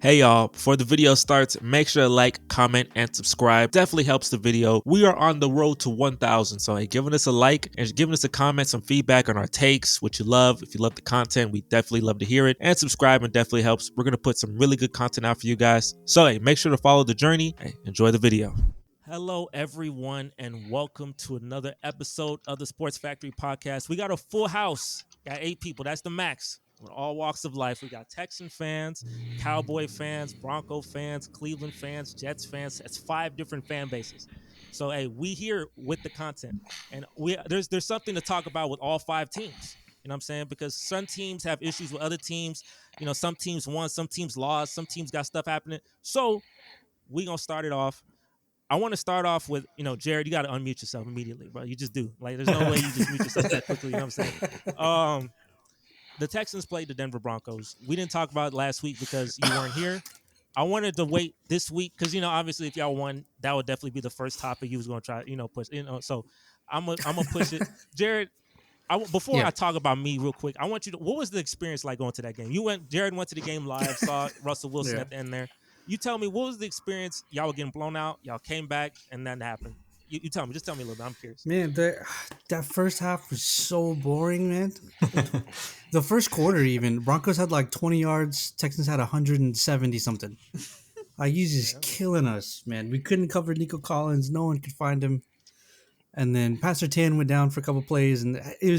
Hey y'all, before the video starts, make sure to like, comment, and subscribe. Definitely helps the video. We are on the road to 1,000, so giving us a like and giving us a comment, some feedback on our takes, what you love. If you love the content, we definitely love to hear it. And subscribing definitely helps. We're going to put some really good content out for you guys. So make sure to follow the journey. Enjoy the video. Hello, everyone, and welcome to another episode of the Sports Factory Podcast. We got a full house. Got 8 people. That's the max. With all walks of life. We got Texan fans, Cowboy fans, Bronco fans, Cleveland fans, Jets fans. That's 5 different fan bases. So we here with the content, and there's something to talk about with all 5 teams. You know what I'm saying? Because some teams have issues with other teams. You know, some teams won, some teams lost, some teams got stuff happening. So we gonna start it off. I want to start off with, Jared, you got to unmute yourself immediately, bro. You just do. Like, there's no way you just mute yourself that quickly. You know what I'm saying? The Texans played the Denver Broncos. We didn't talk about it last week because you weren't here. I wanted to wait this week because, obviously if y'all won, that would definitely be the first topic you was going to try, push. So I'm going to push it. Jared, before I talk about me real quick, I want you to, what was the experience like going to that game? Jared went to the game live, saw Russell Wilson at the end there. You tell me, what was the experience? Y'all were getting blown out. Y'all came back, and then happened. You tell me. Just tell me a little bit. I'm curious. Man, that first half was so boring, man. The first quarter, even Broncos had like 20 yards. Texans had 170 something. He's just killing us, man. We couldn't cover Nico Collins. No one could find him. And then Pastor Tan went down for a couple plays, and it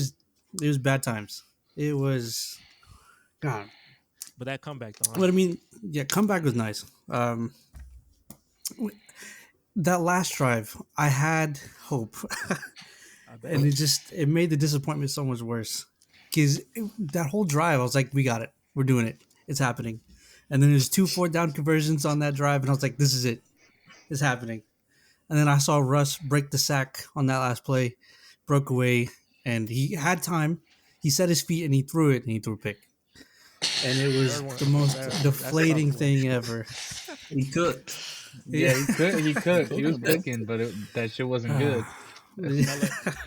was bad times. It was, God. But that comeback, though. But I mean, comeback was nice. That last drive, I had hope, and it made the disappointment so much worse. Because that whole drive, I was like, "We got it. We're doing it. It's happening." And then there's 2 4-down conversions on that drive, and I was like, "This is it. It's happening." And then I saw Russ break the sack on that last play, broke away, and he had time. He set his feet and he threw it, and he threw a pick. And it was the most deflating thing ever. He cooked. Yeah, he cooked. He was cooking, but that shit wasn't good.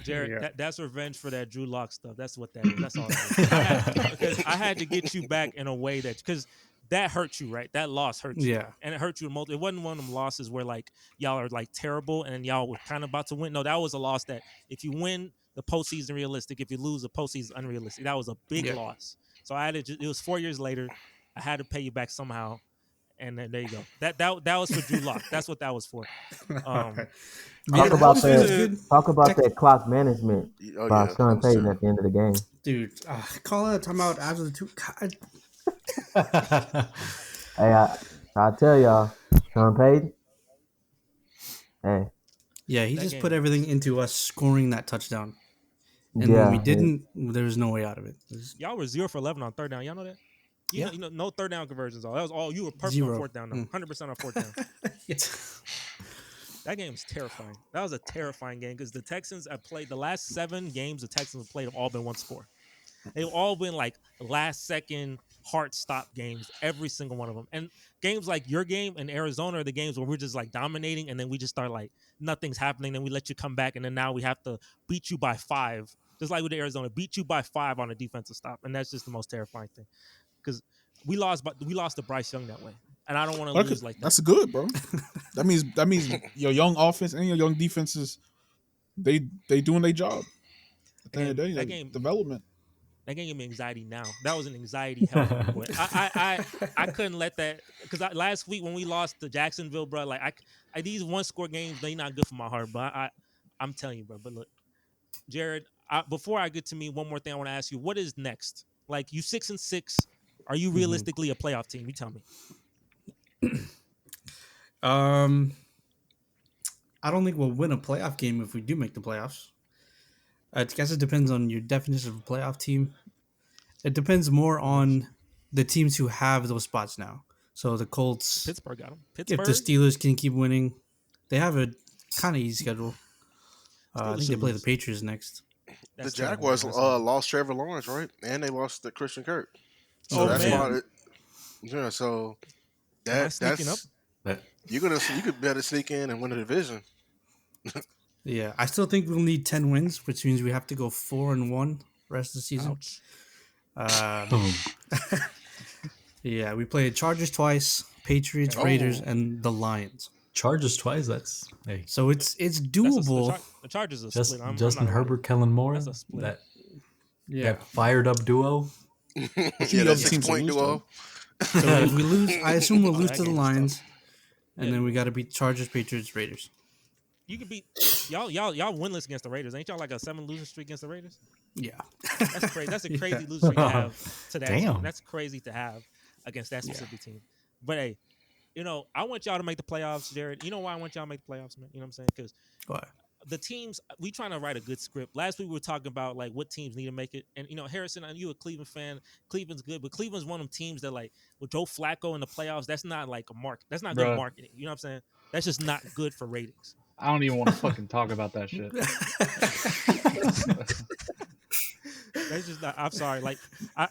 Jared, that's revenge for that Drew Lock stuff. That's what that is. That's all that is. I had to get you back in a way because that hurt you, right? That loss hurt you. Yeah. And it hurt you. It wasn't one of them losses where, like, y'all are, like, terrible and y'all were kind of about to win. No, that was a loss that if you win, the postseason realistic. If you lose, the postseason unrealistic. That was a big loss. So it was 4 years later. I had to pay you back somehow. And then there you go. That was for Drew Lock. That's what that was for. Talk about that clock management by Sean Payton at the end of the game. Dude, call out a timeout after the 2. Hey, I tell y'all, Sean Payton. Hey. Yeah, he just put everything into us scoring that touchdown. And when we didn't, there was no way out of it. Y'all were 0 for 11 on third down. Y'all know that? You know, no third down conversions. That was all. You were perfect 0 on fourth down. 100% on fourth down. That game was terrifying. That was a terrifying game because the Texans have played the last 7 games the Texans have played have all been one score. They've all been like last second heart stop games, every single one of them. And games like your game in Arizona are the games where we're just like dominating and then we just start like nothing's happening. Then we let you come back and then now we have to beat you by 5. Just like with Arizona, beat you by 5 on a defensive stop. And that's just the most terrifying thing. Because we lost to Bryce Young that way, and I don't want to lose like that. That's good, bro. that means your young offense and your young defenses, they doing their job. At the end of the day, that game development. That game gave me anxiety now. That was an anxiety hell. I couldn't let that because last week when we lost to Jacksonville, bro, like I these 1-score games, they not good for my heart. But I'm telling you, bro. But look, Jared, before I get to me, one more thing I want to ask you: what is next? Like you 6-6. Are you realistically a playoff team? You tell me. I don't think we'll win a playoff game if we do make the playoffs. I guess it depends on your definition of a playoff team. It depends more on the teams who have those spots now. So the Colts, Pittsburgh got them. Pittsburgh. If the Steelers can keep winning, they have a kind of easy schedule. I think they play the Patriots next. The Jaguars lost Trevor Lawrence, right? And they lost the Christian Kirk. So that's why. So that's you could better sneak in and win the division. Yeah, I still think we'll need 10 wins, which means we have to go 4-1 rest of the season. Yeah, we played Chargers twice, Patriots, Raiders, and the Lions. Chargers twice. That's hey. So it's doable. The Chargers are Just split. Justin Herbert, Kellen Moore. That's a split. That fired up duo. That 6-point duo. So if we lose, I assume we'll lose to the Lions, and then we got to beat Chargers, Patriots, Raiders. You can beat y'all winless against the Raiders. Ain't y'all like a 7 losing streak against the Raiders? Yeah, that's crazy. That's a crazy losing streak to have to that. Damn. That's crazy to have against that specific team. But hey, I want y'all to make the playoffs, Jared. You know why I want y'all to make the playoffs, man? You know what I'm saying? Because the teams, we trying to write a good script. Last week we were talking about like what teams need to make it, and Harrison, you a Cleveland fan. Cleveland's good, but Cleveland's one of them teams that like with Joe Flacco in the playoffs. That's not like a market. That's not good marketing. You know what I'm saying? That's just not good for ratings. I don't even want to fucking talk about that shit. That's just not. I'm sorry. Like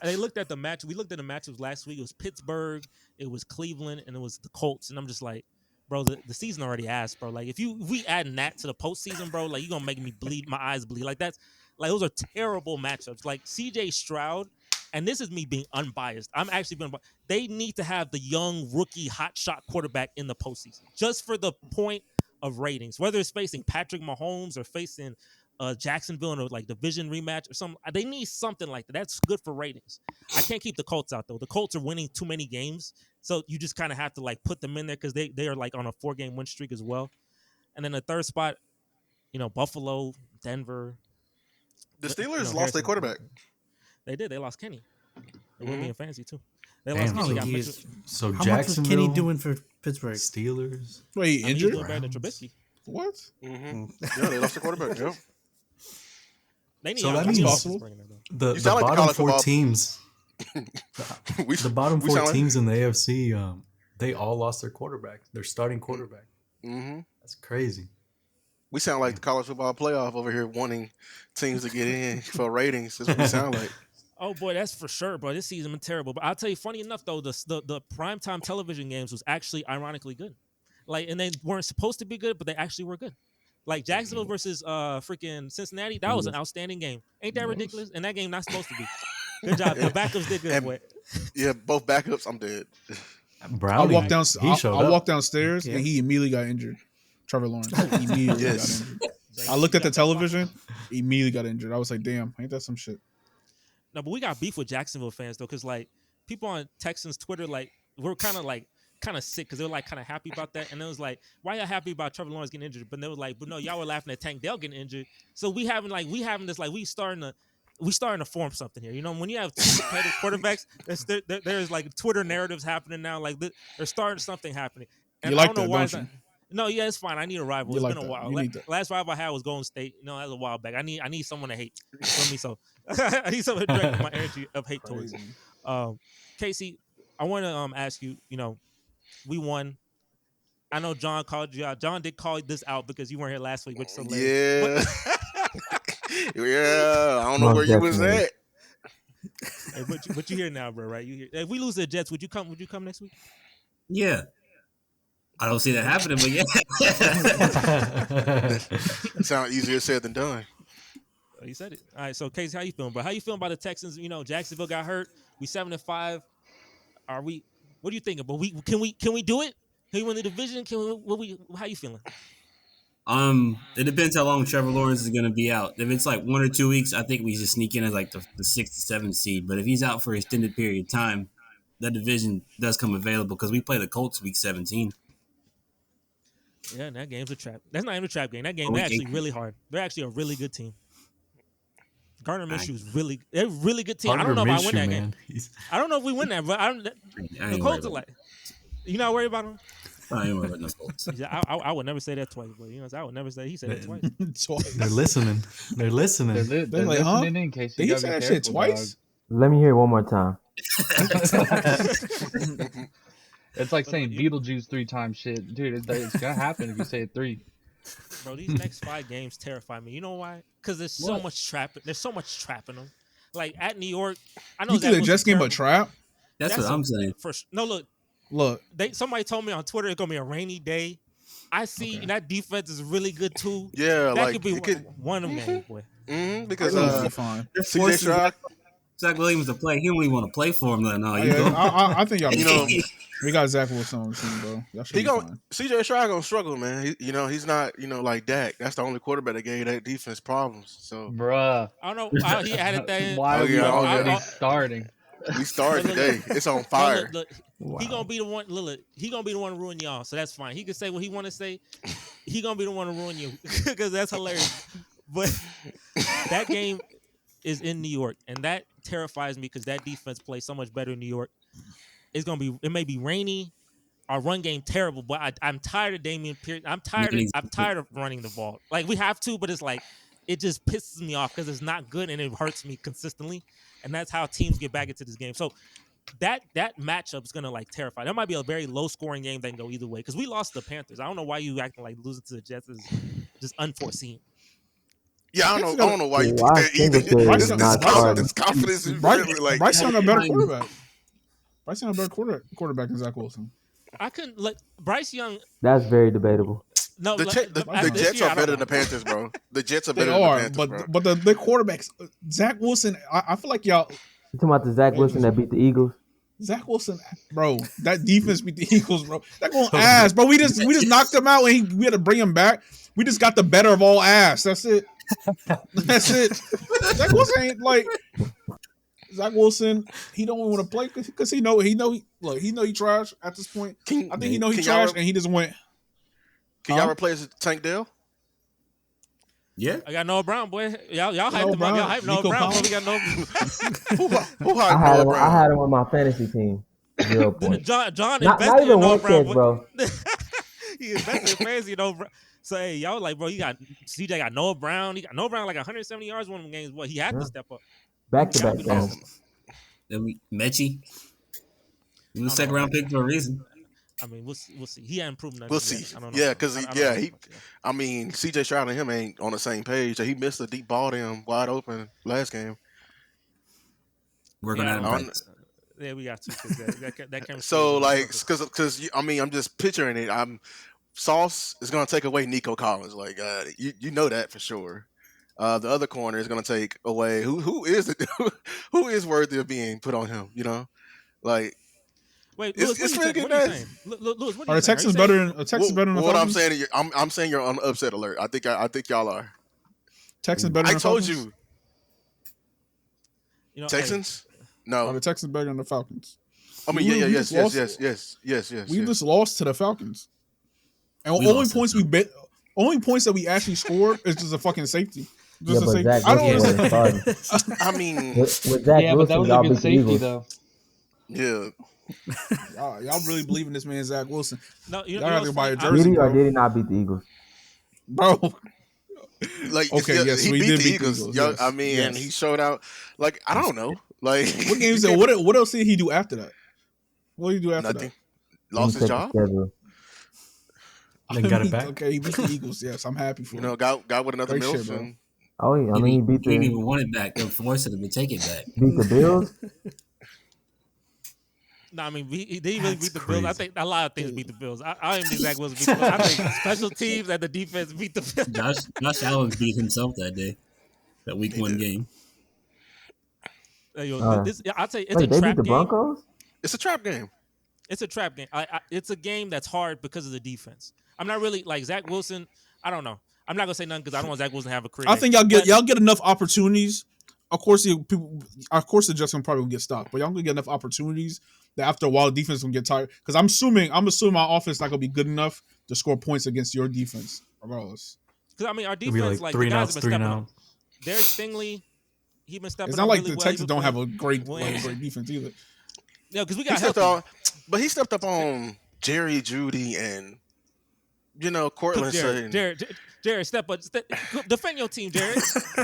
they looked at the match. We looked at the matches last week. It was Pittsburgh, it was Cleveland, and it was the Colts. And I'm just like, bro, the season already asked, bro. Like if we adding that to the postseason, bro, like you gonna make me bleed, my eyes bleed. Like those are terrible matchups. Like CJ Stroud, and this is me being unbiased. I'm actually being. They need to have the young rookie hotshot quarterback in the postseason just for the point of ratings, whether it's facing Patrick Mahomes or facing Jacksonville in a like division rematch or something. They need something like that. That's good for ratings. I can't keep the Colts out though. The Colts are winning too many games, so you just kind of have to like put them in there because they are like on a 4-game win streak as well. And then the third spot, Buffalo, Denver. The Steelers lost their quarterback. They did. They lost Kenny. They won me in fantasy too. They lost Kenny. So how Jacksonville, much was Kenny doing for Pittsburgh? Steelers. Wait, injured? He's better than Trubisky. What? Mm-hmm. Yeah, they lost the quarterback. Yeah. So that means possible. The bottom 4 teams. The bottom 4 teams in the AFC, they all lost their quarterback. Their starting quarterback. Mm-hmm. That's crazy. We sound like the college football playoff over here, wanting teams to get in for ratings. That's what we sound like. Oh boy, that's for sure, bro. This season been terrible. But I'll tell you, funny enough though, the primetime television games was actually ironically good. Like, and they weren't supposed to be good, but they actually were good. Like Jacksonville versus freaking Cincinnati, that was an outstanding game. Ain't that ridiculous? And that game not supposed to be. Good job. The backups did good. Boy. Yeah, both backups. I'm dead. Brownie, I walked downstairs and he immediately got injured. Trevor Lawrence immediately got injured. I looked at the television, immediately got injured. I was like, damn, ain't that some shit? No, but we got beef with Jacksonville fans though, because like people on Texans Twitter, like we're kind of sick because they were like kind of happy about that, and it was like, why y'all happy about Trevor Lawrence getting injured? But they was like, but no, y'all were laughing at Tank Dell getting injured. So we having this like we starting to form something here. When you have 2 competitive quarterbacks, there's like Twitter narratives happening now. Like there's starting something happening. And you like I don't know that, why don't you? No, yeah, it's fine. I need a rival. It's like been a that. while. Last rival I had was Golden State. That was a while back. I need someone to hate. You feel me? So I need someone to direct my energy of hate towards. Casey, I want to ask you. We won. I know John called you out. John did call this out because you weren't here last week, which is hilarious. Yeah. Yeah. I don't know where you was at. Hey, but you here now, bro? Right? You here? If we lose the Jets, would you come? Would you come next week? Yeah. I don't see that happening, but yeah. It sounds easier said than done. You said it. All right. So, Casey, how you feeling, bro? How you feeling about the Texans? Jacksonville got hurt. We 7-5. Are we? What do you think? But can we do it? Can we win the division? How you feeling? It depends how long Trevor Lawrence is going to be out. If it's like 1 or 2 weeks, I think we just sneak in as like the 6th to 7th seed. But if he's out for an extended period of time, that division does come available because we play the Colts week 17. Yeah, and that game's a trap. That's not even a trap game. That game, they're actually really hard. They're actually a really good team. Gardner Minshew's they're a really good team. I don't know if I win that game. I don't know if we win that, but the Colts are like, you not worried about them? I ain't worried about those Colts. I would never say that twice, but I would never say he said it twice. They're listening. They're listening. They're like, huh? In case you say that shit twice? Let me hear it one more time. It's like saying Beetlejuice 3 times shit. Dude, it's gonna happen if you say it 3. Bro, these next 5 games terrify me. You know why? Because there's so much trap. There's so much trap in them. Like at New York, I know. You think the Jets game a trap? That's what I'm saying. No, look. Somebody told me on Twitter it's gonna be a rainy day. I see that defense is really good too. Yeah, that could be one of them games, boy. Because fine. CJ Stroud. Zach Williams to play. He don't even want to play for him. No, I think y'all. We got Zach Wilson on the team, bro. CJ Stroud gonna struggle, man. He's not, like Dak. That's the only quarterback that gave that defense problems. So, bruh, I don't know. He added that in. Why are we already starting? We started today. It's on fire. Look, wow. He gonna be the one. He gonna be the one to ruin y'all. So that's fine. He can say what he want to say. He gonna be the one to ruin you because that's hilarious. But that game is in New York, and that terrifies me because that defense plays so much better in New York. It may be rainy. Our run game terrible, but I'm tired of Damian Pierce. I'm tired of running the ball. Like we have to, but it's like it just pisses me off because it's not good and it hurts me consistently. And that's how teams get back into this game. So that matchup is gonna terrify. That might be a very low scoring game that can go either way because we lost the Panthers. I don't know why you acting like losing to the Jets is just unforeseen. Yeah, I don't know why you think that either. This confidence is really like Bryce on a better quarterback. Bryce on a better quarterback than Zach Wilson. I couldn't let Bryce Young. That's very debatable. No, the Jets are better than the Panthers, bro. The Jets are better than the Panthers, bro. But the quarterbacks, Zach Wilson, I feel like y'all. You talking about the Zach Wilson that beat the Eagles? Zach Wilson, bro, that defense beat the Eagles, bro. That going ass, bro. We just knocked him out and we had to bring him back. We just got the better of all ass. That's it. That's it. Zach Wilson ain't Zach Wilson. He don't want to play because he know he trash at this point. I think he know he trash and he just went. Can y'all replace Tank Dell? Yeah, I got Noah Brown, boy. Y'all hyped him up. Y'all hyped Noah Brown. We got Who I had him on my fantasy team. 0 points. John not invested even in Noah Brown, bro. He invested in fantasy, So hey, y'all bro, you got CJ got Noah Brown. He got Noah Brown 170 yards one of the games. What he had to step up. Back to back games. Then Mechie. He was second round pick for a reason. I mean, we'll see. He hasn't proven nothing. We'll see. Yeah, because I mean, CJ Stroud and him ain't on the same page. He missed a deep ball to him wide open last game. Working on him. Yeah, we got to. That came. So because I mean, I'm just picturing it. Sauce is going to take away Nico Collins. You know that for sure. The other corner is going to take away who is worthy of being put on him. Wait, Lewis, it's what really are you saying? Lewis, what are you saying? Texans better than Texans better than what I'm saying? I'm saying you're on upset alert. I think y'all are. Texans better than the Falcons? Falcons? You Texans? No. Are the Texans better than the Falcons? I mean, yes. We just lost to the Falcons. And only points that we actually scored is just a fucking safety. Just a safety. I don't understand. I mean, with Zach but that was a good safety though. Yeah. Y'all really believe in this man Zach Wilson? No, y'all have to buy a jersey. Did he not beat the Eagles? Bro. Okay, yes, he did beat the Eagles. Yes. I mean, and he showed out. I don't know. What games? What else did he do after that? What did he do after that? Lost his job. Then got it back. Okay, he beat the Eagles. Yes, I'm happy for him. Got with another mill. Oh yeah, I mean he beat the. He didn't even want it back. They forced him to take it back. Beat the Bills. No, I mean he didn't really beat the Bills. I think a lot of things beat the Bills. I don't even think Zach Wilson beat the Bills. I think special teams and the defense beat the Bills. Josh Allen beat himself that day, that week 1 game. I'll tell you, it's a trap beat the game. Broncos? It's a trap game. It's a trap game. It's a game that's hard because of the defense. I'm not really Zach Wilson. I don't know. I'm not gonna say nothing because I don't want Zach Wilson to have a career. I think y'all get enough opportunities. Of course, the Jets will probably get stopped, but y'all gonna get enough opportunities that after a while the defense will get tired. Because I'm assuming our offense not gonna be good enough to score points against your defense, regardless. Because I mean, our defense like 3 and outs, 3 and out. Derek Stingley, he been stepping. It's not up like really the well. Texans don't have a great defense either. Yeah, because we got but he stepped up on Jerry Jeudy and Cortland. Jared, step up, defend your team, Jared.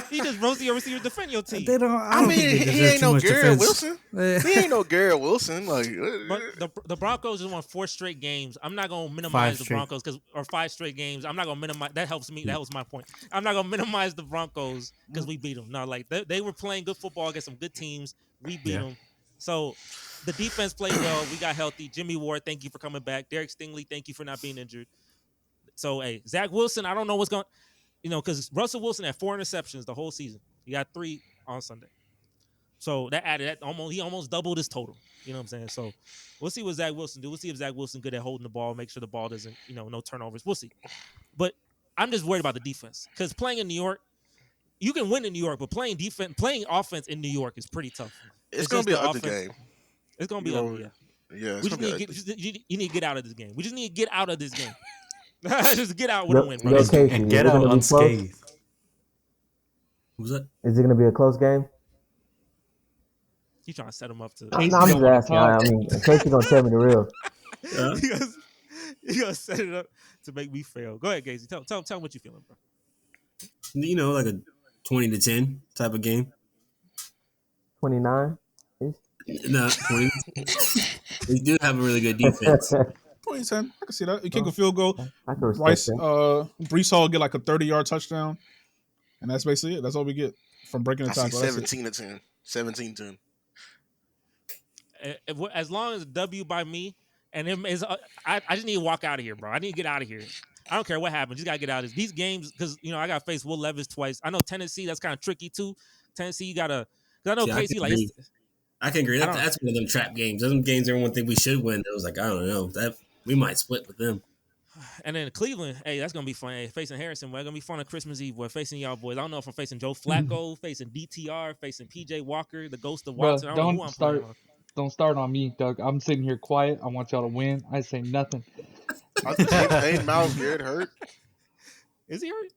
He just roasted your receivers. Defend your team. I mean, he ain't no Garrett Wilson. He ain't no Garrett Wilson. But the Broncos just won 4 straight games. I'm not gonna minimize the Broncos or 5 straight games. I'm not gonna minimize. That helps me. That was my point. I'm not gonna minimize the Broncos because we beat them. No, they were playing good football against some good teams. We beat them. So the defense played well. We got healthy. Jimmy Ward, thank you for coming back. Derek Stingley, thank you for not being injured. So, hey, Zach Wilson, I don't know what's going because Russell Wilson had 4 interceptions the whole season. He got 3 on Sunday. So that added that he almost doubled his total. You know what I'm saying? So we'll see what Zach Wilson do. We'll see if Zach Wilson good at holding the ball, make sure the ball doesn't, no turnovers. We'll see. But I'm just worried about the defense because playing in New York, you can win in New York, but playing offense in New York is pretty tough. It's gonna be an ugly game. It's gonna be ugly. Yeah. We just you need to get out of this game. We just need to get out of this game. Just get out with a win, bro. And get out unscathed. Who's that? Is it going to be a close game? You trying to set him up to? I'm just asking. I mean, in case you're going to tell me the real. You gonna set it up to make me fail. Go ahead, Casey. Tell me what you feeling, bro. Like a 20-10 type of game. 29? No, 20. We do have a really good defense. 2010. I can see that. You kick a field goal. Rice, Brees Hall get like a 30-yard touchdown. And that's basically it. That's all we get from breaking the tackle. 17-10. 17-10. As long as W by me, and I just need to walk out of here, bro. I need to get out of here. I don't care what happens. Just got to get out of these games because, I got to face Will Levis twice. I know Tennessee, that's kind of tricky too. Tennessee, you got to – because I know Casey, I can agree. That's one of them trap games. Those games everyone think we should win. It was like, I don't know. We might split with them. And then Cleveland, hey, that's gonna be fun. Hey, facing Harrison, boy, gonna be fun on Christmas Eve. Boy, facing y'all boys. I don't know if I'm facing Joe Flacco, facing DTR, facing PJ Walker, the ghost of Watson. Bro, don't start on me, Doug. I'm sitting here quiet. I want y'all to win. I say nothing. Ain't Myles Garrett hurt? Is he hurt?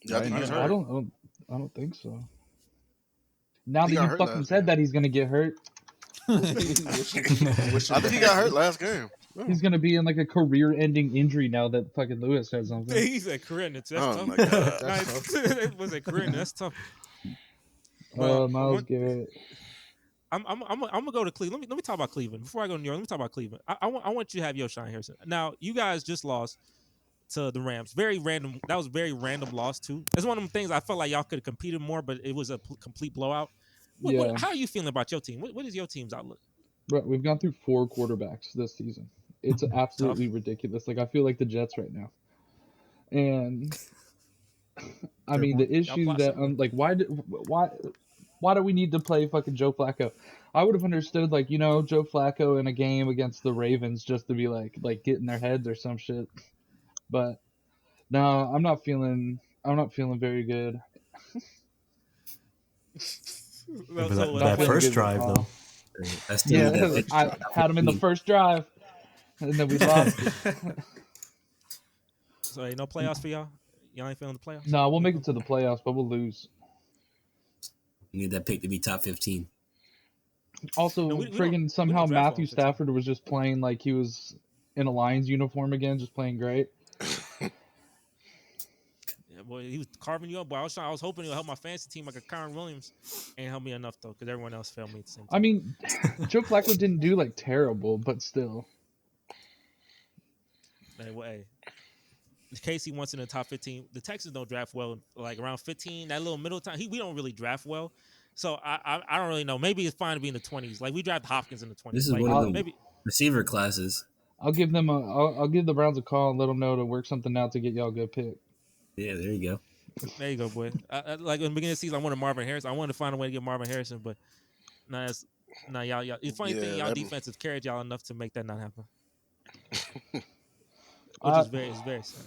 Yeah, I think he's hurt. I don't think so. Now that you fucking said that he's gonna get hurt, I think he got hurt last game. He's gonna be in like a career-ending injury now that fucking Lewis said something. He's a career-ending. That's tough. My God, that's tough. It was a career. That's tough. Myles Garrett. I'm gonna go to Cleveland. Let me talk about Cleveland before I go to New York. Let me talk about Cleveland. I want you to have your shine, Harrison. Now you guys just lost to the Rams. Very random. That was a very random loss too. That's one of them things I felt like y'all could have competed more, but it was a complete blowout. How are you feeling about your team? What is your team's outlook? Bro, we've gone through 4 quarterbacks this season. It's absolutely ridiculous. Like I feel like the Jets right now, and I mean the issue that why do we need to play fucking Joe Flacco? I would have understood Joe Flacco in a game against the Ravens just to be like get in their heads or some shit, but no, I'm not feeling very good. that first drive though. I had him in the first drive. And then we lost. So, no playoffs for y'all? Y'all ain't feeling the playoffs? No, we'll make it to the playoffs, but we'll lose. You need that pick to be top 15. Also, somehow Matthew Stafford was just playing like he was in a Lions uniform again, just playing great. Yeah, boy, he was carving you up. Boy, I was hoping he'll help my fantasy team like a Kyron Williams. Ain't help me enough, though, because everyone else failed me at the same time. I mean, Joe Flacco didn't do terrible, but still. Hey, Casey wants in the top 15. The Texans don't draft well, like around 15. That little middle time, we don't really draft well. So I don't really know. Maybe it's fine to be in the 20s. Like we draft Hopkins in the 20s. This is one of the receiver classes. I'll give the Browns a call and let them know to work something out to get y'all a good pick. Yeah, there you go. There you go, boy. Like in the beginning of the season, I wanted Marvin Harrison. I wanted to find a way to get Marvin Harrison, but y'all. The funny thing, y'all defense has carried y'all enough to make that not happen. Which is very sad.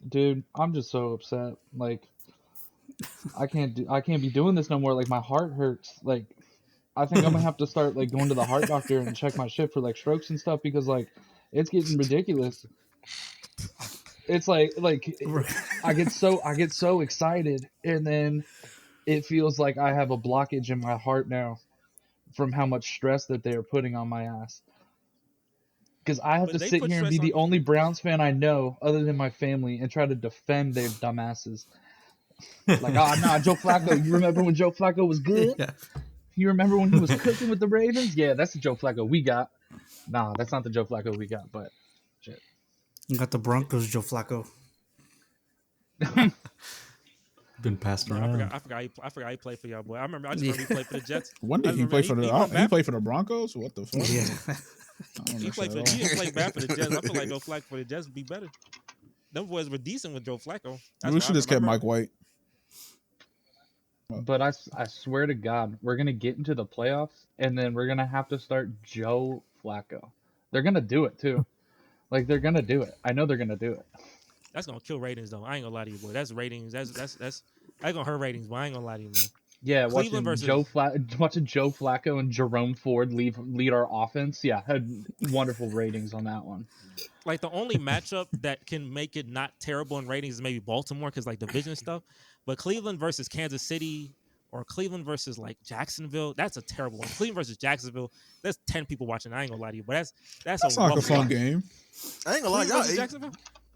Dude, I'm just so upset. Like, I can't be doing this no more. Like, my heart hurts. Like, I think I'm gonna have to start going to the heart doctor and check my shit for strokes and stuff because it's getting ridiculous. It's like I get so excited and then it feels like I have a blockage in my heart now from how much stress that they are putting on my ass. Because I have to sit here and be the only Browns fan I know other than my family and try to defend their dumbasses. Joe Flacco. You remember when Joe Flacco was good? Yeah. You remember when he was cooking with the Ravens? Yeah, that's the Joe Flacco we got. Nah, that's not the Joe Flacco we got, but shit. You got the Broncos, Joe Flacco. Been passed around. I forgot he played for y'all, boy. I remember he played for the Jets. When did he play for he played for the Broncos? What the fuck? Yeah. He didn't play bad for the Jets. I feel like Joe Flacco for the Jets would be better. Them boys were decent with Joe Flacco. We should have kept Mike White. But I swear to God, we're gonna get into the playoffs, and then we're gonna have to start Joe Flacco. They're gonna do it too. Like they're gonna do it. I know they're gonna do it. That's gonna kill ratings though. I ain't gonna lie to you, boy. That's ratings. That's gonna hurt ratings, but I ain't gonna lie to you, man. Yeah, Cleveland watching versus watching Joe Flacco and Jerome Ford lead our offense. Yeah, had wonderful ratings on that one. Like the only matchup that can make it not terrible in ratings is maybe Baltimore because like division stuff. But Cleveland versus Kansas City or Cleveland versus like Jacksonville, that's a terrible one. Cleveland versus Jacksonville, there's 10 people watching. I ain't gonna lie to you, but that's a like a rough fun one. game. I ain't gonna lie, y'all. Jacksonville?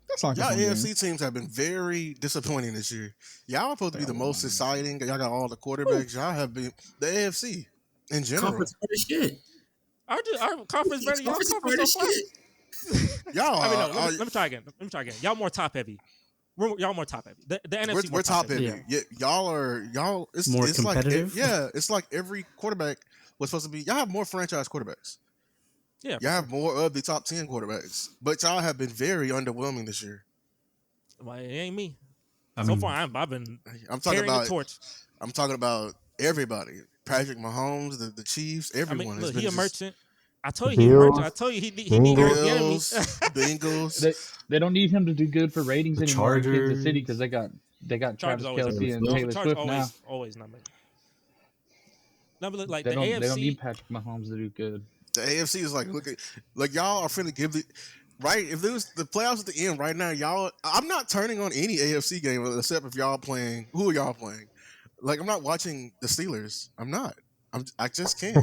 That's like y'all a fun AFC game. teams have been very disappointing this year. Y'all are supposed to be the most exciting. Y'all got all the quarterbacks. Y'all have been the AFC in general. Conference hard as shit. Our conference better. Y'all conference so far. Y'all. I mean, no, let me try again. Y'all more top heavy. Y'all more top heavy. The NFC we're top heavy. Yeah, y'all. It's more it's competitive. Like, it's like every quarterback was supposed to be. Y'all have more franchise quarterbacks. Yeah, y'all have more of the top 10 quarterbacks, but y'all have been very underwhelming this year. Well, it ain't me. I so mean, far, I'm talking about the torch. I'm talking about everybody. Patrick Mahomes, the Chiefs, everyone. I mean, look, he a merchant. I told you Bills, he a merchant. I told you he need Bills, Bengals. They don't need him to do good for ratings The anymore in Kansas Chargers. City because they got Travis Kelce and Taylor Swift now. Always not me. No, but like they the don't, AFC, they don't need Patrick Mahomes to do good. The AFC is like, look at, like y'all are finna give the right. If there was the playoffs at the end right now, y'all, I'm not turning on any AFC game except if y'all playing. Who are y'all playing? Like I'm not watching the Steelers. I'm not. I just can't.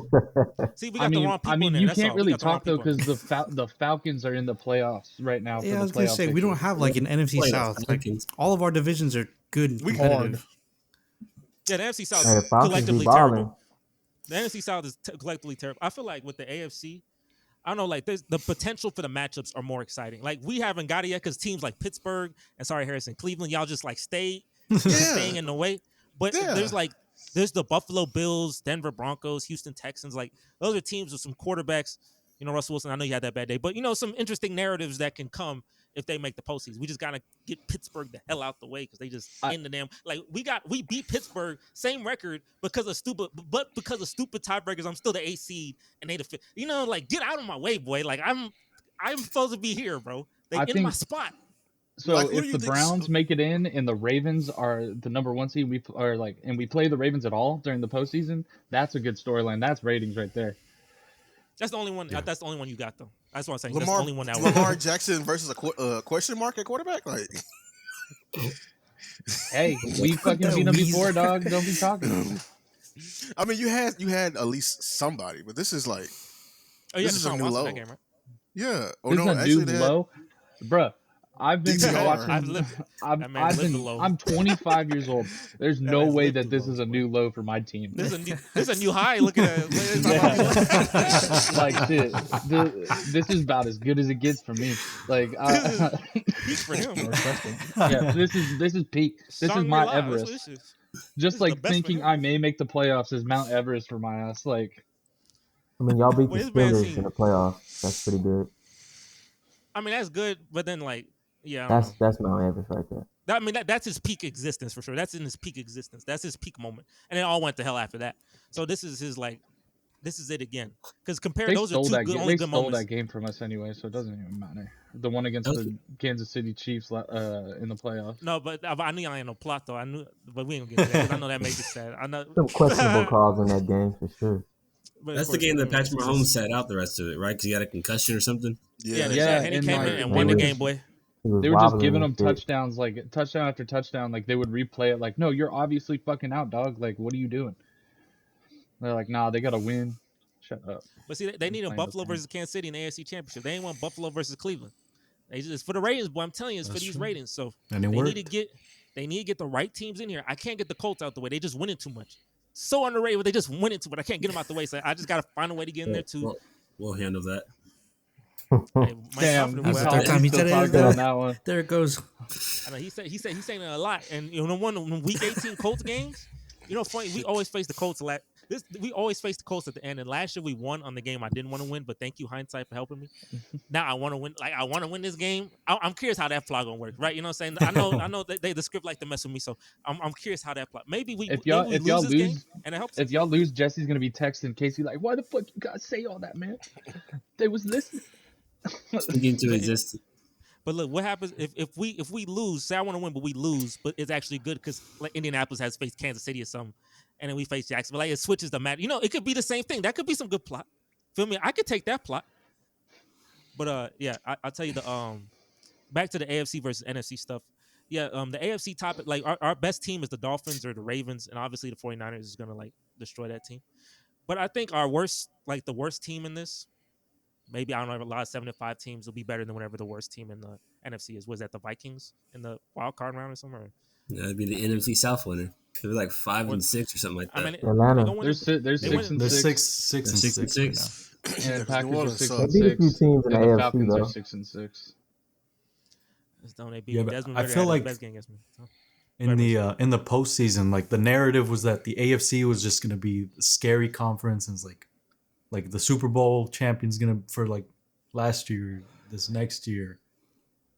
See, we got the wrong people. I mean, in there. you That's can't all. really talk though because the Falcons are in the playoffs right now. Yeah, I was gonna say we don't have like an NFC South. Like all of our divisions are good and competitive. Yeah, the NFC South is collectively terrible. The NFC South is collectively terrible. I feel like with the AFC, I don't know, like there's the potential for the matchups are more exciting. Like we haven't got it yet because teams like Pittsburgh and Harrison, Cleveland, y'all just like staying in the way. But there's the Buffalo Bills, Denver Broncos, Houston Texans. Like those are teams with some quarterbacks. You know, Russell Wilson, I know you had that bad day, but you know, some interesting narratives that can come if they make the postseason. We just gotta get Pittsburgh the hell out the way because they just in the damn like we beat Pittsburgh, same record because of stupid tiebreakers. I'm still the 8th seed and they the 5th. You know, like get out of my way, boy. Like I'm supposed to be here, bro. They in my spot. So like, if the Browns make it in and the Ravens are the number 1 seed, we play the Ravens at all during the postseason, that's a good storyline. That's ratings right there. That's the only one. Yeah. That's the only one you got, though. That's what I'm saying. Lamar, that's the only one that Lamar Jackson versus a question mark at quarterback. Like, hey, we fucking beat him before, dog. Don't be talking. I mean, you had at least somebody, but this is like, this is a new low. Game, right? Yeah. Oh this no, is a actually, new low, bruh. I've been watching. I'm 25 years old. There's no way that this is a new low for my team. This is a new high. Look at it. Like shit. This is about as good as it gets for me. Like peak for him. Yeah, this is peak. This is Mount Everest. Just like thinking I may make the playoffs is Mount Everest for my ass. Like, I mean, y'all beat the Steelers in the playoffs. That's pretty good. I mean, that's good, but then like. Yeah, that's Mount Everest right there. I mean, that's his peak existence for sure. That's in his peak existence. That's his peak moment, and it all went to hell after that. So this is his this is it again. Because those are two good moments. They stole that game from us anyway, so it doesn't even matter. The one against the Kansas City Chiefs in the playoffs. No, but I knew I ain't no plot though. But we ain't gonna get to that. I know that made you sad. I know some questionable calls in that game for sure. But that's the game that Patrick Mahomes sat out the rest of it, right? Because he had a concussion or something. Yeah. And he came in and won the game, boy. They were just giving him touchdowns, like touchdown after touchdown. Like they would replay it, like, no, you're obviously fucking out, dog. Like, what are you doing? They're like, nah, they gotta win. Shut up. But see, they need a Buffalo versus Kansas City in the AFC Championship. They ain't want Buffalo versus Cleveland. It's for the ratings, boy. I'm telling you, it's for these ratings. So they need to get the right teams in here. I can't get the Colts out the way. They just winning too much. So underrated, but they just winning too much. I can't get them out the way. So I just gotta find a way to get in there too. We'll handle that. Hey, damn, that's the third time he said it on that one. There it goes. I know he's saying it a lot, and you know, one week 18 Colts games. You know, funny, we always face the Colts we always face the Colts at the end. And last year we won on the game I didn't want to win, but thank you hindsight for helping me. Now I want to win. Like I want to win this game. I'm curious how that plot gonna work, right? You know what I'm saying? I know that the script like to mess with me, so I'm curious how that plot. Maybe we lose this game and it helps. If y'all lose, Jesse's gonna be texting Casey like, "Why the fuck you guys say all that, man? They was listening." Into existence. But look, what happens if we lose? Say I want to win, but we lose, but it's actually good because like Indianapolis has faced Kansas City or something, and then we face Jacksonville. Like it switches the matter. You know, it could be the same thing. That could be some good plot. Feel me? I could take that plot. But yeah, I'll tell you the back to the AFC versus NFC stuff. Yeah, the AFC topic, like our best team is the Dolphins or the Ravens, and obviously the 49ers is gonna like destroy that team. But I think our worst, like the worst team in this. Maybe I don't know. A lot of 7-5 teams will be better than whatever the worst team in the NFC is. Was that the Vikings in the wild card round or something? Or? Yeah, it'd be the NFC South winner. They're like 5-6 or something like that. I mean, Atlanta. They're 6 and 6. 6 and 6. Yeah, the Packers are 6 They and beat a few 6. teams in the And the AFC Falcons though. are 6 and 6. Yeah, I feel like best game against me. in the postseason, like the narrative was that the AFC was just gonna be a scary conference, and it's like the Super Bowl champion's gonna for like last year, this next year,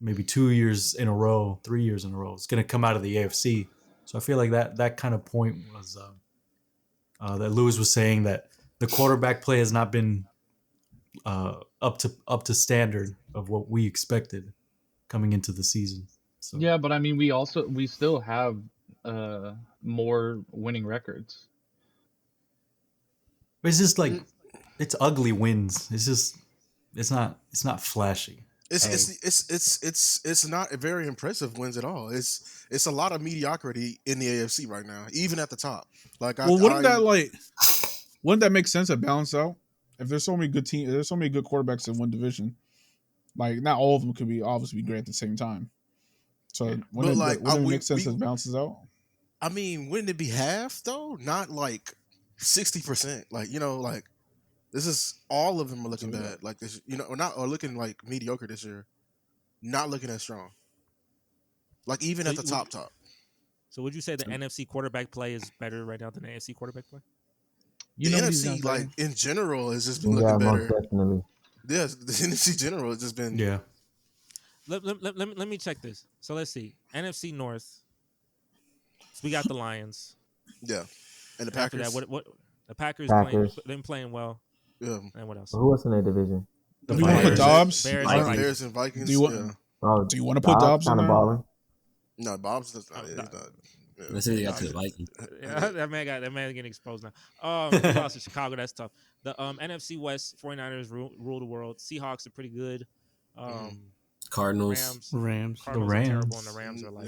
maybe 2 years in a row, 3 years in a row, it's gonna come out of the AFC. So I feel like that kind of point was that Lewis was saying that the quarterback play has not been up to standard of what we expected coming into the season. So. Yeah, but I mean, we still have more winning records. But it's just like it's ugly wins. It's not flashy. It's not very impressive wins at all. It's a lot of mediocrity in the AFC right now, even at the top. Like, wouldn't that make sense to balance out? If there's so many good teams, there's so many good quarterbacks in one division. Like, not all of them could be obviously great at the same time. So wouldn't it make sense as it balances out? I mean, wouldn't it be half though? Not like 60%. Like, you know, like this is all of them are looking bad. Like this, you know, or looking like mediocre this year. Not looking as strong. Like even at the top. So would you say the NFC quarterback play is better right now than the AFC quarterback play? The NFC, like in general, has just been looking better. Most definitely. Yes, the NFC general has just been. Yeah. Let me check this. So let's see. NFC North. So we got the Lions. Yeah, and the Packers. After that, what the Packers. Been playing well. Yeah. And what else? Who else in their division? Do you want to put Dobbs? Bears and Vikings. Do you want to put Dobbs in there? Balling. No, Dobbs is not. Let's say they got to the Vikings. Yeah, that man getting exposed now. He lost to Chicago. That's tough. The NFC West 49ers rule the world. Seahawks are pretty good. Cardinals. Rams. The Rams. Are terrible, and the Rams are like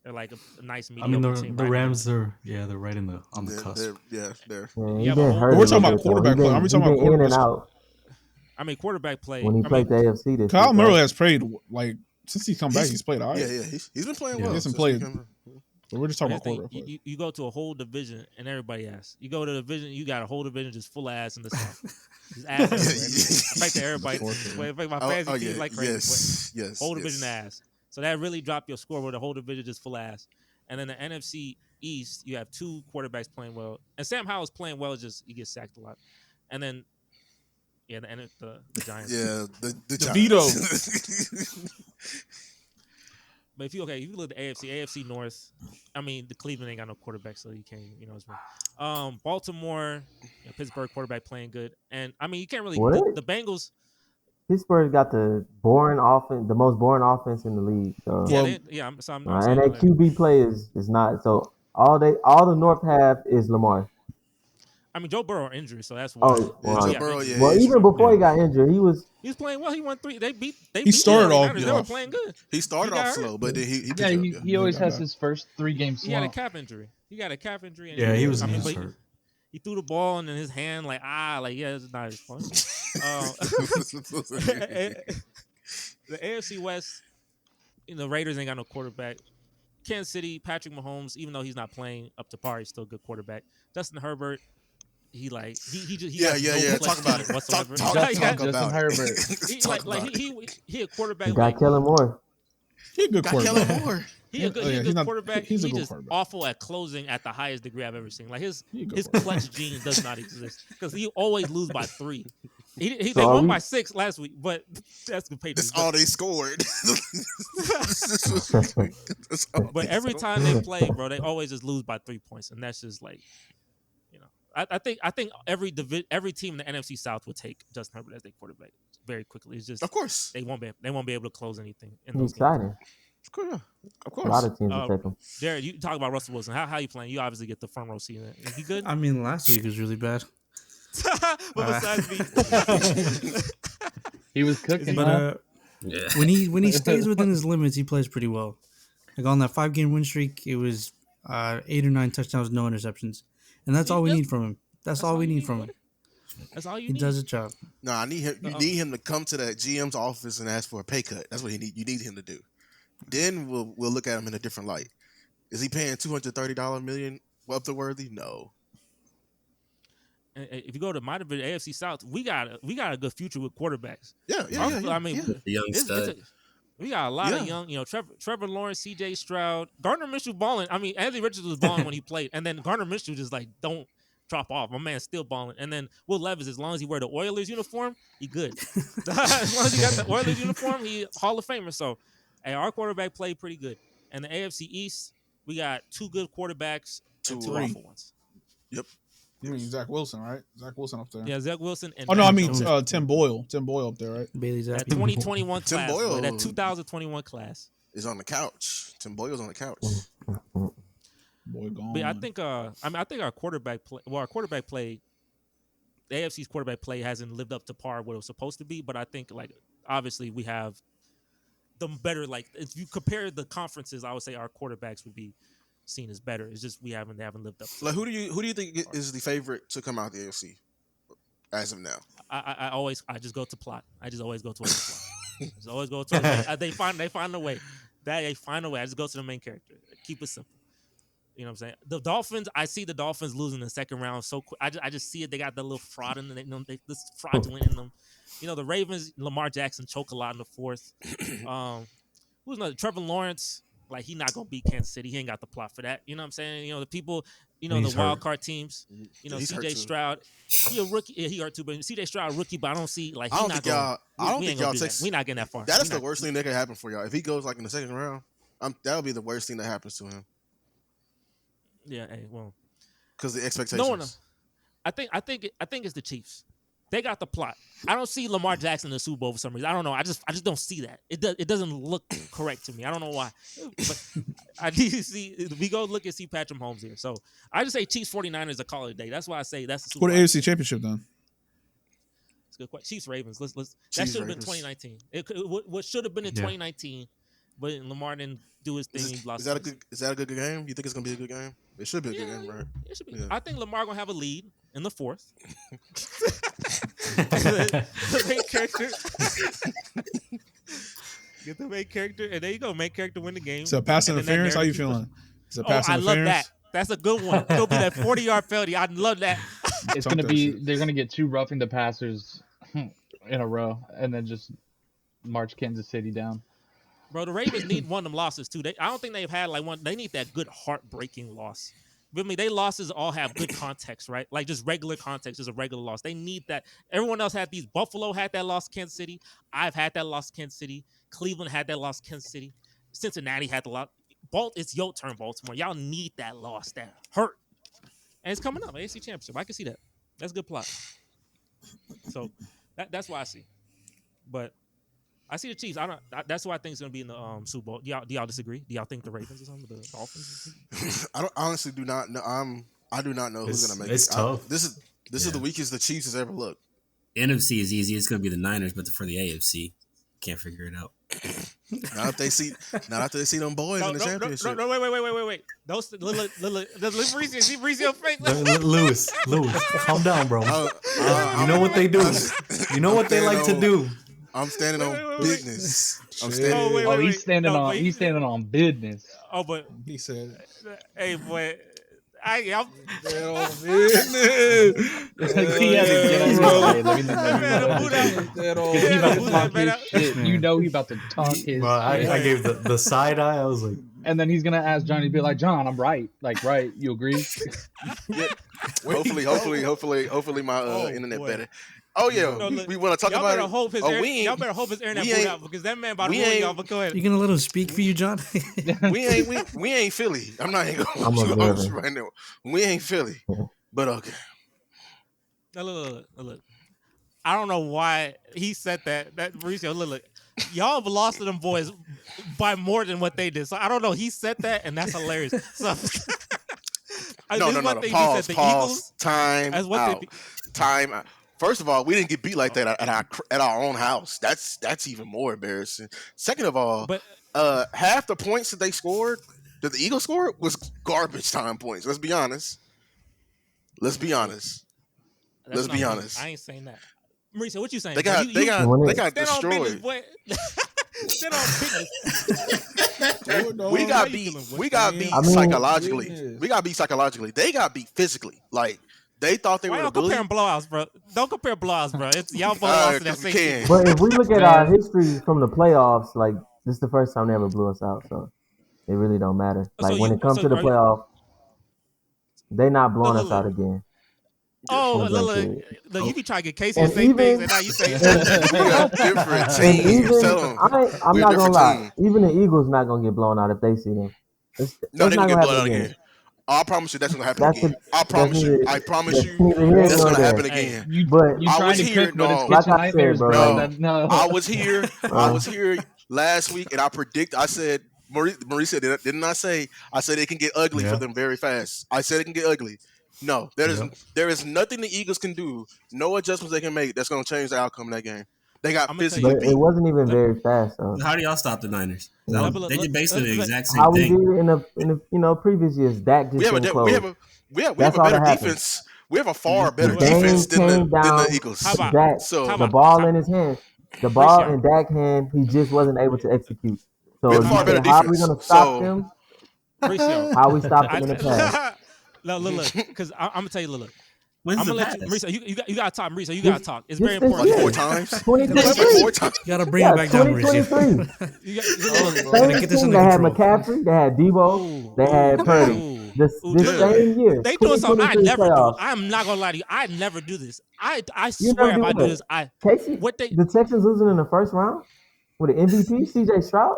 they're like a nice mediocre team. The Rams are they're right on the cusp. They're. We're talking about quarterback play. Are we talking about quarterback? I mean, quarterback play. When he played the AFC this Kyle Murray has played like since he's come back. He's played all right. Yeah, he's been playing well. He hasn't played. But we're just talking about quarterback play. You go to a whole division and everybody asks. You go to the division, you got a whole division just full of ass in the South. Just ass everywhere. In fact, everybody. In fact, my fantasy team like crazy. Yes. Whole division ass. So that really dropped your score with the whole division just full of ass. And then the NFC East, you have two quarterbacks playing well. And Sam Howell's playing well, just he gets sacked a lot. And then the Giants. Yeah, the Giants. Vito. But if you look at the AFC North, I mean the Cleveland ain't got no quarterback, so you can't, it's Baltimore, Pittsburgh quarterback playing good, and I mean you can't really the Bengals. Pittsburgh got the most boring offense in the league. So. And that QB play is not so. All the North have is Lamar. I mean, Joe Burrow injury, so that's why. Joe Burrow, well, even before he got injured, he was playing well. He won 3. He started off. They were playing good. He started off slow, but then he always has his first 3 games. He had a calf injury. And he was hurt. He threw the ball and in his hand it's not his fault. The AFC West, the Raiders ain't got no quarterback. Kansas City, Patrick Mahomes, even though he's not playing up to par, he's still a good quarterback. Justin Herbert. He talk about it whatsoever. Talk Justin Herbert. He a quarterback. Got Kellen Moore. He a good quarterback. Kellen Moore. He a good quarterback. He's a good just quarterback. Awful at closing at the highest degree I've ever seen. Like his clutch gene does not exist because he always lose by 3. They won by 6 last week, but that's the Patriots. That's all they scored. But every time they play, bro, they always just lose by 3 points, and that's just like, I think every team in the NFC South would take Justin Herbert as their quarterback very quickly. It's just, of course, they won't be able to close anything in He's those exciting. games. Of course. A lot of teams will take him. Jared, you talk about Russell Wilson. How you playing? You obviously get the front row seat. Is he good? I mean, last week was really bad. But besides me, he was cooking. But when he stays within his limits, he plays pretty well. Like on that 5-game win streak, it was 8 or 9 touchdowns, no interceptions, and that's all we need from him. That's all we need from him. That's all you need. He does a job. No, I need him. You need him to come to that GM's office and ask for a pay cut. That's what you need him to do. Then we'll look at him in a different light. Is he paying $230 million worthy? No. If you go to my division, AFC South, we got a good future with quarterbacks. Yeah. I mean, the young stud. We got a lot of young, Trevor Lawrence, C.J. Stroud, Gardner Minshew balling. I mean, Anthony Richards was balling when he played, and then Gardner Minshew just like don't drop off. My man's still balling. And then Will Levis, as long as he wear the Oilers uniform, he good. As long as he got the Oilers uniform, he Hall of Famer. So, hey, our quarterback played pretty good. And the AFC East, we got 2 good quarterbacks and 2 awful ones. Yep. You mean Zach Wilson, right? Zach Wilson up there. Yeah, Zach Wilson. And I mean Tim Boyle. Tim Boyle up there, right? Bailey Zappi. That 2021 Tim class. Boyle. That 2021 class is on the couch. Tim Boyle's on the couch. Boy gone. But I think our quarterback play. Well, our quarterback play. The AFC's quarterback play hasn't lived up to par what it was supposed to be. But I think obviously we have the better. If you compare the conferences, I would say our quarterbacks would be seen as better. It's just they haven't lived up to who do you think is the favorite to come out the AFC as of now? I just go to plot. I just always go to a plot. Just always go to they find a way. They find a way. I just go to the main character. Keep it simple. You know what I'm saying? The Dolphins, I see the Dolphins losing the second round so quick. I just see it. They got that little fraud in them. This fraudulent in them. The Ravens, Lamar Jackson choke a lot in the 4th. Who's another? Trevor Lawrence. He not gonna beat Kansas City. He ain't got the plot for that. You know what I'm saying? The people, the wild card teams. C.J. Stroud, he a rookie. Yeah, he hurt too. But C.J. Stroud rookie, but I don't see I don't think y'all take. We not getting that far. That is the worst thing that could happen for y'all. If he goes in the second round, that'll be the worst thing that happens to him. Yeah. Hey, well, because the expectations. No. I think it's the Chiefs. They got the plot. I don't see Lamar Jackson in the Super Bowl for some reason. I don't know. I just don't see that. It doesn't look correct to me. I don't know why. But I need to see. We go look and see Patrick Mahomes here. So I just say Chiefs 49ers a call it a day. That's why I say that's the Super Bowl. What AFC Championship then? It's a good question. Chiefs Ravens. Let's. That should have been 2019. What should have been in 2019, but Lamar didn't do his thing. He lost. Is that a good game? You think it's gonna be a good game? It should be a good game, right? It should be. Yeah. I think Lamar gonna have a lead in the 4th. the main character. Get the main character, and there you go. Main character win the game. So pass interference. How you feeling? I love that. That's a good one. It'll be that 40-yard penalty. I love that. It's gonna be. They're gonna get 2 roughing the passers in a row, and then just march Kansas City down. Bro, the Ravens need one of them losses too. I don't think they've had one. They need that good heartbreaking loss. With me, they losses all have good context, right? Just regular context is a regular loss. They need that. Everyone else had these. Buffalo had that loss to Kansas City. I've had that loss to Kansas City. Cleveland had that loss to Kansas City. Cincinnati had the loss. It's your turn, Baltimore. Y'all need that loss. That hurt. And it's coming up. AFC Championship. I can see that. That's a good plot. So that's why I see. But I see the Chiefs. That's why I think it's gonna be in the Super Bowl. Do y'all disagree? Do y'all think the Ravens or something? The Dolphins? I honestly do not know. I do not know who's gonna make it. It's tough. This is the weakest the Chiefs has ever looked. The NFC is easy. It's gonna be the Niners, but for the AFC, can't figure it out. Not after they see them boys in the championship. No, wait. Those Mauricio fake. Lewis, calm down, bro. You know what they do. You know what they like to do. I'm standing on business. I'm standing. He's standing on business. Oh, but he said, "Hey, boy, I'm standing on business." He had to get on. You know he about to talk his shit. I gave the side eye. I was like, and then he's gonna ask Johnny, be like, John, I'm right. Like, right? You agree? Yeah. Hopefully, my internet better. Oh yeah, we want to talk about it. Y'all better hope his internet boot out because that man about to ruin y'all. But go ahead. You gonna let him speak for you, John? we ain't Philly. I'm not even going right now. We ain't Philly, but okay. Now, look. I don't know why he said that. That Mauricio, look. Y'all have lost to them boys by more than what they did. So I don't know. He said that, and that's hilarious. So no. Pause. Time out. First of all, we didn't get beat like that at our own house. That's even more embarrassing. Second of all, half the points that they scored, that the Eagles scored, was garbage time points. Let's be honest. I ain't saying that. Mauricio, what you saying? They got destroyed. Stand on business. We got beat psychologically. We got beat psychologically. They got beat physically. Like they thought they were. Don't compare blowouts, bro. Don't compare blowouts, bro. It's y'all both lost that same. But if we look at our history from the playoffs, like this is the first time they ever blew us out, so it really don't matter. Like when it comes to the playoff, they not blowing us out again. Oh, look, you be trying to get Casey to say things, and now you say different teams. I'm not gonna lie. Even the Eagles not gonna get blown out if they see them. No, they're gonna get blown out again. I promise you that's gonna happen again. I promise you that's gonna happen again. But you trying to cook, but it's kitchen nightmares, bro. No. I was here last week, and I said, Maurice said, didn't I say? I said it can get ugly for them very fast. I said it can get ugly. No, there is nothing the Eagles can do, no adjustments they can make that's going to change the outcome of that game. They got physically beat. It wasn't even very fast. So. How do y'all stop the Niners? They did basically the exact same thing. How we did in the previous Dak just didn't close. We have a better defense. We have a far better defense than the Eagles. The ball in his hand, the ball in Dak's hand, he just wasn't able to execute. So how are we going to stop them? How we stop them in the pass? Look, because I'm gonna tell you, look. I'm gonna let you, Mauricio. You gotta talk, Mauricio. You gotta talk. It's very important. 4 times. 2023. You gotta bring it back down, Mauricio. They had McCaffrey. They had Debo. They had Purdy. This same year. They doing something I never do. I'm not gonna lie to you. I never do this. I swear if I do this, Casey, the Texans losing in the first round with an MVP, CJ Stroud.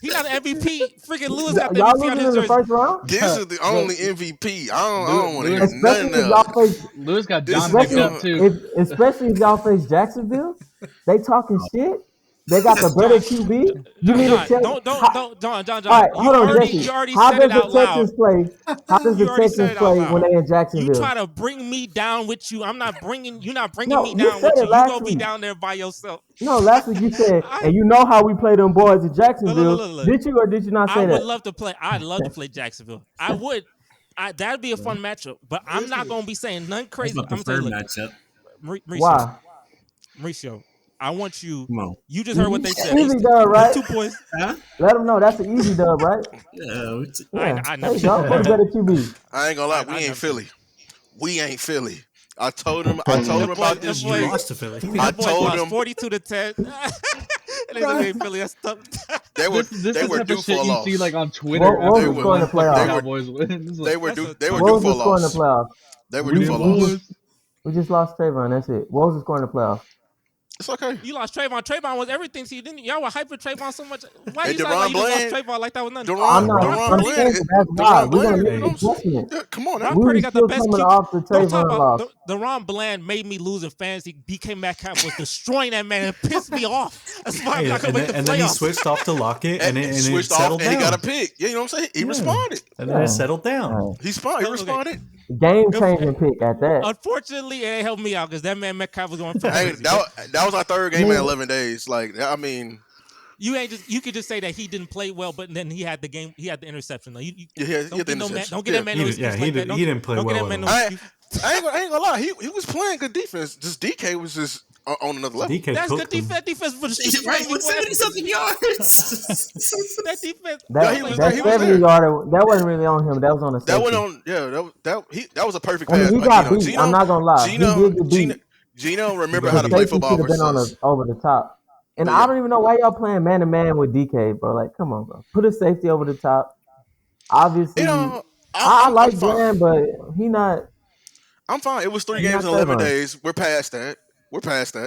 He's not an MVP. Freaking Lewis got the MVP on his jersey. First round? This is the only MVP. I don't want to hear nothing else. Lewis got John picked up too. Especially if y'all face Jacksonville, they talking shit. They got the better QB. You mean to tell John. All right, hold on, Jesse. You already How said it out loud. How does the Texans play when they in Jacksonville? You try to bring me down with you. You're not bringing me down with you. You gonna be down there by yourself. No, last week you said, and you know how we play them boys in Jacksonville. Did you or did you not say that? I would love to play. I'd love to play Jacksonville. I would. That'd be a fun matchup. But I'm not gonna be saying nothing crazy. That's my preferred matchup. Why? Mauricio. I want you. You just heard what they said. Easy dub, right? 2 points. Huh? Let them know that's an easy dub, right? I never. Better QB. I ain't gonna lie. We ain't Philly. We ain't Philly. I told him about this. You lost to Philly. I told him 42-10. And they said, "Hey, Philly, that's tough." They were due for a loss. You see like on Twitter. What was scoring the playoffs? Cowboys win. They were due for a loss. They were due for a loss. We just lost Trayvon. That's it. What was the score in the playoffs? It's okay. You lost Trayvon. Trayvon was everything to you, didn't you? Y'all were hyping Trayvon so much. Why hey, you sound like you lost Trayvon like that was nothing? Deron Bland. Come on, Brock Purdy got the best QB. Don't talk about Deron Bland made me lose in fantasy. BK Metcalf was destroying that man and pissed me off. That's why I'm not gonna make the playoffs. And then he switched off to Lockett and it settled down. And he got a pick. Yeah, you know what I'm saying? He responded. And then it settled down. He responded. Game changing pick at that. Unfortunately, it helped me out because that man Metcalf was going for that was our third game in 11 days. Like, I mean, you could just say that he didn't play well, but then he had the interception. Don't get that man. He didn't play well. I ain't gonna lie. He was playing good defense. Just DK was just on another level. That's good defense. Defense for the right with 70-something yards. That defense. That 70-yarder. That wasn't really on him. That was on the. That went on. Yeah. That was a perfect pass. He got beat. I'm not gonna lie. He did get beat. Gino remember how to play football. Could have been over the top. And I don't even know why y'all playing man to man with DK, bro. Like, come on, bro. Put a safety over the top. Obviously, I like Bland, but he not. I'm fine. It was 3 games in 11 days. We're past that.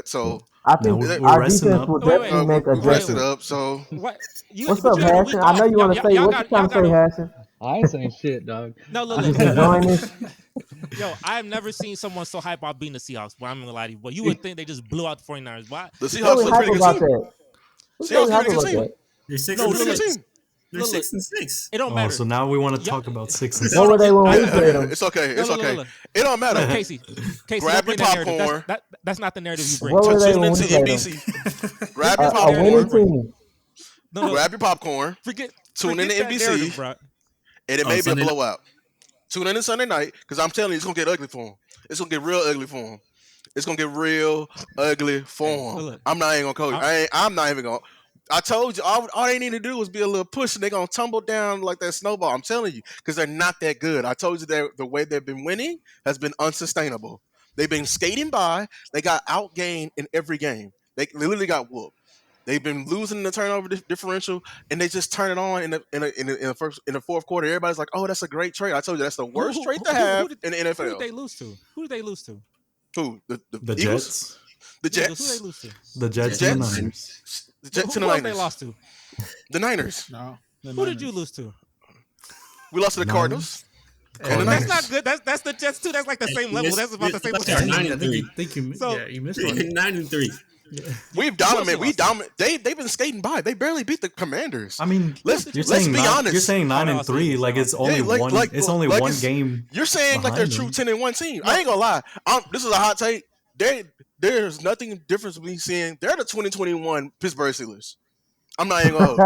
So I think our defense will definitely make adjustments. Up. So what's up, Hassan? I know you want to say what you trying to say, Hassan. I ain't saying shit, dog. No, look. Just enjoying this. Yo, I've never seen someone so hype about beating the Seahawks. But I'm gonna lie to you. But you would think they just blew out the 49ers. Why? The Seahawks look pretty good team. Seahawks are pretty good team. They're 6-6. They're 6-6. It don't matter. So now we want to talk about 6 and 6. What were they when we played them? It's okay. It don't matter. Casey, grab your popcorn. That's not the narrative you bring. What were they Tune when into we played NBC. Grab your popcorn. Grab your popcorn. Tune into NBC. And it may be a blowout. Tune in Sunday night, because I'm telling you, it's gonna get ugly for him. It's gonna get real ugly for him. It's gonna get real ugly for him. I'm not even gonna coach. I'm not even gonna. I told you, all they need to do is be a little push, and they're gonna tumble down like that snowball. I'm telling you, because they're not that good. I told you that the way they've been winning has been unsustainable. They've been skating by. They got outgained in every game. They literally got whooped. They've been losing the turnover differential, and they just turn it on in the fourth quarter. Everybody's like, "Oh, that's a great trade." I told you that's the worst trade to have in the NFL. Who did they lose to? Who? The Jets. Eagles? The Jets. Who they lose to? The Jets and the Niners. The Jets and the Niners. Niners. They lost to? The Niners. No. Who did you lose to? We lost to the Cardinals. And the That's Niners. not good. That's the Jets too. That's like the same level. That's about the same level. You missed one. 9-3. Yeah. We've dominated. They've been skating by. They barely beat the Commanders. I mean, let's be honest. You're saying 9-3, like it's only it's only one game. You're saying like they're true 10-1 team. I ain't gonna lie. This is a hot take. There's nothing different between seeing they're the 2021 Pittsburgh Steelers. I'm not even gonna hold you.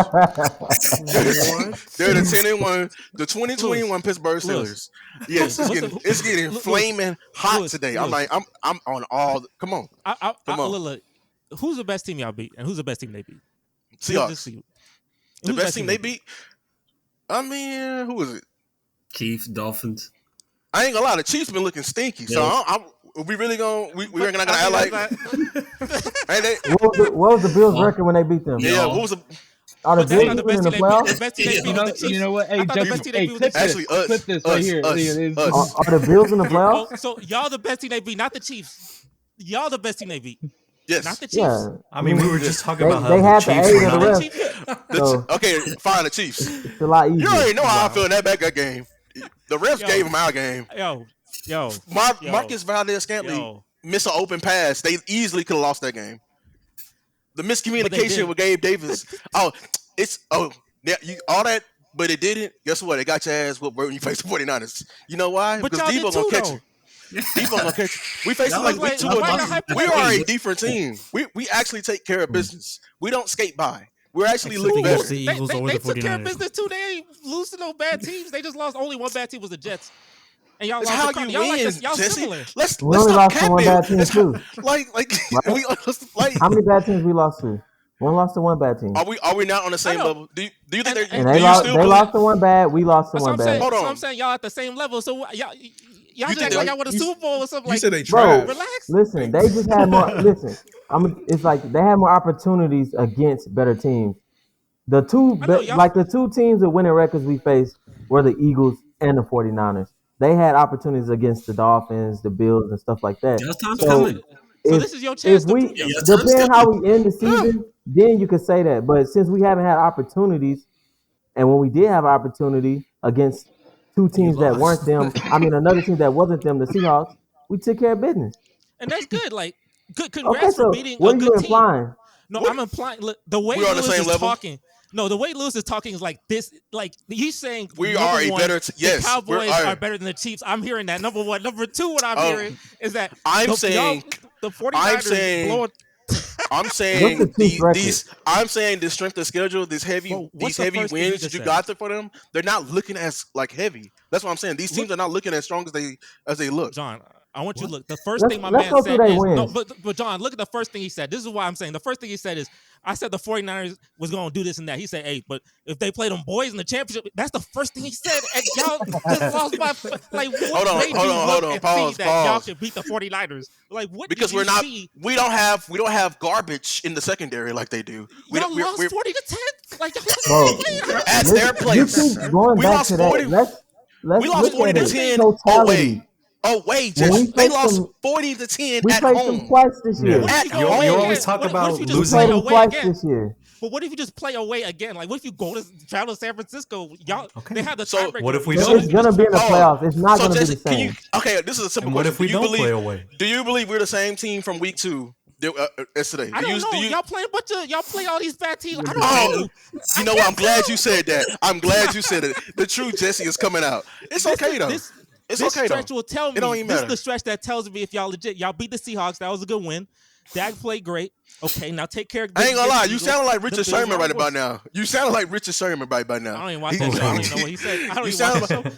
They're the 10-1, the 2021 Pittsburgh Steelers. Yes, it's getting flaming hot today. I'm on all. Come on, come on. Look. Who's the best team y'all beat, and who's the best team they beat? Seahawks. The best team they beat? I mean, who is it? Chiefs, Dolphins. I ain't gonna lie, the Chiefs been looking stinky. Yeah. So we really gonna we're not gonna act like. What was the Bills' record when they beat them? Yeah, what was the? Are the Bills in the playoffs? You know what? Hey, clip this right here. Are the Bills in the playoffs? So y'all the best team they beat, not the Chiefs. Y'all the best team they beat. Yes. Not the Chiefs. Yeah. I mean, we were just talking about how they had the Chiefs the were aid not. of the refs. Okay, fine, the Chiefs. It's a lot easier. You already know how I feel in that backup game. The refs gave them our game. Marcus Valdez-Scantling missed an open pass. They easily could have lost that game. The miscommunication with Gabe Davis. All that, but it didn't. Guess what? It got your ass whooped when you face the 49ers. You know why? But because Debo gonna catch you. Debo gonna catch you. We face them like week 2 or 3. We are a different team. We actually take care of business. We don't skate by. We're actually looking better. They took care of business too. They ain't lose to no bad teams. They just lost. Only one bad team was the Jets. And y'all lost. How you win, y'all Jesse? Similar. Let's stop capping. How many bad teams we lost to? One lost to one bad team. Are we not on the same level? Do you think they're? And they lost to one bad. We lost to one bad. Hold on. So I'm saying y'all at the same level. So y'all just act like y'all won a Super Bowl or something. You like said they trash. Relax. Listen, they just had more. It's like they had more opportunities against better teams. The two teams with winning records we faced were the Eagles and the 49ers. They had opportunities against the Dolphins, the Bills, and stuff like that. So this is your chance to prove it. Depending how we end the season, then you could say that. But since we haven't had opportunities, and when we did have opportunity against two teams that weren't them, another team that wasn't them, the Seahawks, we took care of business. And that's good. Like, good. Congrats for beating what a are good you team. implying? No, I'm implying. Look, the way Lewis is talking. No, the way Lewis is talking is like this. Like he's saying, we are a better. The Cowboys are better than the Chiefs. I'm hearing that. Number one. Number two, what I'm hearing is that I'm saying the 49ers blowing. I'm saying I'm saying the strength of schedule, these heavy wins that you got for them, they're not looking as like heavy. That's what I'm saying. These teams are not looking as strong as they look. John, I want you to look. The first thing my man said is no, but John, look at the first thing he said. This is why I'm saying the first thing he said is I said the 49ers was going to do this and that. He said, hey, but if they play them boys in the championship, that's the first thing he said. And y'all just lost by like what hold on. Pause. Y'all can beat the 49ers. Like what? Because we don't have garbage in the secondary like they do. We lost 40-10. Like at their place. We lost 40. We lost 40-10 away. They lost 40-10 at home. We played them twice this year. You always talk about losing twice this year. But what if you just play away again? Like, what if you travel to San Francisco? Y'all, they have the tiebreaker. What if we don't? It's gonna be in the playoffs. It's not gonna be the same. This is a simple question. What if we don't play away? Do you believe we're the same team from week 2 as today? I don't know. Y'all play y'all play all these bad teams. I don't know. You know what? I'm glad you said that. I'm glad you said it. The true Jesse is coming out. It's okay though. This stretch will tell me. This is the stretch that tells me if y'all legit. Y'all beat the Seahawks. That was a good win. Dak played great. Okay, now take care of. I ain't gonna lie. You sound like Richard Sherman right about now. You sound like Richard Sherman right about now. I don't even watch that show. I don't even know what he said. I don't even watch that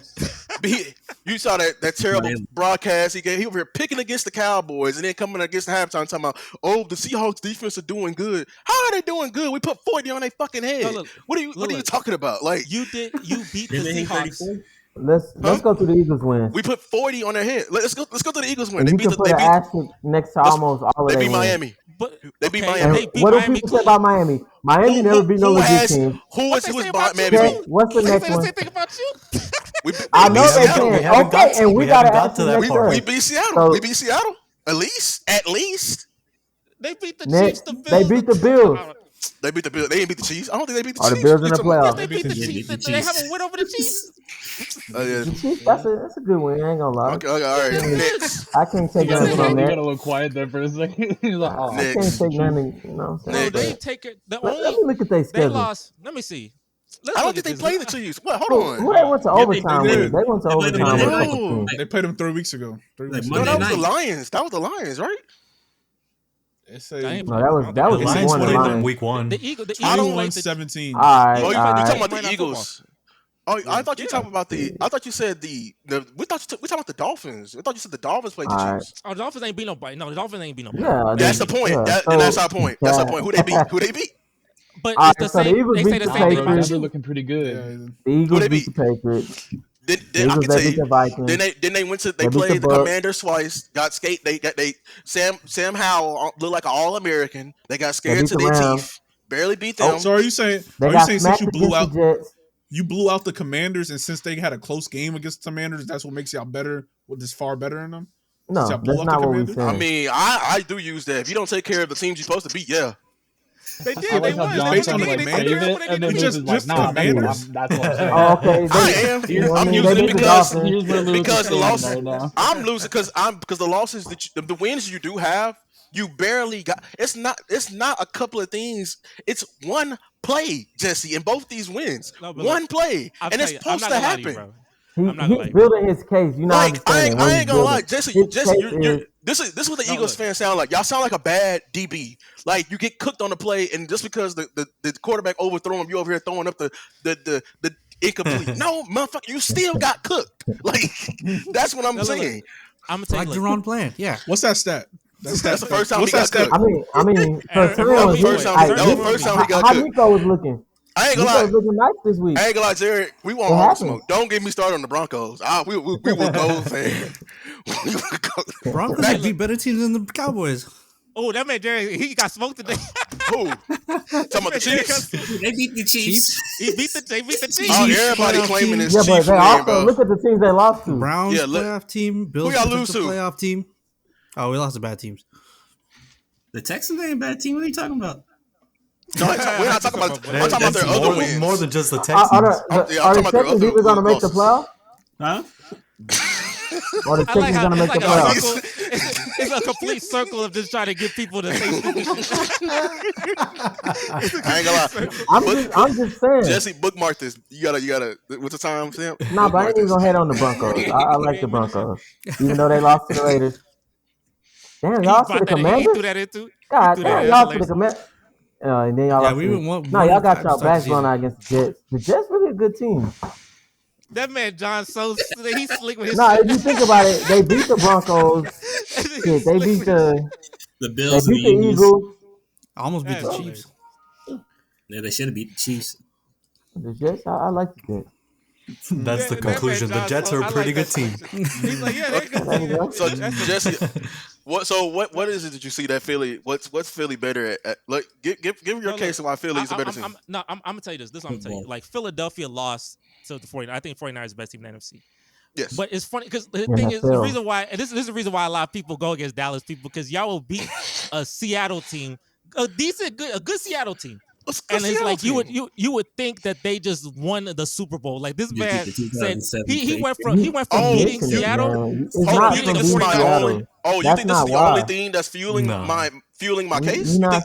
show. You saw that terrible broadcast he gave. He over here picking against the Cowboys and then coming against the halftime talking about, oh, the Seahawks defense are doing good. How are they doing good? We put 40 on their fucking head. No, look, what are you talking about? Like you beat the Seahawks. Let's go to the Eagles win. We put 40 on their head. Let's go to the Eagles win. They beat an asterisk next to almost all of them. They beat Miami. But they beat Miami. What do people say about Miami? Miami never beat no legit team. Who is Miami? What's the next one? Same thing about you. I know they can. Okay, and we gotta ask the next one. We beat Seattle. We beat Seattle. At least. They beat the Chiefs. They beat the Bills. They beat the Bills. They didn't beat the Chiefs. I don't think they beat the Chiefs. Are the Bills in the playoffs? They beat the Chiefs. They haven't win over the Chiefs. The Chiefs, that's a good win. I ain't gonna lie. Okay, all right. Next. I can't take nothing from that. You gotta look quiet there for a second. He's like, oh. I can't take nothing. You know what I'm saying? They take it. Let me look at their schedule. They lost. Let me see. I don't think they played the Chiefs. What? Hold on. Who they went to overtime with? They went to overtime with. They played them 3 weeks ago. No, that was the Lions. That was the Lions, right? No, that was Lions played week 1. The Eagles won 17. All right. Oh, you talking about the Eagles? Oh, I thought you talking about the. I thought you said the. We talking about the Dolphins. I thought you said the Dolphins played the Chiefs. Oh, the Dolphins ain't beat nobody. No, the Dolphins ain't beat nobody. Yeah, that's the point. That's our point. That's our point. Who they beat? But it's the same. They say the same thing about They're looking pretty good. The Eagles beat the Patriots. I can tell you. Then they went to they played the Commanders twice. Got skate. They Sam Howell looked like an All-American. They got scared to their teeth. Barely beat them. Oh, so are you saying since you blew out the Commanders, and since they had a close game against the Commanders, that's what makes y'all better? What is far better than them? No, that's not what we said. I mean, I do use that. If you don't take care of the teams you're supposed to beat, yeah. They did. They won. Based on the Commanders, and then just Commanders. That's what I'm saying. Oh, okay. I'm using it because the losses. I'm losing because the losses the wins you do have, you barely got. It's not a couple of things. It's one play, Jesse, in both these wins. One play, and it's supposed to happen. He's building his case. You know, I ain't gonna lie, Jesse. This is what the Eagles fans sound like. Y'all sound like a bad DB. Like you get cooked on the play, and just because the quarterback overthrow him, you over here throwing up the incomplete. No, motherfucker, you still got cooked. Like that's what I'm saying. I'm like Jerron Bland. Yeah. What's that stat? That's the first time he got cooked. I mean, that was the first time he got cooked. How Nico was looking. I ain't gonna lie. Looking nice this week. I ain't gonna lie, Jared. We want all the smoke. Don't get me started on the Broncos. We will go, fan. Broncos might be better teams than the Cowboys. Oh, that man Jared, he got smoked today. Who? Talking about the Chiefs? They beat the Chiefs. They beat the Chiefs. Oh, everybody claiming this Chiefs. Yeah, but they also look at the teams they lost to. Browns playoff team. Bills who y'all lose to? Playoff team. Oh, we lost to bad teams. The Texans ain't a bad team. What are you talking about? No, we're not talking about. I'm talking about their other wins. More than just the Texans. Are the Texans even going to make the playoffs? Huh? Or the Texans going to make the playoffs? It's a complete circle of just trying to get people to say stupid shit. I ain't gonna lie. I'm just saying. Jesse, bookmark this. You gotta. What's the time, Sam? Nah, but I ain't even gonna head on the Broncos. I like the Broncos, even though they lost to the Raiders. Damn, y'all to the Commanders. God damn, y'all to the Commanders. And then y'all lost. Y'all got y'all backs blown out against the Jets. The Jets really a good team. That man John he's slick with his Nah, shit. if you think about it, they beat the Broncos. Shit, they beat the Bills they and beat the the Eagles. Eagles. I almost beat the That's Chiefs. Yeah, they should have beat the Chiefs. The Jets, I like the Jets. That's the conclusion. The Jets are a pretty good team. He's like, yeah, they're a good team. So Jesse, what is it that you see that Philly? What's Philly better at? Like, give your case of why Philly's a better team. I'm gonna tell you this. This is what I'm gonna tell you. Like Philadelphia lost to the 49ers. I think 49ers is the best team in the NFC. Yes, but it's funny because the thing is the reason why this is the reason why a lot of people go against Dallas people because y'all will beat a Seattle team, a good Seattle team. And it's like you would think that they just won the Super Bowl. Like this man said, he went from beating Seattle. You think this is my only? Oh, you think this is the only thing that's fueling my case? You think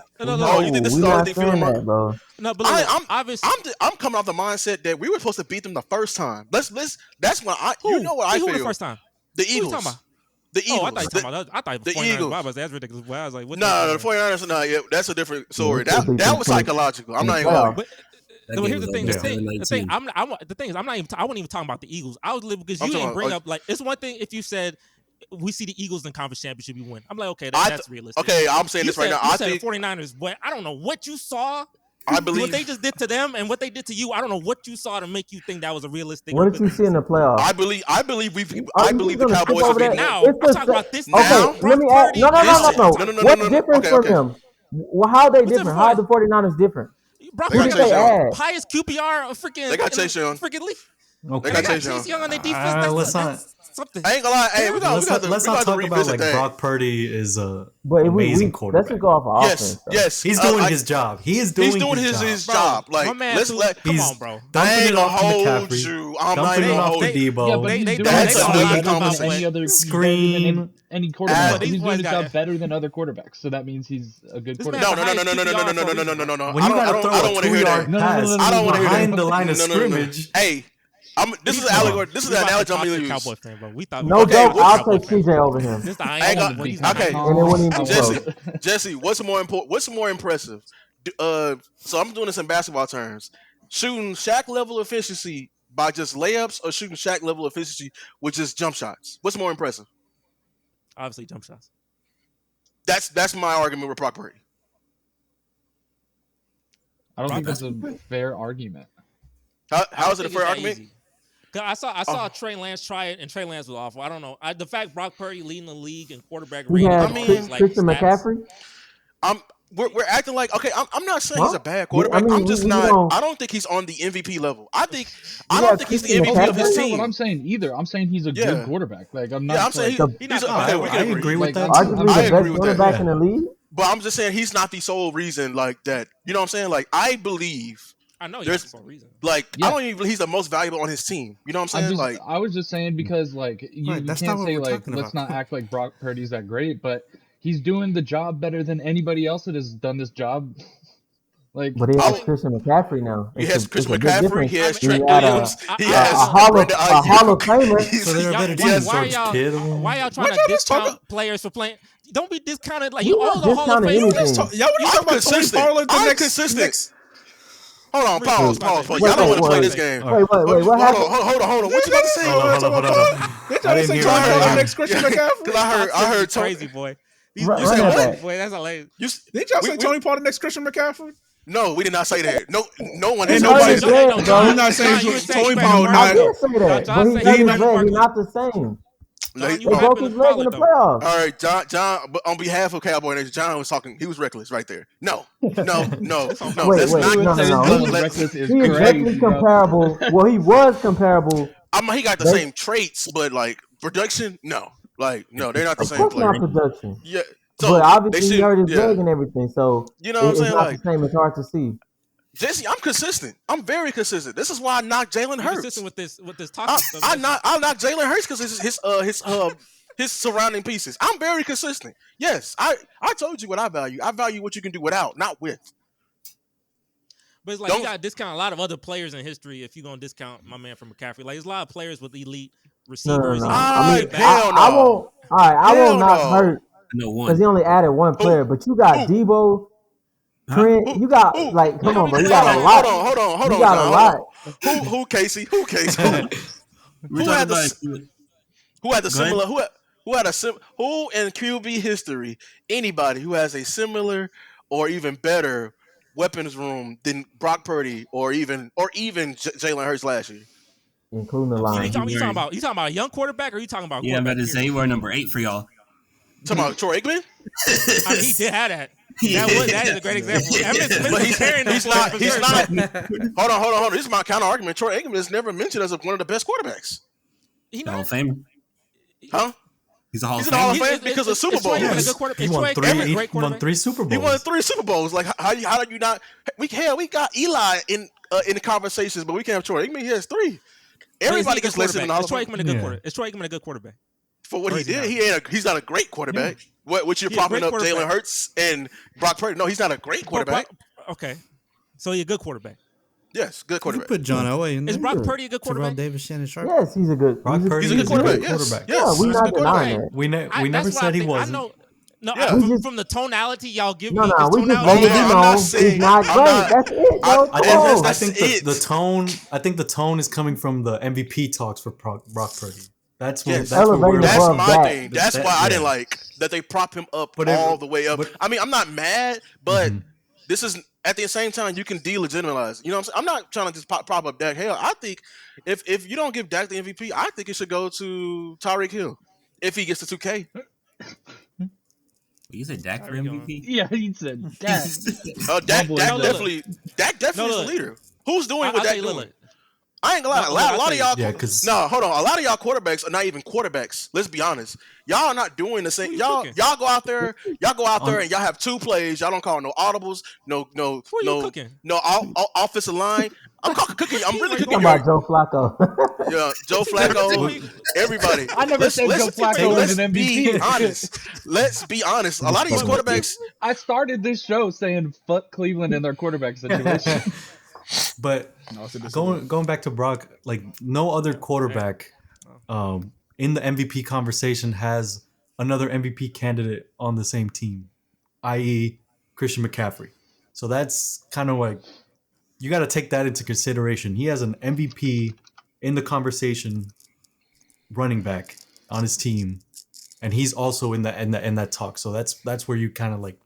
this is the only thing fueling my? Bro. No, but I'm coming off the mindset that we were supposed to beat them the first time. That's when I. You know what I feel. Who the first time? The Eagles. The Eagles. Oh, I thought you were talking about the Eagles. That's ridiculous. I was like, no, the 49ers. No, yeah, that's a different story. That was psychological. I'm not even going. But here's the thing. The thing. I wasn't even talking about the Eagles. I was because you didn't bring up like it's one thing if you said we see the Eagles in conference championship, we win. I'm like, okay, that's realistic. Okay, I'm saying this right now. I think the 49ers, but I don't know what you saw. I believe what they just did to them and what they did to you. I don't know what you saw to make you think that was a realistic. What did you see in the playoffs? I believe the Cowboys are beating now. I'm talking about this. Okay, let me ask. No. What's different from them? Well, how are they different? How are the 49ers different? Who did they add? Highest QPR, freaking. They got Chase Young. Freaking Leaf. Okay. They got Chase Young on their defense. Let's not. Something. I ain't gonna lie. Hey, let's not talk about like Brock Purdy is a amazing quarterback. Let's go off of offense. Yes, he's doing his job. He's doing his job. Like, come on, bro. I ain't gonna hold you. I'm not even gonna hold Debo. Yeah, but he's doing his job better than any other screen. Any quarterback. He's doing his job better than other quarterbacks. So that means he's a good quarterback. No. When you gotta throw a 2-yard pass, I don't want to hear behind the line of scrimmage. Hey. This is an allegory. This is an analogy I'm gonna use. Cowboy fan, bro. We thought no joke. I'll take CJ over him. Okay, Jesse. What's more important? What's more impressive? So I'm doing this in basketball terms. Shooting Shaq level efficiency by just layups, or shooting Shaq level efficiency with just jump shots. What's more impressive? Obviously, jump shots. That's my argument with Brock Purdy. I don't think that's a fair argument. How is it a fair argument? Easy. I saw Trey Lance try it, and Trey Lance was awful. I don't know. The fact Brock Purdy leading the league in quarterback rating. Christian McCaffrey. We're acting like I'm not saying he's a bad quarterback. I'm just not. I don't think he's on the MVP level. I don't think he's the MVP of his team. That's not what I'm saying either. I'm saying he's a good quarterback. Like I'm not. Yeah, I'm saying I agree with that. Arguably the best quarterback in the league. But I'm just saying he's not the sole reason like that. You know what I'm saying? Like I believe. I know he's for a reason. Like I don't even believe he's the most valuable on his team. You know what I'm saying? I was just saying because like you can't say like let's not act like Brock Purdy's that great, but he's doing the job better than anybody else that has done this job. Like, but he has Christian McCaffrey now. He has Christian McCaffrey. He has Trent Williams. He has a Hall of Famer. So they're a better team. Why y'all trying to discount players for playing? Don't be discounted like you all the Hall of Famers. Y'all talking about Tony Pollard the next consistent. Hold on, pause. Y'all don't want to play this game. Wait, what happened? Hold on. What you about to say? Hold on. They trying to say Tony Pollard next Christian McCaffrey? Because I heard crazy boy. You said what? Boy, that's hilarious. Did y'all say Tony Pollard next Christian McCaffrey? No, we did not say that. No one. Ain't nobody said. You're not saying Tony Pollard. I did say that. But he's not the same. He broke his leg in the playoffs. All right, John. But on behalf of Cowboy Nation, John was talking. He was reckless right there. No. Wait, that's no. Reckless is he is directly comparable. Well, he was comparable. He got the same traits, but like production, no. Like no, they're not the same player. Not production. Yeah. So but obviously he hurt his leg and everything. So you know what I'm saying? It's not the same. It's hard to see. Jesse, I'm consistent. I'm very consistent. This is why I knocked Jalen Hurts. Consistent with this talking stuff. I knocked Jalen Hurts because his surrounding pieces. I'm very consistent. Yes, I told you what I value. I value what you can do without, not with. But it's like you got to discount a lot of other players in history if you're gonna discount my man from McCaffrey. Like there's a lot of players with elite receivers. No. I won't. I will not hurt because he only added one player. But you got Debo. Trent, you got come on, bro. You got a lot. Hold on. You got a lot. Who Casey? Who Casey? We're who had talking about the who had the Go ahead. similar who in QB history anybody who has a similar or even better weapons room than Brock Purdy or even Jalen Hurts last year. including the I'm You line. saying talking about a young quarterback or you talking about a Yeah, I'm quarterback? about to say he wore number 8 for y'all. Talking about Troy Aikman, I mean, he did have that. Yeah. That is a great example. Evan Smith but was carrying them he's boys not. for He's sure. not. Hold on. This is my counter argument. Troy Aikman is never mentioned as one of the best quarterbacks. He Hall not. of Famer. Huh? He's a Hall He's of in the Hall of Famer. Fame because of Super Is Troy Bowls. Aikman a good quarterback? He Is won Troy three. Aikman a He great won quarterback? 3 Super Bowls. He won 3 Super Bowls. Like how do you not? We got Eli in the conversations, but we can't have Troy Aikman. He has 3. Everybody gets listed in the Hall Is of Troy Fame Aikman a good quarterback? Is Troy Aikman a good quarterback? for what Or he is he did. not? He's not a great quarterback. What you're He's a propping great up Jalen quarterback. Hurts and Brock Purdy? No, he's not a great quarterback. Okay, so he's a good quarterback. Yes, good You quarterback. put John Elway in there. Is Brock Purdy a good Terrell quarterback? Davis, Shannon Sharp. Yes, he's a good. Brock Purdy He's a good is quarterback. good Yes, quarterback. yes, Yeah, we're he's a not good quarterback. denying that. We never That's what I said he think. I wasn't. know. No, Yeah. from the tonality y'all give No, me, his we just tonality. let it be I'm known. not He's saying- not I'm great. not- That's it, bro. I- Come that's- on. I think it. the tone. I think the tone is coming from the MVP talks for Brock Purdy. That's what. Yes. That's where we're. Elevated That's above my that. thing. That's why I didn't like that they prop him up But all the way up. but- I mean, I'm not mad, but this is at the same time you can delegitimize. You know what I'm saying? I'm not trying to just prop up Dak. Hell, I think if you don't give Dak the MVP, I think it should go to Tyreek Hill if he gets the 2K. You said Dak for MVP? Yeah, he said Dak. Dak Mumbling definitely is No, the look. leader. Who's doing what I'll Dak tell you, doing? look. I ain't gonna lie. No, A lot I'll of y'all. Yeah, 'cause- No, hold on. A lot of y'all quarterbacks are not even quarterbacks. Let's be honest. Y'all are not doing the same. Y'all go out there. Y'all go out there and y'all have 2 plays. Y'all don't call no audibles. No cooking? offensive line. I'm cooking. I'm really Talking cooking. about Joe Flacco. Yeah, Joe Flacco. Everybody. I never said Joe Flacco was an Be MVP. honest. Let's be honest. A lot of these quarterbacks. I started this show saying fuck Cleveland and their quarterback situation. But going back to Brock, like no other quarterback in the MVP conversation has another MVP candidate on the same team, i.e. Christian McCaffrey. So that's kind of like you got to take that into consideration. He has an MVP in the conversation running back on his team, and he's also in that talk. So that's where you kind of like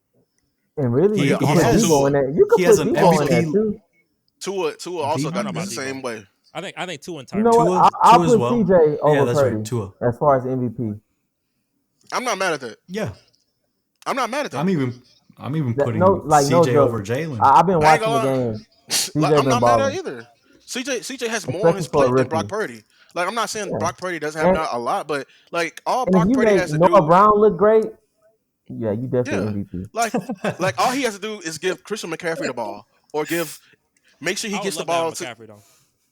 And really, He you can put has- Debo in there. You he can has put an Debo in there MVP. too. Tua also got about the same way. I think two and You know Tyreek. what? I'll Tua as put well. CJ over Yeah, that's Purdy right. Tua. as far as MVP. I'm not mad at that. Yeah, I'm not mad at that. I'm even putting no CJ joke. over Jalen. I've been I ain't watching the gonna lie. game. CJ I'm been not mad at balling. it either. CJ has more on his Especially for a plate than Brock rookie. Purdy. Like I'm not saying Yeah. Brock Purdy doesn't have And- not a lot, but like all And Brock if you Purdy make has to Noah do, Brown look great, yeah, you definitely MVP. like all he has to do is give Christian McCaffrey the ball, or make sure he I would gets the love to have ball to. McCaffrey though.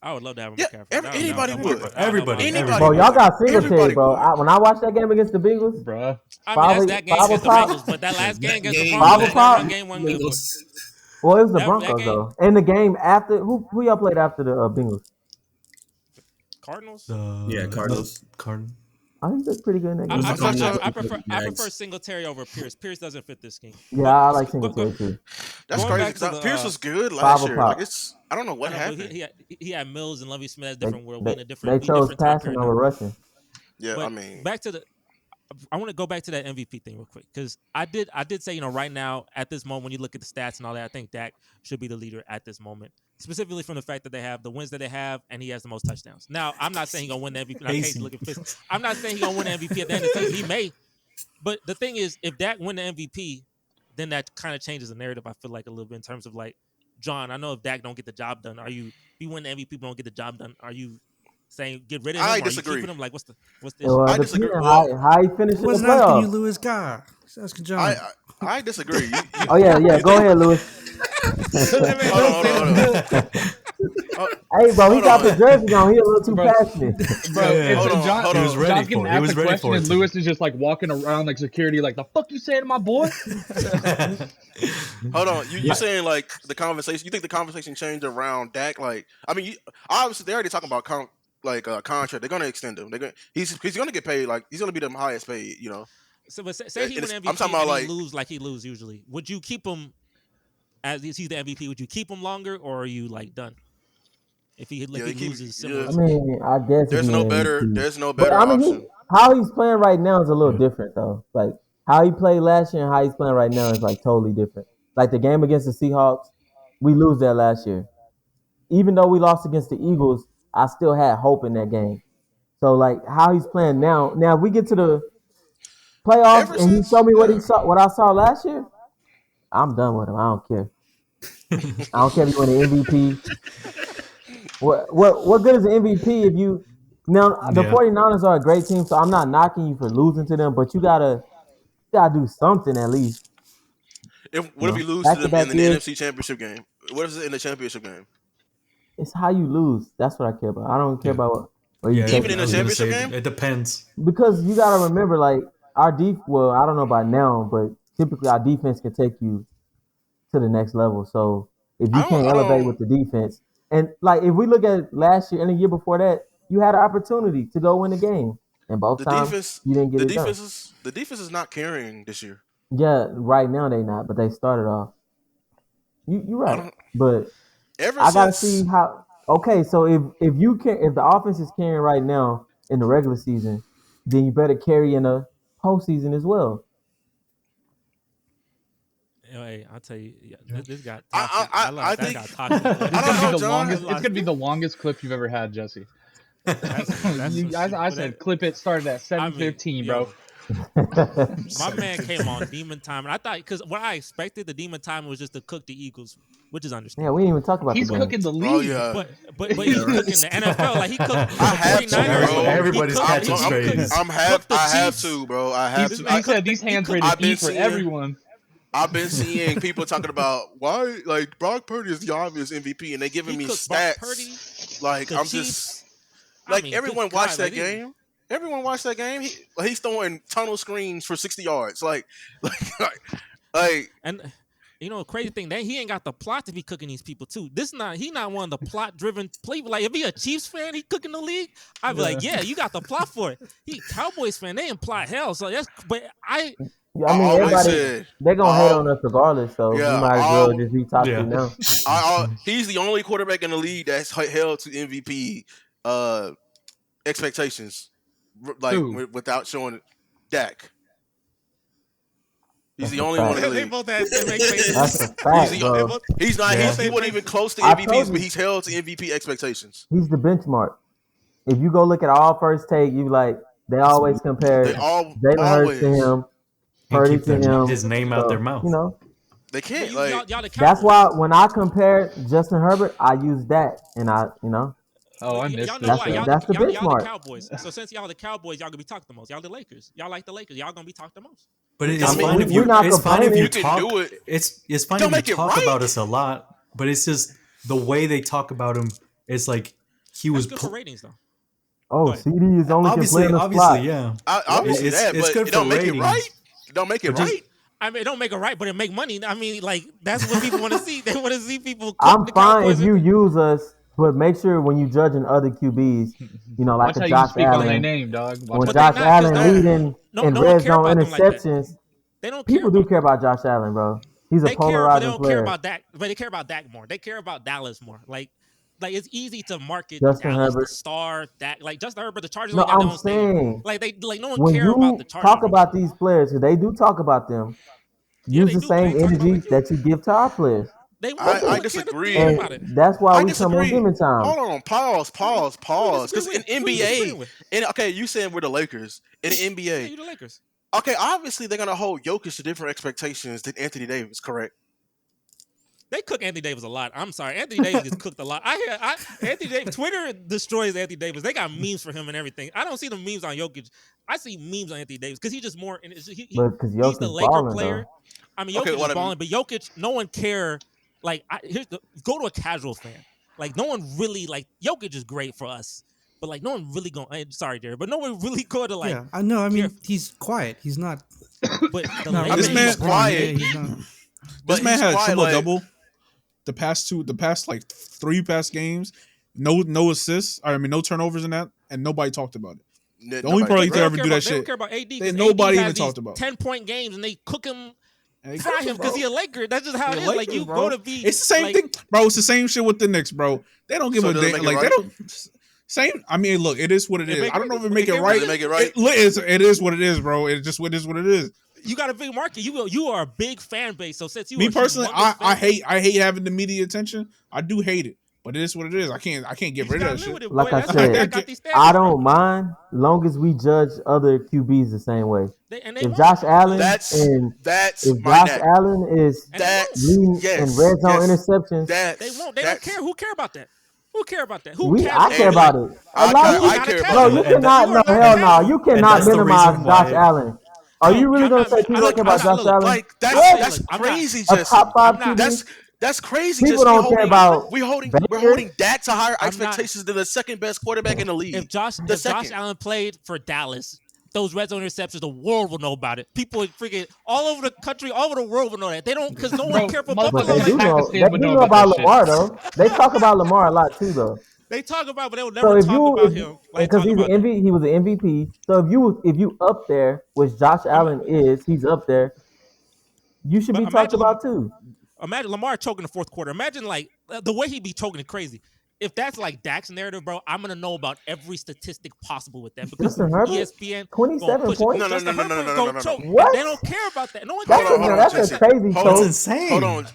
I would love to have Yeah, McCaffrey. anybody would. Everybody. Bro, y'all got Everybody Singletary, bro. would. When I watched that game against the Bengals, Bruh. I mean, that's Five- that game five against the o'clock. Bengals, but that last game against the Game. Broncos, that o'clock. run game wasn't good. well, it was the That Broncos game- though. And the game after, who y'all played after the Bengals? Cardinals. Yeah, Cardinals. Cardinals. Oh, he looked pretty good in that game. I prefer Singletary over Pierce. Pierce doesn't fit this scheme. Yeah, I like Singletary too. That's Going crazy. back to the, Pierce was good last year. o'clock. Like I don't know what I know, but happened. he had Mills and Lovie Smith. They, Different world. they, We in a different. they chose different time passing period over now. rushing. Yeah, But I mean, back to the. I want to go back to that MVP thing real quick because I did say right now at this moment when you look at the stats and all that I think Dak should be the leader at this moment specifically from the fact that they have the wins that they have and he has the most touchdowns. Now I'm not saying he's gonna win the MVP. Casey looking pissed. I'm not saying he's gonna win the MVP at the end of the season. He may, but the thing is if Dak win the MVP, then that kind of changes the narrative. I feel like a little bit in terms of like John. I know if Dak don't get the job done, if you win the MVP but don't get the job done, are you saying get rid of him? I Are disagree. you keeping him? Like what's the Well, I disagree. depending how he finished He in the wasn't asking you, playoffs. Lewis God. He's asking John. I disagree. Oh yeah. Go ahead, Lewis. Hold on. Hey, bro, he Hold got on. the jersey on. He a little too Bro. passionate. Bro, Yeah. Hold on, John, hold on. He was ready John's for getting it. He was asked a ready question for it. and Lewis is just like walking around like security, like the fuck you saying to my boy? Hold on. You're saying like the conversation? You think the conversation changed around Dak? Like, I mean, obviously they already talking about contract. They're gonna extend him. He's gonna get paid. Like he's gonna be the highest paid. You know. So, but say he win MVP I'm talking about, and like- he lose like he lose usually. Would you keep him as he's the MVP? Would you keep him longer or are you like done? If he loses similar. I mean, I guess there's no better I mean, option. how he's playing right now is a little different though. Like how he played last year and how he's playing right now is like totally different. Like the game against the Seahawks, we lose that last year. Even though we lost against the Eagles, I still had hope in that game. So like how he's playing now. Now if we get to the playoffs and he showed me what I saw last year, I'm done with him. I don't care. I don't care if you win the MVP. What good is an MVP if you now the 49ers are a great team, so I'm not knocking you for losing to them, but you gotta do something at least. What if you lose to them in the NFC Championship game? What is it in the championship game? It's how you lose. That's what I care about. I don't care about what you even in the championship game. It depends because you gotta remember, like our well, I don't know about now, but typically our defense can take you to the next level. So if you can't elevate with the defense, and like if we look at last year and the year before that, you had an opportunity to go win the game, and both times you didn't get it done. The defense is not carrying this year. Yeah, right now they not, but they started off. You're right, but I gotta see how. Okay, so if the offense is carrying right now in the regular season, then you better carry in the postseason as well. Hey, I'll tell you, this got toxic. I think that got toxic. It's gonna be the longest clip you've ever had, Jesse. I said clip it started at 7:15, bro. My man came on demon time, and I thought because what I expected, the demon time was just to cook the Eagles, which is understandable. Yeah, we didn't even talk about. He's cooking the league, but he's cooking the NFL. Like he cooked. I have to, bro. Everybody's catching strays. I have to, bro. I have to. He said these hands ready to eat for everyone. I've been seeing people talking about why, like Brock Purdy is the obvious MVP, and they giving me stats. Like I'm just like everyone watched that game. Everyone watched that game. He's throwing tunnel screens for 60 yards. Like, and you know, crazy thing that he ain't got the plot to be cooking these people too. He not one of the plot driven people. Like if he a Chiefs fan, he cooking the league. I'd be like, yeah, you got the plot for it. He Cowboys fan, they imply hell. So that's I mean, everybody they're gonna hate on us regardless. So we might as well just be talking now. He's the only quarterback in the league that's held to MVP expectations. Like without showing Dak, he's the only one in the league. They both had faces. That's a fact, bro. He's not. He wasn't even close to MVPs, but he's held to MVP expectations. He's the benchmark. If you go look at all first take, you like they always compare Jalen Hurts to him, Purdy to him. His name out their mouth. You know they can't. That's why when I compare Justin Herbert, I use that, and Oh, I missed y'all this. know why. That's the benchmark. Y'all the Cowboys. So since y'all the Cowboys, y'all gonna be talked the most. Y'all the Lakers. Y'all like the Lakers. Y'all gonna be talked the most. But it's fine if you talk. Do it. It's fine if you talk about us a lot, but it's just the way they talk about him. It's like he was good for ratings though. Oh, CD is only obviously, yeah. Obviously, it's good, but it don't make it right. It don't make it right. I mean, it don't make it right, but it make money. I mean, like that's what people want to see. They want to see people. I'm fine if you use us. But make sure when you judging other QBs, you know, like Watch a Josh Allen. Their name, dog. When Josh Allen leading in red zone interceptions, they don't people do care about Josh Allen, bro. He's a polarizing player. They don't care about Dak, but they care about Dak more. They care about Dallas more. Like it's easy to market Justin Dallas, Herbert. the star, Dak. Like Justin Herbert, the Chargers. No, I'm saying, like no one care about the Chargers. Talk about these players, because they do talk about them. Use the same energy that you give to our players. I disagree. That's why we come on demon time. Hold on, pause. Because in NBA, okay, you saying we're the Lakers. In the NBA, you the Lakers. Okay, obviously they're gonna hold Jokic to different expectations than Anthony Davis. Correct? They cook Anthony Davis a lot. I'm sorry, Anthony Davis gets cooked a lot. Anthony Davis. Twitter destroys Anthony Davis. They got memes for him and everything. I don't see the memes on Jokic. I see memes on Anthony Davis because he's just more. He's the Laker player. Though. I mean, Jokic is balling, but Jokic, no one care. Like, go to a casual fan. Like, no one really, like, Jokic is great for us. But, like, no one really going, sorry, Jared, but no one really going to, like. Yeah, I know. I mean, he's quiet. He's not. But this man's quiet. This man had a triple double the past like 3 past games. No assists. I mean, no turnovers in that. And nobody talked about it. The only person to ever do that shit. They don't care about AD. Nobody even talked about 10-point games and they cook him. Fry him because he a Laker. That's just how it is. Like you bro. go to be. It's the same thing, bro. It's the same shit with the Knicks, bro. They don't give a damn. Like they don't. Same. I mean, look, it is what it is. I don't know if it make it right. It is what it is, bro. It just is what it is. You got a big market. You are a big fan base. So since you me personally, I hate having the media attention. I do hate it, but it is what it is. I can't get rid of that shit. Like I said, I don't mind long as we judge other QBs the same way. If Josh Allen is leading in red zone interceptions, they won't. They don't care. Who care about that? Who care about that? I care about it. I care about it. Bro, you cannot. No, hell no. You cannot minimize Josh Allen. Are you really gonna say people don't care about Josh Allen? Like that's crazy, Jesse. A top 5 QB. That's crazy. People don't care about. We're holding Dak to higher expectations than the second best quarterback in the league. If Josh Allen played for Dallas, those red zone interceptions, the world will know about it. People freaking all over the country, all over the world will know that. They don't because no one cares for Buffalo. They do know about Lamar though. They talk about Lamar a lot too though. They talk about, but they will never talk about him. Because he was an MVP. So if you up there, which Josh Allen is, he's up there. You should be talked about too. Imagine Lamar choking the fourth quarter. Imagine like the way he be choking is crazy. If that's like Dak's narrative, bro, I'm gonna know about every statistic possible with that because ESPN 27 points. No. What? They don't care about that. No one cares. That's a crazy choke. That's insane. Hold on.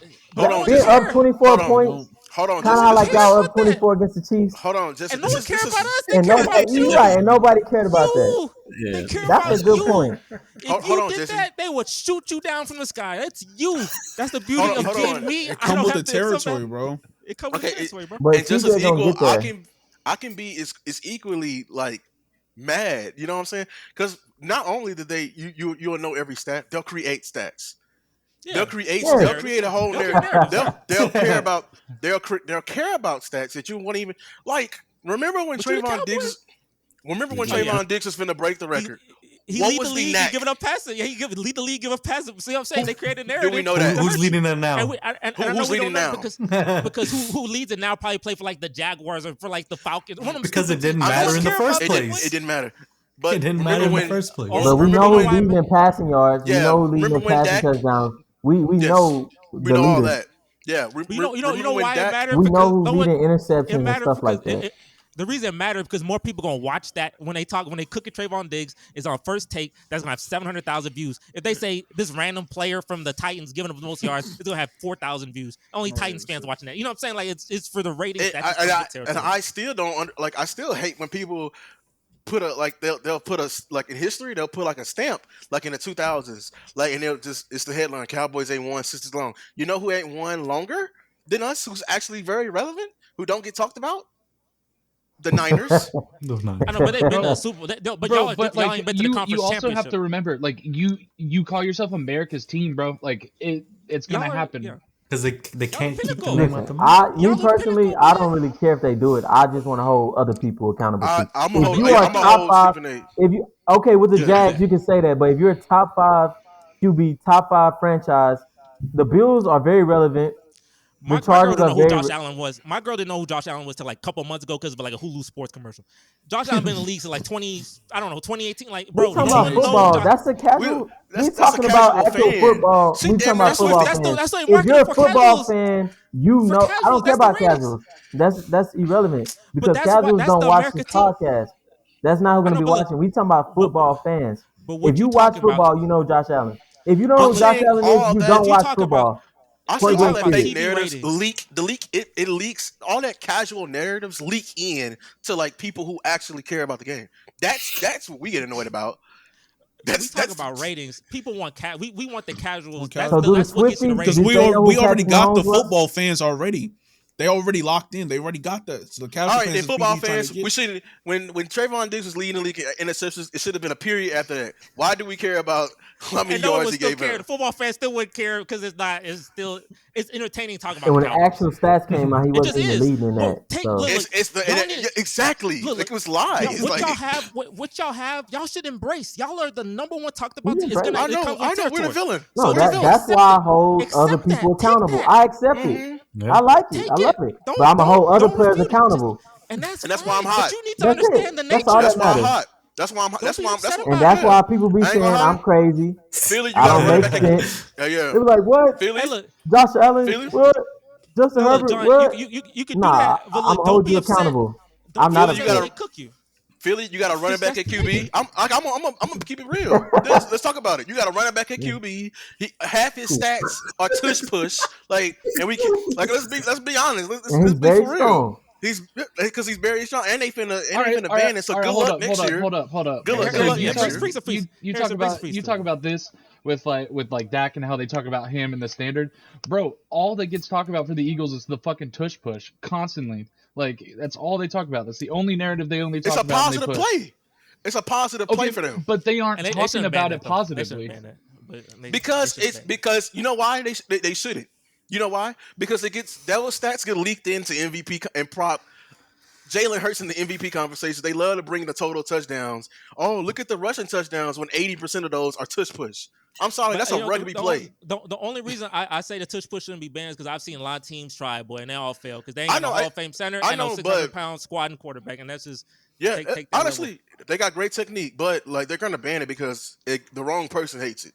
Being up 24 points. Hold on. Kind of like y'all up 24 against the Chiefs. Hold on. And no one cares about us. And nobody cared about that. Yeah. That's a good point. If you did that, they would shoot you down from the sky. It's you. That's the beauty of getting me. It comes with the territory, bro. It comes with the territory, bro. But and just as equal, I can be is equally like mad. You know what I'm saying? Because not only did you'll know every stat, they'll create stats. Yeah. They'll create a whole narrative. They'll care about stats that you won't even like. Remember when Trayvon Diggs was finna break the record? He lead the league giving up passes. Yeah, he lead the league giving up passes. See what I'm saying? They created a narrative. Do we know that? Who's leading that now? Who's leading now? Because who leads it now probably play for like the Jaguars or for like the Falcons. Because it didn't matter in the first place. It didn't matter. But it didn't matter in the first place. But we know who's leading in passing yards. We know who's leading in passing touchdowns. We know we know all that. Yeah, you know why it matters? We know who's leading interceptions and stuff like that. The reason it matters because more people gonna watch that when they cook at Trayvon Diggs is on First Take. That's gonna have 700,000 views. If they say this random player from the Titans giving up the most yards, it's gonna have 4,000 views. Only Titans fans watching that. You know what I'm saying? Like it's for the ratings. And I still don't like. I still hate when people put they'll put us like in history. They'll put like a stamp like in the 2000s. Like and it's the headline: Cowboys ain't won since long. You know who ain't won longer than us? Who's actually very relevant? Who don't get talked about? The Niners. I know, but they've been to the Super Bowl. Y'all ain't been to the conference you also championship. have to remember, like you call yourself America's team, bro. Like it's gonna happen. Because they can't keep the name at the moment. Me personally, I don't really care if they do it. I just want to hold other people accountable. If you are top 5, with the Jags, you can say that. But if you're a top 5 QB, top 5 franchise, the Bills are very relevant. My girl didn't know who Josh Allen was. My girl didn't know who Josh Allen was till like a couple months ago because of like a Hulu Sports commercial. Josh Allen been in the league since like 2018. Like, bro, we talking about football. That's a casual. We talking about actual football. We talking about football fans. If you're a football fan, you know. I don't care about casuals. That's irrelevant because casuals don't watch this podcast. That's not who's going to be watching. We talking about football fans. If you watch football, you know Josh Allen. If you don't know who Josh Allen is, you don't watch football. I see all that fake narratives it leaks. All that casual narratives leak in to like people who actually care about the game. That's what we get annoyed about. That's about ratings. People want we want the casuals. That's what gets you the because we already got the football fans already. They already locked in. They already got that. So the casual all right, then football fans, we should when Trayvon Diggs was leading the league in interceptions, it should have been a period after that. Why do we care about how many yards he gave up? The football fans still wouldn't care because it's entertaining talking about. And when the actual stats came out, he wasn't even leading in that. Exactly. Look, it was lies. What y'all have, y'all should embrace. Y'all are the number one talked about. I know. We're the villain. No, that's why I hold other people accountable. I accept it. Yeah. I like it. I love it. But I'm going to hold other players accountable. And that's why I'm hot. But you need to understand the nature. That's why I'm hot. That's why And that's why people be saying I'm crazy. Philly, you I gotta don't run make it back. sense. Yeah. They was like, what? Philly, Hey, look, Josh Allen, Philly. what? Justin look, Herbert, John, what? you can do Nah, that, but I'm look, gonna don't hold be you upset. accountable. Don't I'm be not upset upset. when they cook you. Philly, you got to run it back at That's the QB. thing. I'm gonna keep it real. Let's talk about it. You got to run it back at QB. Half his stats are tush push. Like, and we can let's be honest. Let's And he's be very for real. strong. He's because he's very strong, and they finna All ban right, it. So all right, good luck next year. hold up. Good luck Yeah, next year. You Harrison, talk about this with like Dak and how they talk about him and the standard, bro. All that gets talked about for the Eagles is the fucking tush push constantly. Like that's all they talk about. That's the only narrative they only talk It's a about. positive play. It's a positive play for them. But they aren't they talking shouldn't about ban it that, though. They positively. shouldn't ban that. Because you know why they shouldn't. You know why? Because those stats get leaked into MVP and prop. Jalen Hurts in the MVP conversation. They love to bring the total touchdowns. Oh, look at the rushing touchdowns when 80% of those are tush push. I'm sorry, that's a rugby play. The only reason I say the tush push shouldn't be banned is because I've seen a lot of teams try, boy, and they all fail because they ain't got no Hall of Fame center and no 600-pound squatting quarterback, and that's just take honestly, they got great technique, but like they're gonna ban it because the wrong person hates it.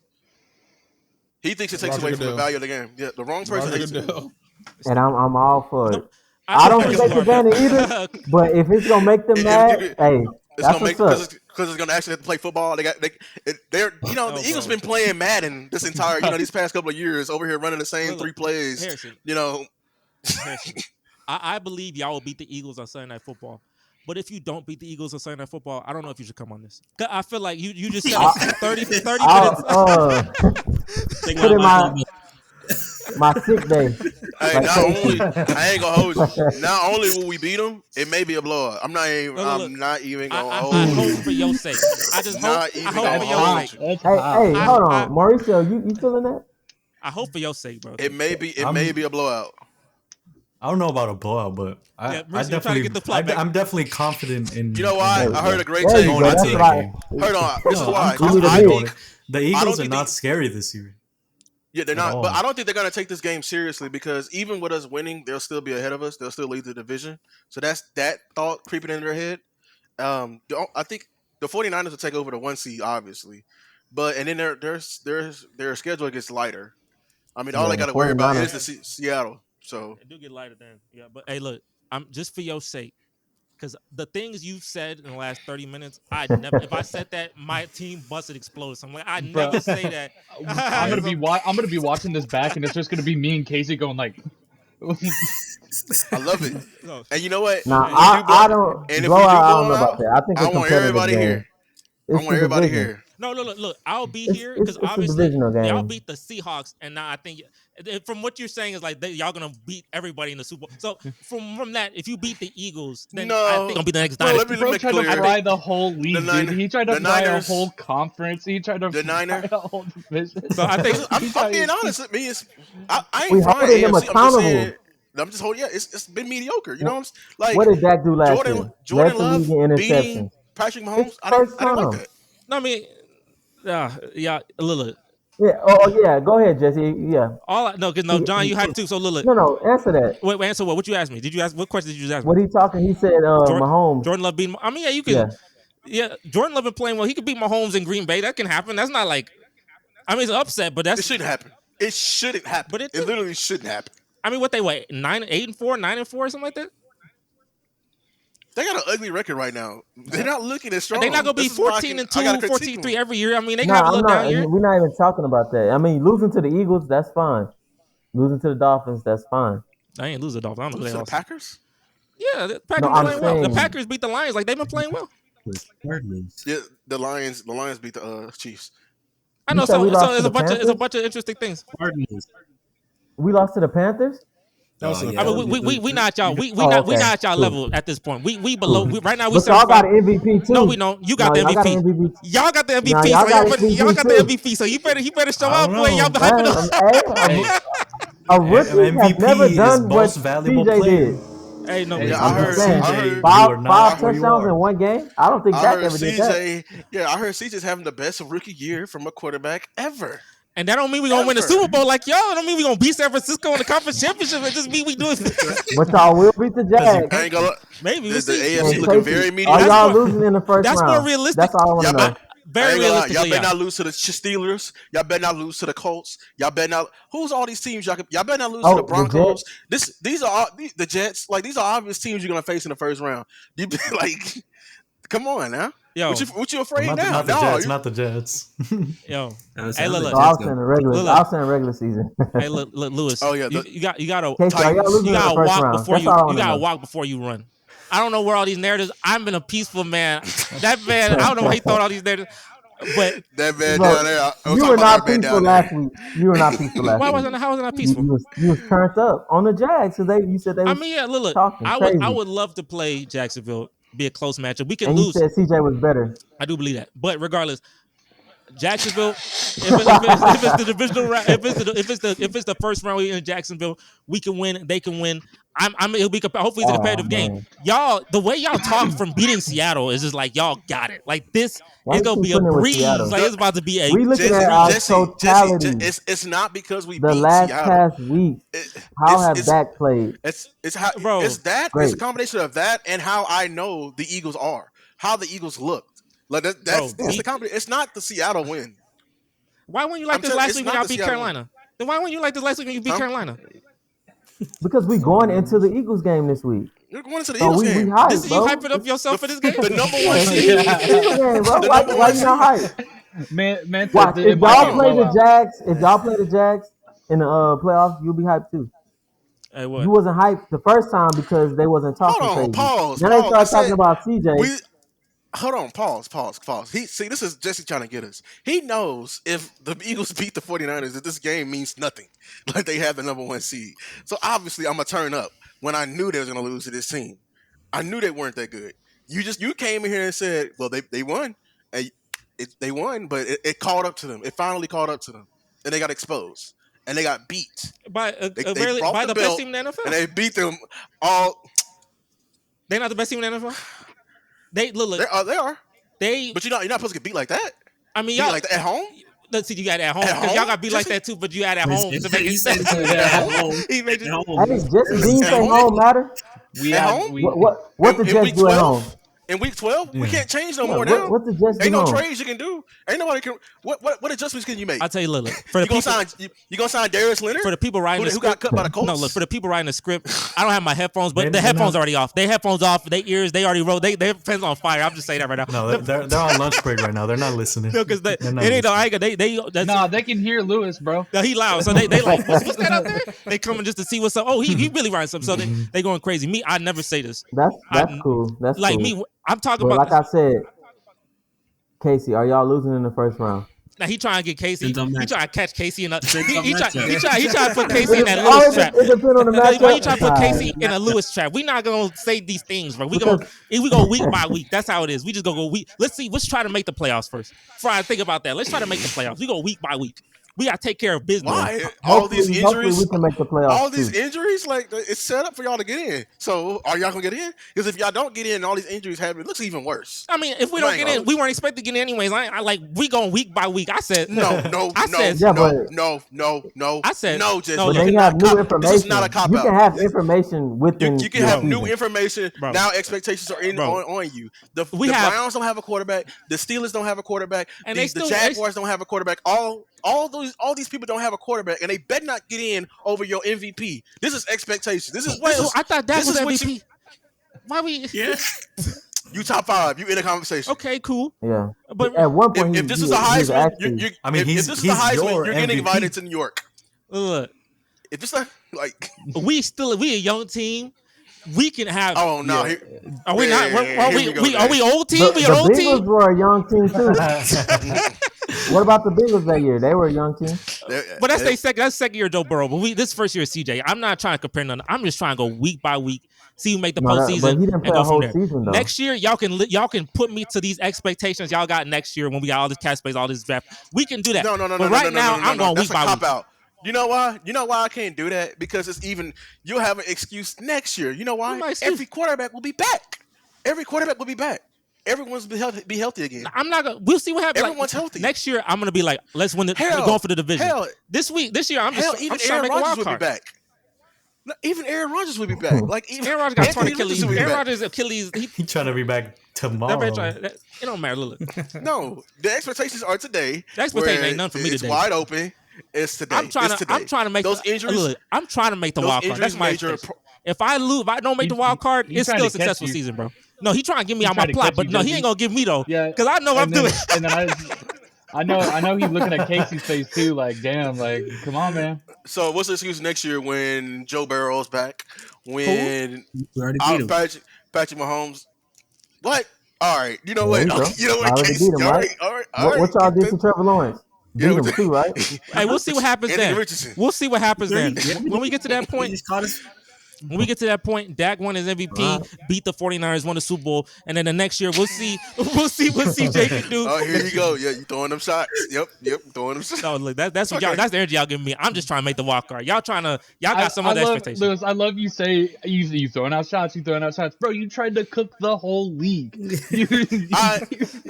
He thinks it takes away from the value of the game. Yeah, the wrong person hates it. And I'm all for it. I don't think they should ban it either. But if it's gonna make them mad, hey, that's what's up. Because it's gonna actually have to play football. They're the Eagles been playing Madden this entire these past couple of years over here running the same 3 plays. Harrison, I believe y'all will beat the Eagles on Sunday Night Football. But if you don't beat the Eagles on Sunday Night Football, I don't know if you should come on this. I feel like you just said 30 minutes. Put in my sick day. Hey, I ain't gonna hold you. Not only will we beat them, it may be a blowout. I'm not even gonna hold you. I hope for your sake. I hope for your sake. Hey, hold on, Mauricio, you feeling that? I hope for your sake, bro. It may be a blowout. I don't know about a blowout, but I'm definitely confident in. You know why? I heard a great take. Hold on, this is why. I think the Eagles are not scary this year. Yeah, they're not. But I don't think they're going to take this game seriously because even with us winning, they'll still be ahead of us. They'll still lead the division. So that's that thought creeping in their head. I think the 49ers will take over the 1 seed, obviously. And then their schedule gets lighter. I mean, all they got to worry about is the Seattle. So it do get lighter then. Yeah, but hey, look, I'm just for your sake. Because the things you've said in the last 30 minutes, if I said that, my team busted exploded. So I'm like, I never say that. I'm gonna be watching this back, and it's just gonna be me and Casey going like. I love it. And you know what? Nah, I don't. And if we do I don't know about that. I think I want everybody here. I want everybody here. No, look. I'll be here because obviously y'all beat the Seahawks, and now I think from what you're saying is like y'all gonna beat everybody in the Super Bowl. So from that, if you beat the Eagles, then I think it'll be the next dynasty. Bro tried to fry the whole league, dude. He tried to fry a whole conference. He tried to fry a whole division. So I think I'm being honest with me. I we ain't holding him accountable. I'm just holding. Yeah, it's been mediocre. You know what I'm like? What did Dak do last year? Jordan Love beating Patrick Mahomes. I didn't like that. No, I mean, yeah, Lillard. Yeah. Oh, yeah. Go ahead, Jesse. Yeah. No, John, you hyped too. So Lillard. No. Answer that. Wait. Answer what? What you asked me? Did you ask what question? Did you ask me? What he talking? He said Mahomes. Jordan Love beating. I mean, yeah, you can. Yeah, Jordan Love been playing well. He could beat Mahomes in Green Bay. That can happen. That's not like. I mean, it's an upset, but it shouldn't happen. It shouldn't happen. But it literally shouldn't happen. I mean, what they 8-4, 9-4, or something like that. They got an ugly record right now. They're not looking as strong. They're not going to be 14-2, 14-3 every year. I mean, they got a little down year. We're not even talking about that. I mean, losing to the Eagles, that's fine. Losing to the Dolphins, that's fine. I ain't losing the Dolphins. I don't know losing to the Packers? Yeah, the Packers playing well. The Packers beat the Lions. Like, they've been playing well. Yeah, the Lions beat the Chiefs. I know. So it's a bunch of interesting things. We lost to the Panthers? I mean, we not y'all. We not y'all level at this point. We below. Right now we. But y'all got an MVP too. No, we don't. You got the MVP. Y'all got the MVP. Y'all got the MVP. So you better show up, boy. Y'all been hyping up. A rookie has never done what CJ did. Hey, no, I heard five touchdowns in one game. I don't think Dak ever did that. Yeah, I heard CJ's having the best rookie year from a quarterback ever. And that don't mean we're gonna win the Super Bowl like y'all. It don't mean we're gonna beat San Francisco in the conference championship. It just mean we doing But y'all will beat the Jags. I ain't gonna. Maybe The see. AFC looking very mediocre. Are y'all losing in the first round? That's more realistic. That's all I want to know. Very realistic. Y'all better not lose to the Steelers. Y'all better not lose to the Colts. Y'all better not. Who's all these teams? Y'all better not lose to the Broncos. These are all, the Jets. Like, these are obvious teams you're gonna face in the first round. You like, come on now. Yo, what you afraid now? Not the Jets. Yo, hey, look. I'll send a regular season. Hey, look, Lewis. Oh yeah, you gotta walk before you run. I don't know where all these narratives. I've been a peaceful man. That man, I don't know why he thought all these narratives. But that man down there. You were not peaceful last week. You were not peaceful last week. Why wasn't? How was I not peaceful? You was turned up on the Jags. So you said they. I mean, yeah. Look. I would love to play Jacksonville. Be a close matchup. We can lose. You said CJ was better. I do believe that. But regardless, Jacksonville. If it's the divisional round, if it's the first round in Jacksonville, we can win. They can win. It'll be hopefully it's a competitive game. Y'all, the way y'all talk from beating Seattle is just like y'all got it. Like this, it's gonna be a breeze. Like it's about to be a. We looking at our totality. It's not because we the beat last Seattle. past week. How have Dak played? It's how bro. It's that. Great. It's a combination of that and how I know the Eagles are. How the Eagles looked. Like that's the combination. It's not the Seattle win. Why wouldn't you like this last week when y'all beat Carolina? Then why wouldn't you like this last week when you beat Carolina? Because we going into the Eagles game this week. You're going into the Eagles game. We hyped, you hyping up yourself for this game? The number one seed. Why you not hyped? Man, watch, if y'all play the Jags in the playoffs, you'll be hyped too. Hey, what? You wasn't hyped the first time because they wasn't talking crazy. Pause. Then they started talking about CJ. Hold on, pause. This is Jesse trying to get us. He knows if the Eagles beat the 49ers, that this game means nothing. Like they have the number one seed. So obviously I'm going to turn up when I knew they was going to lose to this team. I knew they weren't that good. You came in here and said, well, they won. And they won, but it caught up to them. It finally caught up to them. And they got exposed. And they got beat. By the best team in the NFL. And they beat them all. They're not the best team in the NFL? They look. They are. But you're not supposed to get beat like that. I mean, y'all like that at home. Let's see, you got it at home because y'all got beat like that too. But you had at home to make it sense. He made it home. Hey, Jesse Dean say home matter. What the Jets do at home? In week 12, we can't change no more now. What the Jets Ain't no trades you can do. Ain't nobody can. What adjustments can you make? I'll tell you, look. You gonna sign Darius Leonard? For the people writing the script, who got cut by the Colts? No, look, for the people writing the script, I don't have my headphones, but the headphones are already off. Their headphones off. Their ears, they already rolled. Their headphones on fire. I'm just saying that right now. No, they're on lunch break right now. They're not listening. No, because they can hear Lewis, bro. No, he loud. So they like, what's that out there? They coming just to see what's up. Oh, he really writing something. So they going crazy. Me, I never say this. That's cool. That's like cool. me. I'm talking but about. Like I said, Casey, are y'all losing in the first round? Now he trying to get Casey. He trying to catch Casey in a. He trying to put Casey in that Lewis trap. It depends on the matchup. Why you trying to put Casey in a Lewis trap? We not gonna say these things, bro. We go week by week. That's how it is. We just go week. Let's try to make the playoffs first. Before I think about that, let's try to make the playoffs. We go week by week. We gotta take care of business. Why? All these injuries. We can make the playoffs. All these injuries, like it's set up for y'all to get in. So are y'all gonna get in? Because if y'all don't get in, and all these injuries happen. It looks even worse. I mean, if we don't get in, we weren't expected to get in anyways. I like we going week by week. I said no. I said no. I said no. Just but then you have new information. This is not a cop out. You can have information within. You can have new information. Bro. Now expectations are on you. The Browns don't have a quarterback. The Steelers don't have a quarterback. And the Jaguars don't have a quarterback. All these people don't have a quarterback, and they better not get in over your MVP. This is expectation. I thought that was MVP. Why we? Yeah. You top 5. You in a conversation. Okay, cool. Yeah. But at one point, if this is a Heisman, if this is the Heisman, you're getting MVP. invited to New York. Look, if this is like we a young team. We can have. Oh no! Yeah. Are we not? Are we old team? We an old team. The Bengals were a young team too. What about the Bengals that year? They were a young team. But that's second year Joe Burrow. But this first year is CJ. I'm not trying to compare none. I'm just trying to go week by week, see who make the postseason. But he didn't play a whole season though. Next year, y'all can put me to these expectations y'all got next year when we got all this cap space, all this draft. We can do that. No. But right now, I'm going week by week. Out. You know why? You know why I can't do that? Because you'll have an excuse next year. You know why? Every quarterback will be back. everyone's be healthy again. I'm not gonna. We'll see what happens. Everyone's healthy. Next year, I'm gonna be like, let's win the going for the division. This year, I'm just even trying to make a wild card. Be back. No, even Aaron Rodgers will be back. Like even Aaron Rodgers got torn Achilles. Aaron Rodgers' Achilles. He trying to be back tomorrow. It don't matter. Look. No, the expectations are today. The expectation ain't none for me today. It's wide open. It's today. I'm trying to make those injuries. Look, I'm trying to make the wild card. That's my expectation. If I lose, if I don't make the wild card, it's still a successful season, bro. No, he trying to get me out my plot, but no, he ain't gonna give me though. Yeah, because I know what I'm doing. And then I know he's looking at Casey's face too, like, damn, like, come on, man. So what's the excuse next year when Joe Burrow's back? When Patrick Mahomes? What? All right, you know what? You know what? Casey, all right. What y'all did to Trevor Lawrence? Beat him too, right? Hey, we'll see what happens then. We'll see what happens then. When we get to that point. When we get to that point, Dak won his MVP, beat the 49ers, won the Super Bowl, and then the next year we'll see what CJ can do. Oh, here you go. Yeah, you throwing them shots. Yep, throwing them shots. No, look, that's what y'all. That's the energy y'all giving me. I'm just trying to make the wild card. Y'all got some other expectations. Lewis, I love you say you throwing out shots, bro. You tried to cook the whole league.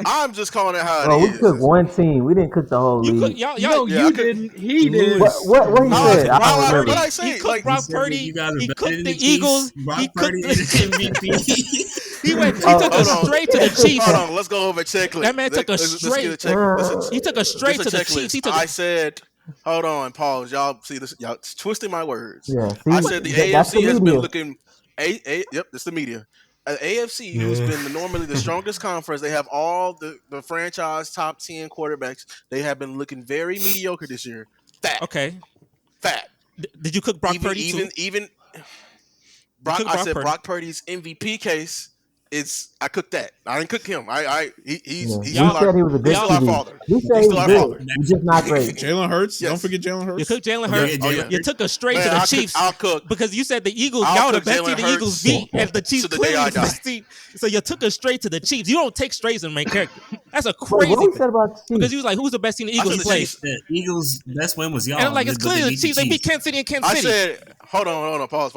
I'm just calling it how it is. We cooked one team. We didn't cook the whole league. You didn't. He did. What he said? What I say? He cooked Brock Purdy. He cooked the Eagles. He cooked MVP. He took us straight to the Chiefs. Hold on, let's go over a checklist. That man took us straight. He took us straight to the Chiefs. I said, hold on, pause. Y'all see this? Y'all twisting my words. Yeah, I said the AFC has been looking. Yep, it's the media. AFC, who's been normally the strongest conference, they have all the franchise top 10 quarterbacks. They have been looking very mediocre this year. Okay. Fact. Did you cook Brock Purdy too? Even I said Brock Purdy's MVP case. I cooked that. I didn't cook him. He said he was a good father. He said he was good. He's just not great. Jalen Hurts. Yes. Don't forget Jalen Hurts. You cooked Jalen Hurts. You took us straight to the Chiefs. I'll cook because you said the Eagles. Y'all the best team the Eagles beat, and the Chiefs clearly the best team. So you took us straight to the Chiefs. You don't take strays and make character. That's a crazy. What we said about the Chiefs? Because you was like, who's the best team the Eagles played? The Eagles' best win was y'all. And like it's clearly the Chiefs. They beat Kansas City and Kansas City. I said, hold on, pause.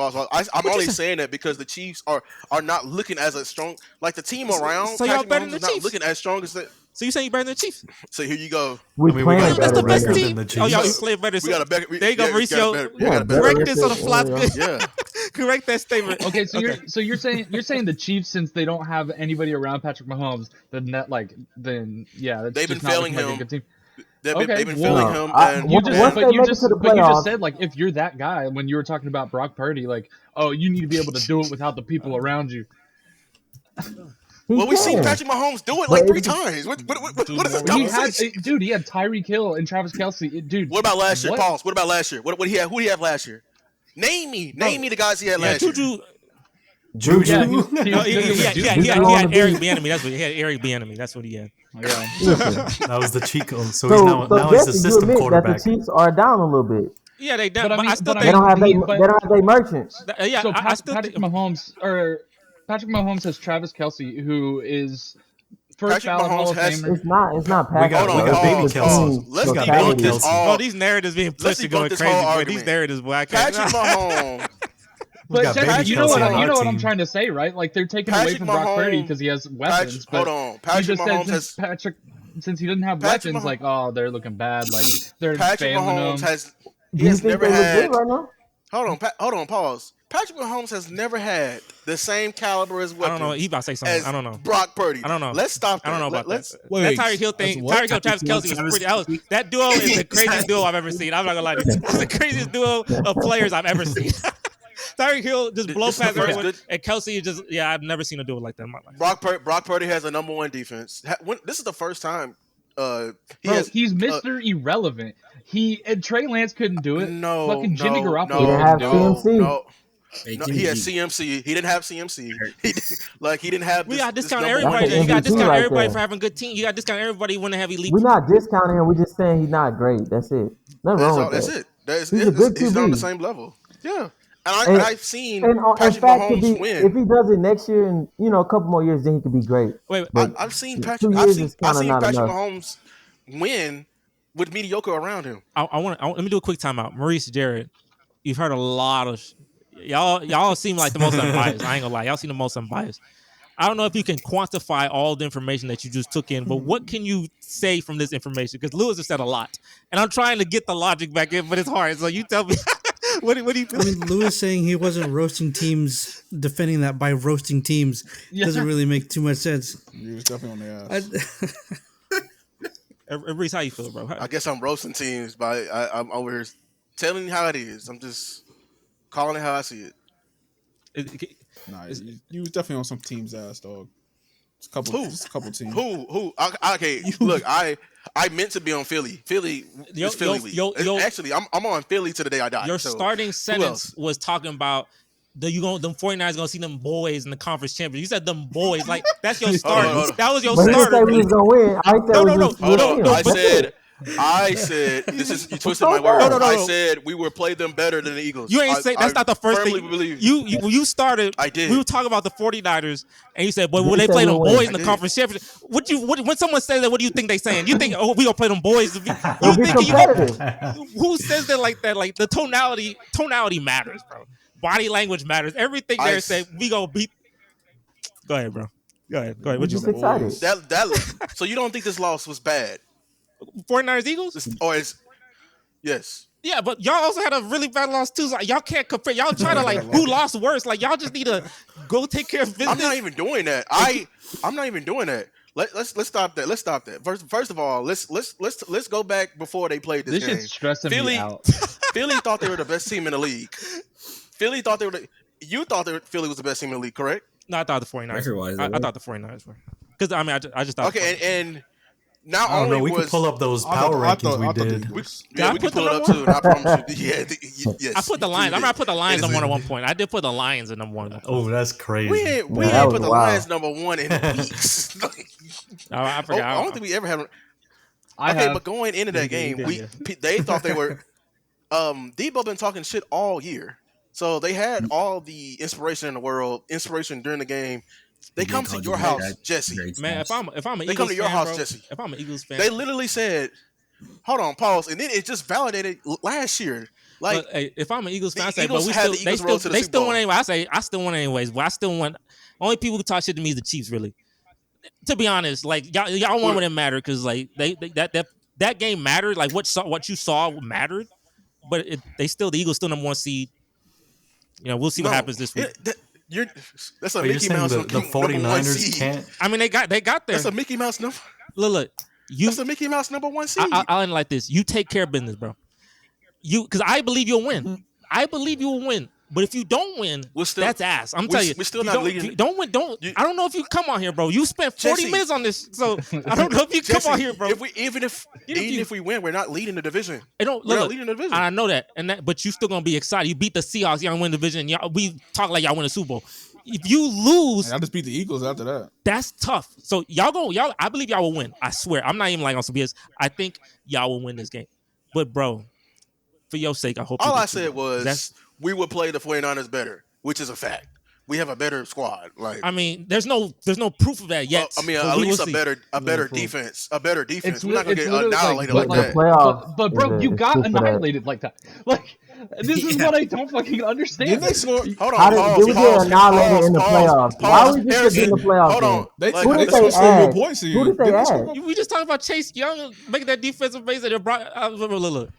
I'm only saying that because the Chiefs are not looking as a strong like the team around. So y'all better than the Chiefs. Not looking as strong as that. So you saying you better than the Chiefs? So here you go. We playing that's the best better team. than the Chiefs. Oh, y'all play better. We got a better. There you go, Mauricio. Correct this on the fly. Yeah. Correct that statement. Okay, so you're saying the Chiefs, since they don't have anybody around Patrick Mahomes, they've been failing him. They've been failing him. You just said like if you're that guy when you were talking about Brock Purdy, like you need to be able to do it without the people around you. Well, we've seen Patrick Mahomes do it like 3 times. What is this conversation? He had Tyreek Hill and Travis Kelce. Dude, what about last year? Pause. What about last year? What he have? Who do he have last year? Name me the guys he had last year. Juju. He had Eric Bieniemy. That's what he had. Eric Bieniemy. That's what he had. That was the Chico. So he's the system quarterback. That the Chiefs are down a little bit. Yeah, they down. But I still think they don't have their merchants. Yeah, so Patrick Mahomes has Travis Kelce, who is first ballot Hall of Famer. It's not Patrick. Hold on, baby Kelce. Let's debunk this all. Oh, these narratives being pushed are going crazy. Boy. These narratives, boy. I can't. Patrick Mahomes. But you know what I'm trying to say, right? Like they're taking away from Brock Purdy because he has weapons. Hold on, Patrick Mahomes since he doesn't have weapons, like they're looking bad. Like they're failing him. He has never had. Hold on, pause. Patrick Mahomes has never had the same caliber as weapons. I don't know. He about to say something. I don't know. Brock Purdy. I don't know. Let's stop that. I don't know about that. Wait, that Tyreek Hill thing. Tyreek Hill, Travis Kelce was pretty. That duo is the craziest duo I've ever seen. I'm not gonna lie to you. It's the craziest duo of players I've ever seen. Tyreek Hill just blow past everyone, and Kelce just I've never seen a duo like that in my life. Brock Purdy has a number 1 defense. This is the first time. He's Mr. Irrelevant. And Trey Lance couldn't do it. No, fucking Jimmy Garoppolo couldn't do it. No, he had CMC. He didn't have CMC. He didn't have. We got to discount everybody. You got to discount everybody for having good team. You got to discount everybody when they have elite. We're not discounting him. We're just saying he's not great. That's it. Nothing wrong with that. That's it. He's on the same level. Yeah. And I've seen Patrick Mahomes win. If he does it next year and a couple more years, then he could be great. Wait, I've seen Patrick Mahomes win with mediocre around him. Let me do a quick timeout. Maurice, Jared, you've heard a lot of y'all seem like the most unbiased. I ain't gonna lie, y'all seem the most unbiased. I don't know if you can quantify all the information that you just took in, but what can you say from this information? Because Lewis has said a lot, and I'm trying to get the logic back in, but it's hard. So you tell me, what do you feel? I mean, Lewis saying he wasn't roasting teams, defending that by roasting teams doesn't really make too much sense. He was definitely on the ass. Reese, how you feel, bro? I guess I'm roasting teams, but I'm over here telling you how it is. I'm just calling it how I see it. Nah, you was definitely on some team's ass, dog. Just a couple teams. Who? Okay, look, I meant to be on Philly. Philly is Philly. Actually, I'm on Philly to the day I die. Your starting sentence was talking about them 49ers gonna see them boys in the conference championship. You said them boys, like that's your starter. That was your starter. We was gonna win. No. I said this is you twisted my words. No. I said we would play them better than the Eagles. You ain't say that's not the first thing. Believe you started. I did. We were talking about the 49ers, and you said, "But when they play them boys in the conference championship, when someone says that, what do you think they saying? You think, we gonna play them boys? Who says that like that? Like the tonality matters, bro. Body language matters. Everything there said we gonna beat. Go ahead, bro. Go ahead. What you excited? So you don't think this loss was bad? 49ers Eagles? Yes. Yeah, but y'all also had a really bad loss too. So y'all can't compare. Y'all try to who lost worse. Like y'all just need to go take care of business. I'm not even doing that. I'm not even doing that. Let's stop that. Let's stop that. First of all, let's go back before they played this game. This shit's stressing me out. Philly thought they were the best team in the league. Philly thought you thought Philly was the best team in the league, correct? No, I thought the 49ers. I thought the 49ers were. Because I mean, I just thought. Okay, and not I don't only know, we could pull up those power rankings we did. We can pull it up too. I promise you. Yes. I put the Lions. I remember I put the Lions number one at one point. I did put the Lions at number one. Oh, that's crazy. We ain't put the Lions number one in weeks. I forgot. I don't think we ever had. But going into that game, they thought they were. Debo been talking shit all year, so they had all the inspiration in the world. Inspiration during the game. They come to your house, Jesse. Man, if I'm an they Eagles come to your fan, house, bro, Jesse. If I'm an Eagles fan, they literally said, "Hold on, pause," and then it just validated last year. Like, hey, if I'm an Eagles fan, I say, Eagles but they still won win anyway. I still win anyways. But I still want. Only people who talk shit to me is the Chiefs, really. To be honest, like y'all won when it mattered because like that game mattered. Like what you saw mattered, but the Eagles still number one seed. You know, we'll see what happens this week. That's a Mickey Mouse. The 49ers can't. I mean, they got there. That's a Mickey Mouse number. Look, that's a Mickey Mouse number one seed. I'll end like this. You take care of business, bro. Because I believe you'll win. I believe you will win. But if you don't win, that's ass. I'm telling you. We're still not leading. Don't win. I don't know if you come on here, bro. You spent 40 minutes on this, so I don't know if you come on here, bro. Even if we win, we're not leading the division. We're not leading the division. I know that, but you still gonna be excited. You beat the Seahawks, y'all win the division. We talk like y'all win a Super Bowl. If you lose, I just beat the Eagles after that. That's tough. So I believe y'all will win. I swear. I'm not even like on some BS. I think y'all will win this game. But bro, for your sake, I hope. All I said was we would play the 49ers better, which is a fact. We have a better squad. Like, I mean, there's no proof of that yet. I mean, at least a better defense. A better defense. We're not gonna get annihilated like that. But bro, you got annihilated like that. Like, this is what I don't fucking understand. Did they score? Hold on. How did we get annihilated in the playoffs? Why we just in the playoffs? Hold on. Who did they add? Who did they add? We just talking about Chase Young making that defensive base that they brought. Look.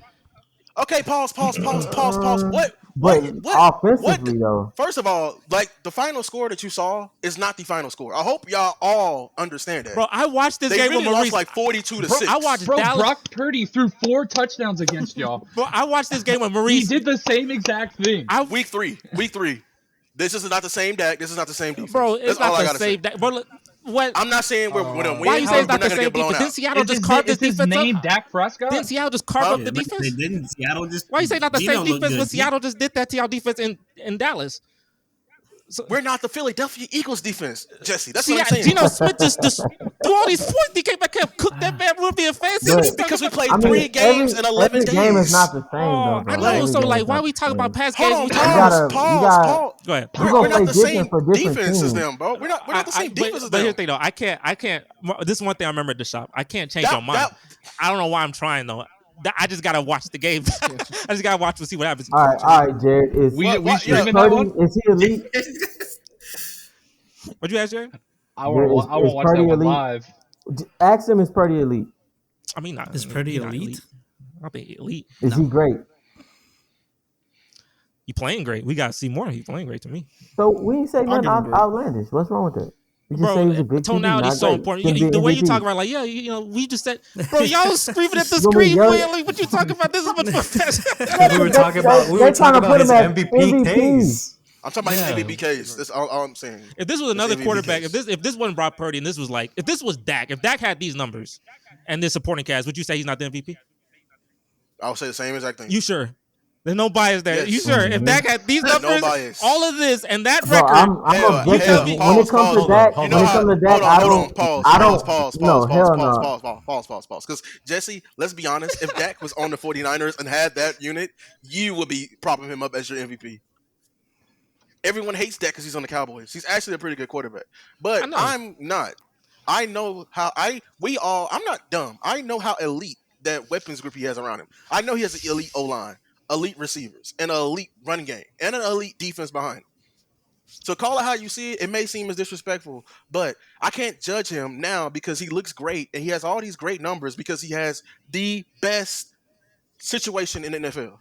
Okay, pause. What? Offensively, though. First of all, like the final score that you saw is not the final score. I hope y'all all understand that. Bro, I watched this game really with Maurice. Lost like 42-6. I watched Brock Purdy threw 4 touchdowns against y'all. Bro, I watched this game with Maurice. He did the same exact thing. Week three. This is not the same Dak. This is not the same defense. Bro, it's not the same Dak. Bro, what? I'm not saying we're going to win. Why you say it's not the same defense? Didn't Seattle just carve this defense up? Name Dak Prescott? Didn't Seattle just carve up the defense? They didn't. Seattle just. Why you say not the same defense when Seattle just did that to y'all defense in Dallas? So, we're not the Philadelphia Eagles defense, Jesse. That's what I'm saying. Geno Smith just threw all these points. He came back here and cooked that bad room being fancy. Because we played 3 games in 11 days. Every game is not the same, though. I know. So, like, why we talk about past games? Pause. Go ahead. We're not the same defense as them, bro. We're not the same defense as them. But here's the thing, though. I can't. This is one thing I remember at the shop. I can't change your mind. I don't know why I'm trying, though. I just gotta watch the game. I just gotta watch to see what happens. All right, Jared. Is he elite? What'd you ask, Jared? I won't watch Purdy that one elite? live. Ask him, is Purdy elite? I mean, not Is Purdy elite? I'll be elite. Is he great? He playing great. We gotta see more. He playing great to me. So we ain't say nothing give him great. outlandish. What's wrong with that? We just Bro, say he was a good QB, tonality not is so great. important. Can be The way you MVP. talk about, like, yeah, we just said, bro, y'all screaming at the You want me to screen. yell? Man, like, what you talking about? This is what We were talking about his MVP case. I'm talking about his MVP case. That's all I'm saying. If this was another MVP quarterback, case. if this wasn't Brock Purdy, and this was like, if this was Dak, if Dak had these numbers and this supporting cast, would you say he's not the MVP? I would say the same exact thing. You sure? There's no bias there. Yes. You sure? If Dak had these numbers, bias. all of this, and that Bro, record, I'm objective. When it comes to Dak, I don't. Pause. Because Jesse, let's be honest. If Dak was on the 49ers and had that unit, you would be propping him up as your MVP. Everyone hates Dak because he's on the Cowboys. He's actually a pretty good quarterback, but I'm not. I know how I'm not dumb. I know how elite that weapons group he has around him. I know he has an elite O-line, elite receivers, and an elite run game, and an elite defense behind him. So call it how you see it. It may seem as disrespectful, but I can't judge him now because he looks great and he has all these great numbers because he has the best situation in the NFL.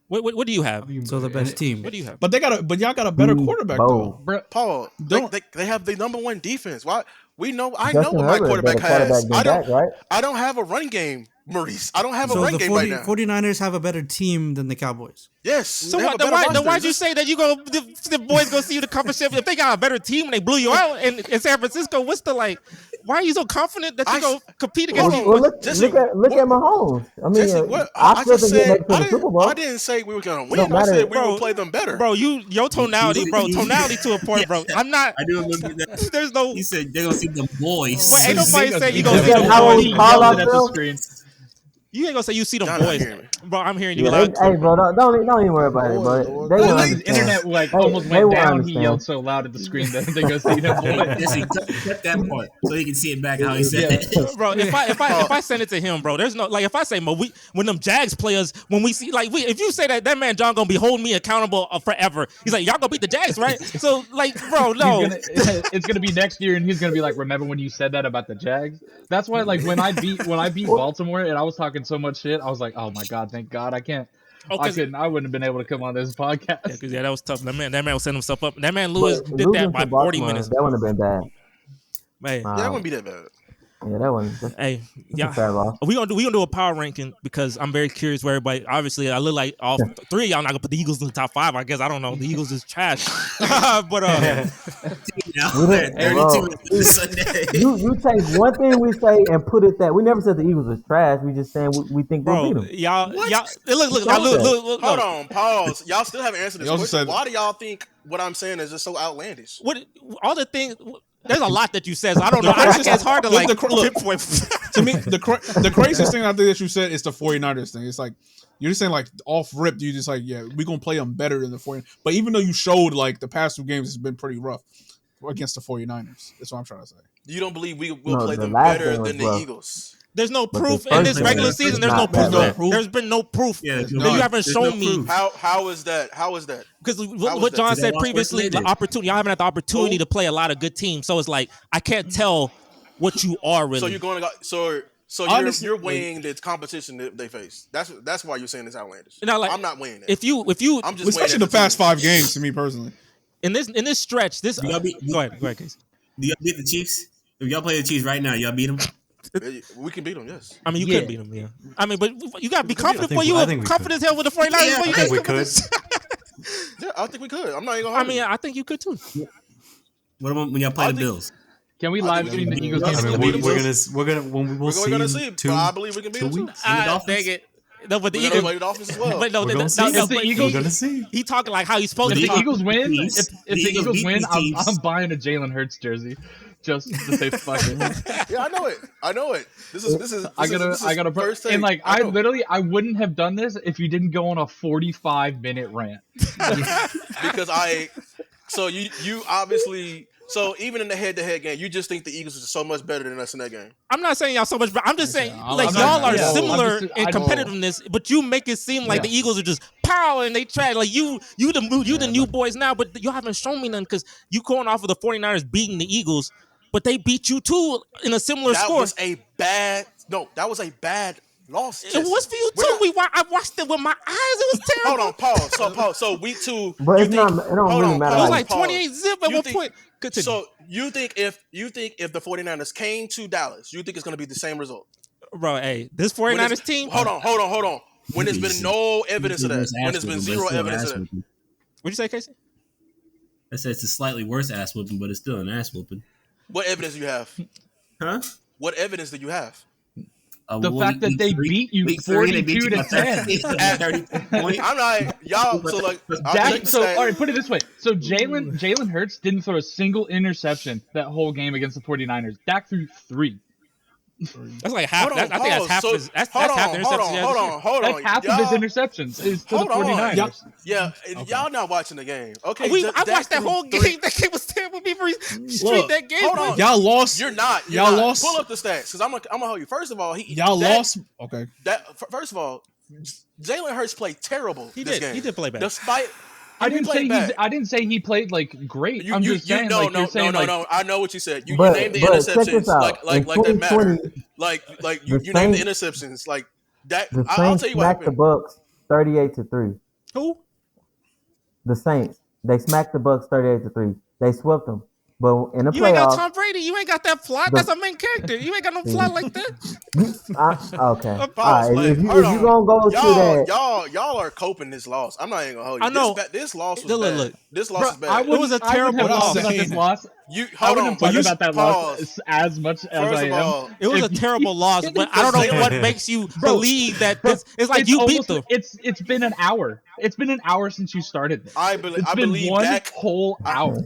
What do you have? So the best team. What do you have? But y'all got a better quarterback though. Paul, they have the number one defense. Why? I know Justin what my Herbert quarterback better has. quarterback than Dak, right? I don't have a run game, Maurice. I don't have a So run the game right now. 49ers have a better team than the Cowboys. Yes. So why'd you say that the boys go see you the conference champion? If they got a better team and they blew you out in San Francisco, what's the like? Why are you so confident that you go compete against them? Well, look at Mahomes. I mean, Jesse, I still think they make it to the Super Bowl. I didn't say we were gonna win. I said we would play them better. Bro, your tonality, tonality to a point, bro. I'm not. I do remember that. There's no. He said they're gonna see the boys. But ain't nobody say you gonna see Yeah, them how boys. we call ourselves? You ain't gonna say you see them Y'all boys, not hearing me. bro. I'm hearing you. Yeah, hey, bro, don't even worry about it, bro. They won't His internet understand. almost They went won't down. He understand. yelled so loud at the screen that they go see them. Jesse, cut that part so you can see it back how he said it. Bro, if I send it to him, bro, there's no like if I say when them Jags players when we see like if you say that man John gonna be holding me accountable forever. He's like, y'all gonna beat the Jags, right? So like, bro, no. It's gonna be next year, and he's gonna be like, remember when you said that about the Jags? That's why, like, when I beat Baltimore, and I was talking so much shit, I was like, oh my god, thank God I can't. I wouldn't have been able to come on this podcast. Yeah, that was tough. That man was setting himself up. That man Lewis But did that by 40 Baltimore, minutes. That wouldn't have been bad. Man, Yeah, that wouldn't be that bad. Yeah, that one. hey, a fair loss. we gonna do a power ranking because I'm very curious where everybody. Obviously, I look like all three of y'all not gonna put the Eagles in the top 5. I guess I don't know. The Eagles is trash, but you take one thing we say and put it that we never said the Eagles was trash. We just saying we think we'll beat them. Y'all look. Hold on, pause. Y'all still haven't answered this Y'all question. said- Why do y'all think what I'm saying is just so outlandish? What all the things? There's a lot that you said. So I don't know. It's hard to like pinpoint. To me, the craziest thing I think that you said is the 49ers thing. It's like you're just saying like off rip, you just like, yeah, we're gonna play them better than the 49ers. But even though you showed like the past 2 games has been pretty rough against the 49ers. That's what I'm trying to say. You don't believe we will play them last better game was than the rough. Eagles? There's no But proof the in this first regular game season. is There's no not proof. that There. There's been no proof. Yeah, that you haven't shown me. How is that? How is that? Because How what is John that? said They previously, lost the opportunity. Y'all haven't had the opportunity to play a lot of good teams. So it's like I can't tell what you are really. So you're going to so Honestly, you're weighing the competition that they face. That's why you're saying it's outlandish. You know, like, I'm not weighing that. if you I'm just Especially weighing the that past to 5 games to me personally. in this stretch, this y'all go ahead, Case. Do y'all beat the Chiefs? If y'all play the Chiefs right now, y'all beat them? We can beat them. Yes. I mean, you could beat them, yeah. I mean, but you gotta be confident. I think- For you I were think we confident as hell with the 49ers. Yeah, before you I think we guys could. Yeah, I think we could. I'm not even gonna. I argue. mean, I think you could too. What about when y'all play the Bills? Can we live stream the Eagles? I I mean, mean, we're gonna when we will we're gonna see. two, But I believe we can beat 2 them too. weeks. Dang it. No, but the We're gonna Eagles. play the Dolphins as well. But no, We're the, gonna no, see. no, If the but Eagles- We're gonna see. he talking like how he's supposed If to the talk. Eagles win, Teams. if The the Eagles Eagles beat win, these I'm teams. buying a Jalen Hurts jersey just to say fuck it. Yeah, I know it. This is I gotta first and like I know. I wouldn't have done this if you didn't go on a 45-minute rant. Because so you obviously, so even in the head-to-head game, you just think the Eagles are so much better than us in that game. I'm not saying y'all so much, but I'm just saying I'm like not- y'all are yeah. similar I'm just- in I don't- competitiveness, but you make it seem like Yeah. the Eagles are just pow and they try like you the new boys now, but you haven't shown me none because you going off of the 49ers beating the Eagles. but they beat you too in a similar That score. was a bad. No, that was a bad loss. It was for you too. I watched it with my eyes. It was terrible. Hold on, pause. So pause. So week 2. But it's not. It don't really matter. It was like like 28-0 at one point. Continue. So you think if the 49ers came to Dallas, you think it's going to be the same result? Bro, hey, this 49ers team. Hold on. When there's been no evidence of that. When there's been zero evidence of that. What'd you say, Casey? I said it's a slightly worse ass whooping, but it's still an ass whooping. What evidence do you have? Huh? What evidence do you have? The fact that they beat you 42 to 10. At 30 points. I'm not y'all. So like, all right, put it this way. So Jalen Hurts didn't throw a single interception that whole game against the 49ers. Dak threw 3. That's like half. I think that's half. That's half the interceptions. Hold on. That's half of his interceptions is to the 49ers. Yeah, y'all not watching the game. Okay, I watched that whole game. That game was terrible. We street that game. Hold on. Y'all lost. You're not. Y'all lost. Pull up the stats because I'm gonna hold you. First of all, y'all lost. Okay. First of all, Jalen Hurts played terrible. This game. He did play bad. Despite. I didn't say he played like great. I'm just saying. No. I know what you said. You named the interceptions like that matter. Like you named the interceptions like that. I'll tell you what happened. The Bucks 38-3. Who? The Saints. They smacked the Bucks 38-3. They swept them. But in the playoffs, you ain't got Tom Brady. You ain't got that fly. That's a main character. You ain't got no fly like that. Okay. Pause, all right. If you gonna go to that, y'all are coping this loss. I'm not even gonna hold you. I know this loss was bad. This loss was bad. It was a terrible loss. I wouldn't talk about that loss as much as I am. It was a terrible loss, but I don't know what makes you believe that this is like you beat them. It's been an hour. It's been an hour since you started this. I believe one Dak, whole hour.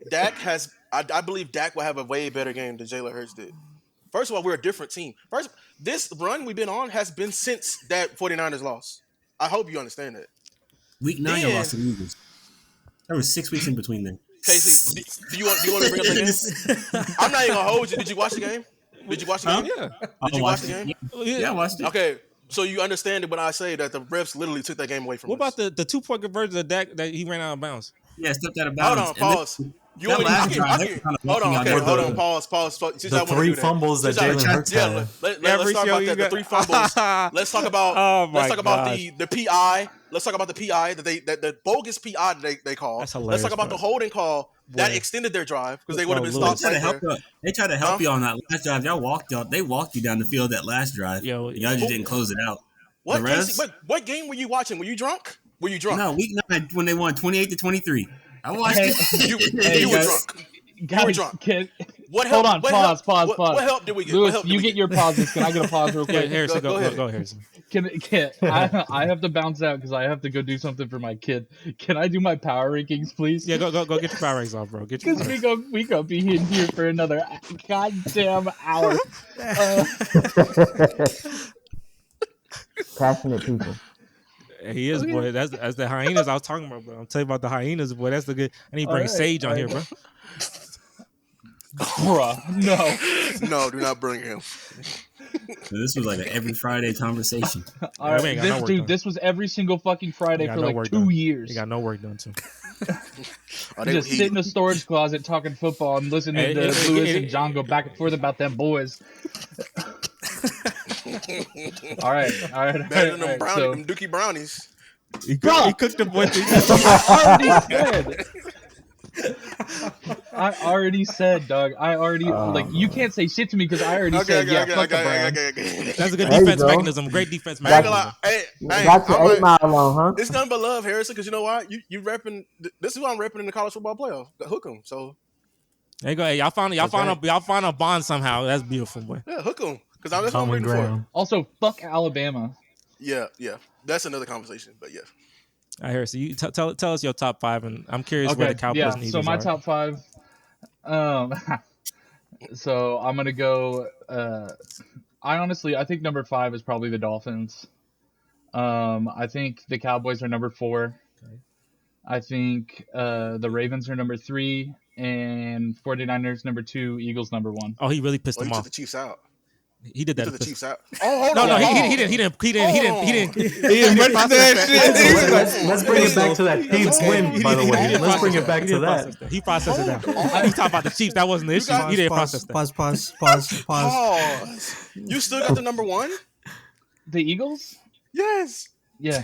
Dak has. I believe Dak will have a way better game than Jalen Hurts did. First of all, we're a different team. This run we've been on has been since that 49ers loss. I hope you understand that. Week 9, you lost to the Eagles. There was 6 weeks in between them. Casey, do you want to bring up the game? I'm not even gonna hold you. Did you watch the game? Did you watch the game? Yeah. Did you watch the game? Yeah, I watched it. Okay, so you understand when I say that the refs literally took that game away from us. What about the 2-point conversion of Dak that he ran out of bounds? Yeah, stepped out of bounds. Hold on, pause. Hold on, pause. The 3 fumbles that Jalen Hurts had. Let's talk about the 3 fumbles. Let's talk about the PI. Let's talk about the PI that the bogus PI that they called. Let's talk about the holding call that extended their drive because they would have been stopped right there. They tried to help you on that last drive. They walked you down the field that last drive. Y'all just didn't close it out. What game were you watching? Were you drunk? No, week 9 when they won 28-23. I watched it. You were drunk. You were drunk. What help? Hold on, pause. What help did we get? Lewis, you get your pauses. Can I get a pause real quick? Yeah, Harrison, go ahead, Harrison. I have to bounce out because I have to go do something for my kid. Can I do my power rankings, please? Yeah, go get your power rankings off, bro. Because we gonna be in here for another goddamn hour. Passionate people. He is, boy. That's the hyenas I was talking about, bro. I'm telling you about the hyenas, boy. That's the good. I need to bring Sage on here, bro. Bruh, no, do not bring him. So this was like an every Friday conversation. All right, this was every single fucking Friday for like 2 years. You got no work done too. Just sit in the storage closet talking football and listening to Lewis and John go back and forth about them boys. All right. Better than them Dookie brownies. He cooked them boys. I already said, dog. You can't say shit to me because I already said, fuck the Browns. That's a good defense mechanism. Great defense mechanism. Got your 8 mile on, huh? It's nothing but love, Harrison, because you know what? You repping. This is what I'm repping in the college football playoff. Hook 'em. So there you go. Hey, y'all found a bond somehow. That's beautiful, boy. Yeah, hook 'em. Because that's what I'm waiting for. Also, fuck Alabama. Yeah. That's another conversation, but yeah. All right, Harrison, you tell us your top 5, and I'm curious where the Cowboys need. So my top 5. So I'm gonna go. I think number 5 is probably the Dolphins. I think the Cowboys are number 4. Okay. I think the Ravens are number 3, and 49ers number 2, Eagles number 1. Oh, he really pissed them off. Took the Chiefs out. He did that. He took the Chiefs out. Oh, hold no, on. no, he didn't. He invented that shit. Let's bring it back to that Chiefs win. By the way, let's bring it back to that. He processed it down. He talking about the Chiefs. That wasn't the issue. He didn't process that. Pause. You still got the number one? The Eagles? Yes. Yeah.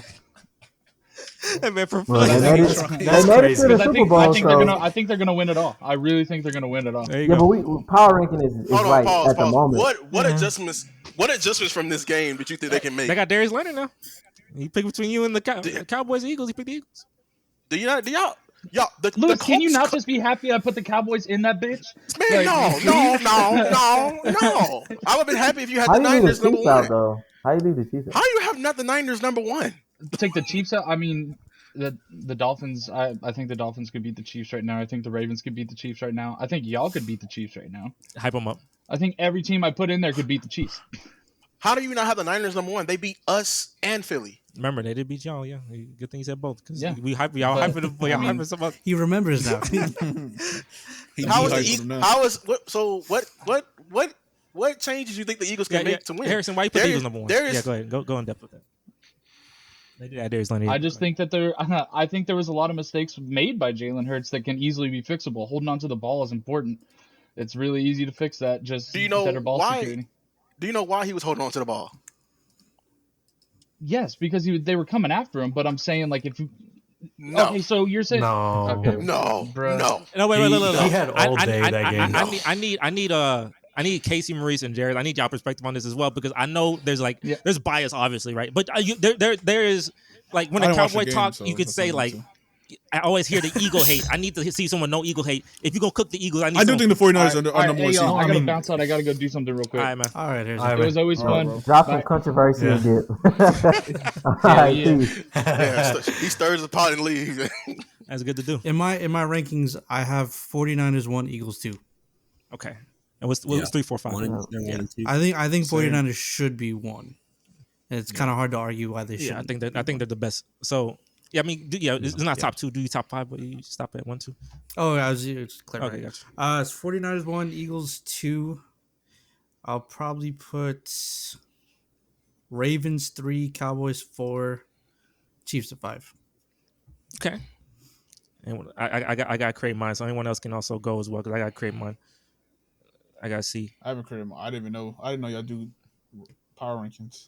That man That's crazy. I think they're gonna win it all. I really think they're gonna win it all. Yeah, but power ranking is right at the moment. What adjustments? What adjustments from this game did you think they can make? They got Darius Leonard now. He picked between you and the Cowboys and Eagles. He picked the Eagles. Do y'all? Louis, can you not just be happy I put the Cowboys in that bitch? Man, no. I would have been happy if you had the Niners number one. How you leave the Chiefs out? How you have not the Niners number one? Take the Chiefs out. I mean, the Dolphins. I think the Dolphins could beat the Chiefs right now. I think the Ravens could beat the Chiefs right now. I think y'all could beat the Chiefs right now. Hype them up. I think every team I put in there could beat the Chiefs. How do you not have the Niners number one? They beat us and Philly. Remember, they did beat y'all. Yeah, good thing you said both. Because yeah. we hype y'all. Hyping some up. He remembers now. What changes you think the Eagles can make to win? Harrison, why you put the Eagles number one? Yeah, go ahead. Go in depth with that. They did add Darius Leonard. I just think that I think there was a lot of mistakes made by Jalen Hurts that can easily be fixable. Holding on to the ball is important. It's really easy to fix that. Just better ball security. Do you know why he was holding on to the ball? Yes, because they were coming after him. But I'm saying, like, if you... No. Okay, so you're saying... No. Okay. No. Wait. He had all day that game. I need Casey, Maurice, and Jared. I need y'all perspective on this as well because I know there's there's bias, obviously, right? But there is, like, when the Cowboy talk, so you could say, like, I always hear the Eagle hate. I need to see someone no Eagle hate. If you're going to cook the Eagles, I do think the 49ers are number one seed. I got to bounce out. I got to go do something real quick. All right, man. All right, here's it was always fun. Drop some controversy and dip. He stirs the pot and leaves. That's good to do. In my rankings, I have 49ers 1, Eagles 2. Okay. And what's 3, 4, 5? I think 49ers should be 1. And it's kind of hard to argue why they should. Yeah, I think they're the best. So yeah, I mean, it's not top 2. Do you top 5? But you stop at 1, 2. Oh, I was clear. Okay, gotcha. It's 49ers 1, Eagles 2. I'll probably put Ravens 3, Cowboys 4, Chiefs at 5. Okay. And I got to create mine, so anyone else can also go as well because I got to create mine. I got to see. I haven't created mine. I didn't know y'all do power rankings.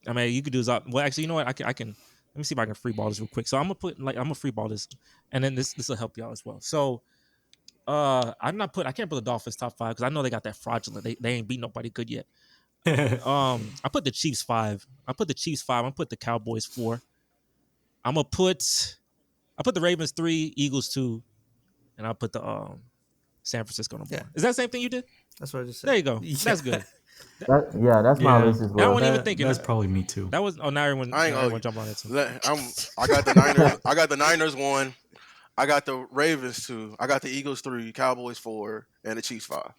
I mean, you could do well. Actually, you know what? I can. Let me see if I can free ball this real quick. So I'm gonna free ball this, and then this will help y'all as well. So, I can't put the Dolphins top 5 because I know they got that fraudulent. They ain't beat nobody good yet. I put the Chiefs 5. I'm put the Cowboys 4. I put the Ravens 3, Eagles 2, and I'll put the San Francisco number 1. Is that the same thing you did? That's what I just said. There you go. Yeah. That's good. That's my list as well. I wasn't even thinking. That's probably me too. That was now everyone jump on it too. I got the Niners. I got the Niners 1. I got the Ravens 2. I got the Eagles 3, Cowboys 4, and the Chiefs 5.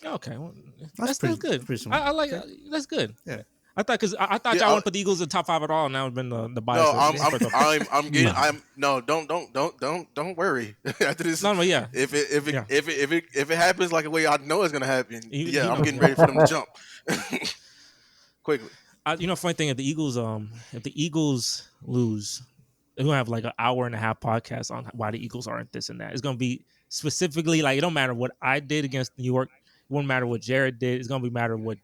Okay, well, that's good. I like that's good. Yeah. I thought y'all want to put the Eagles in top 5 at all. Now it's been the bias. Don't worry. After this, yeah. If it happens like the way I know it's gonna happen, I'm getting ready for them to jump quickly. Funny thing, if the Eagles lose, we're gonna have like an hour and a half podcast on why the Eagles aren't this and that. It's gonna be specifically like it don't matter what I did against New York. It won't matter what Jared did. It's gonna be matter what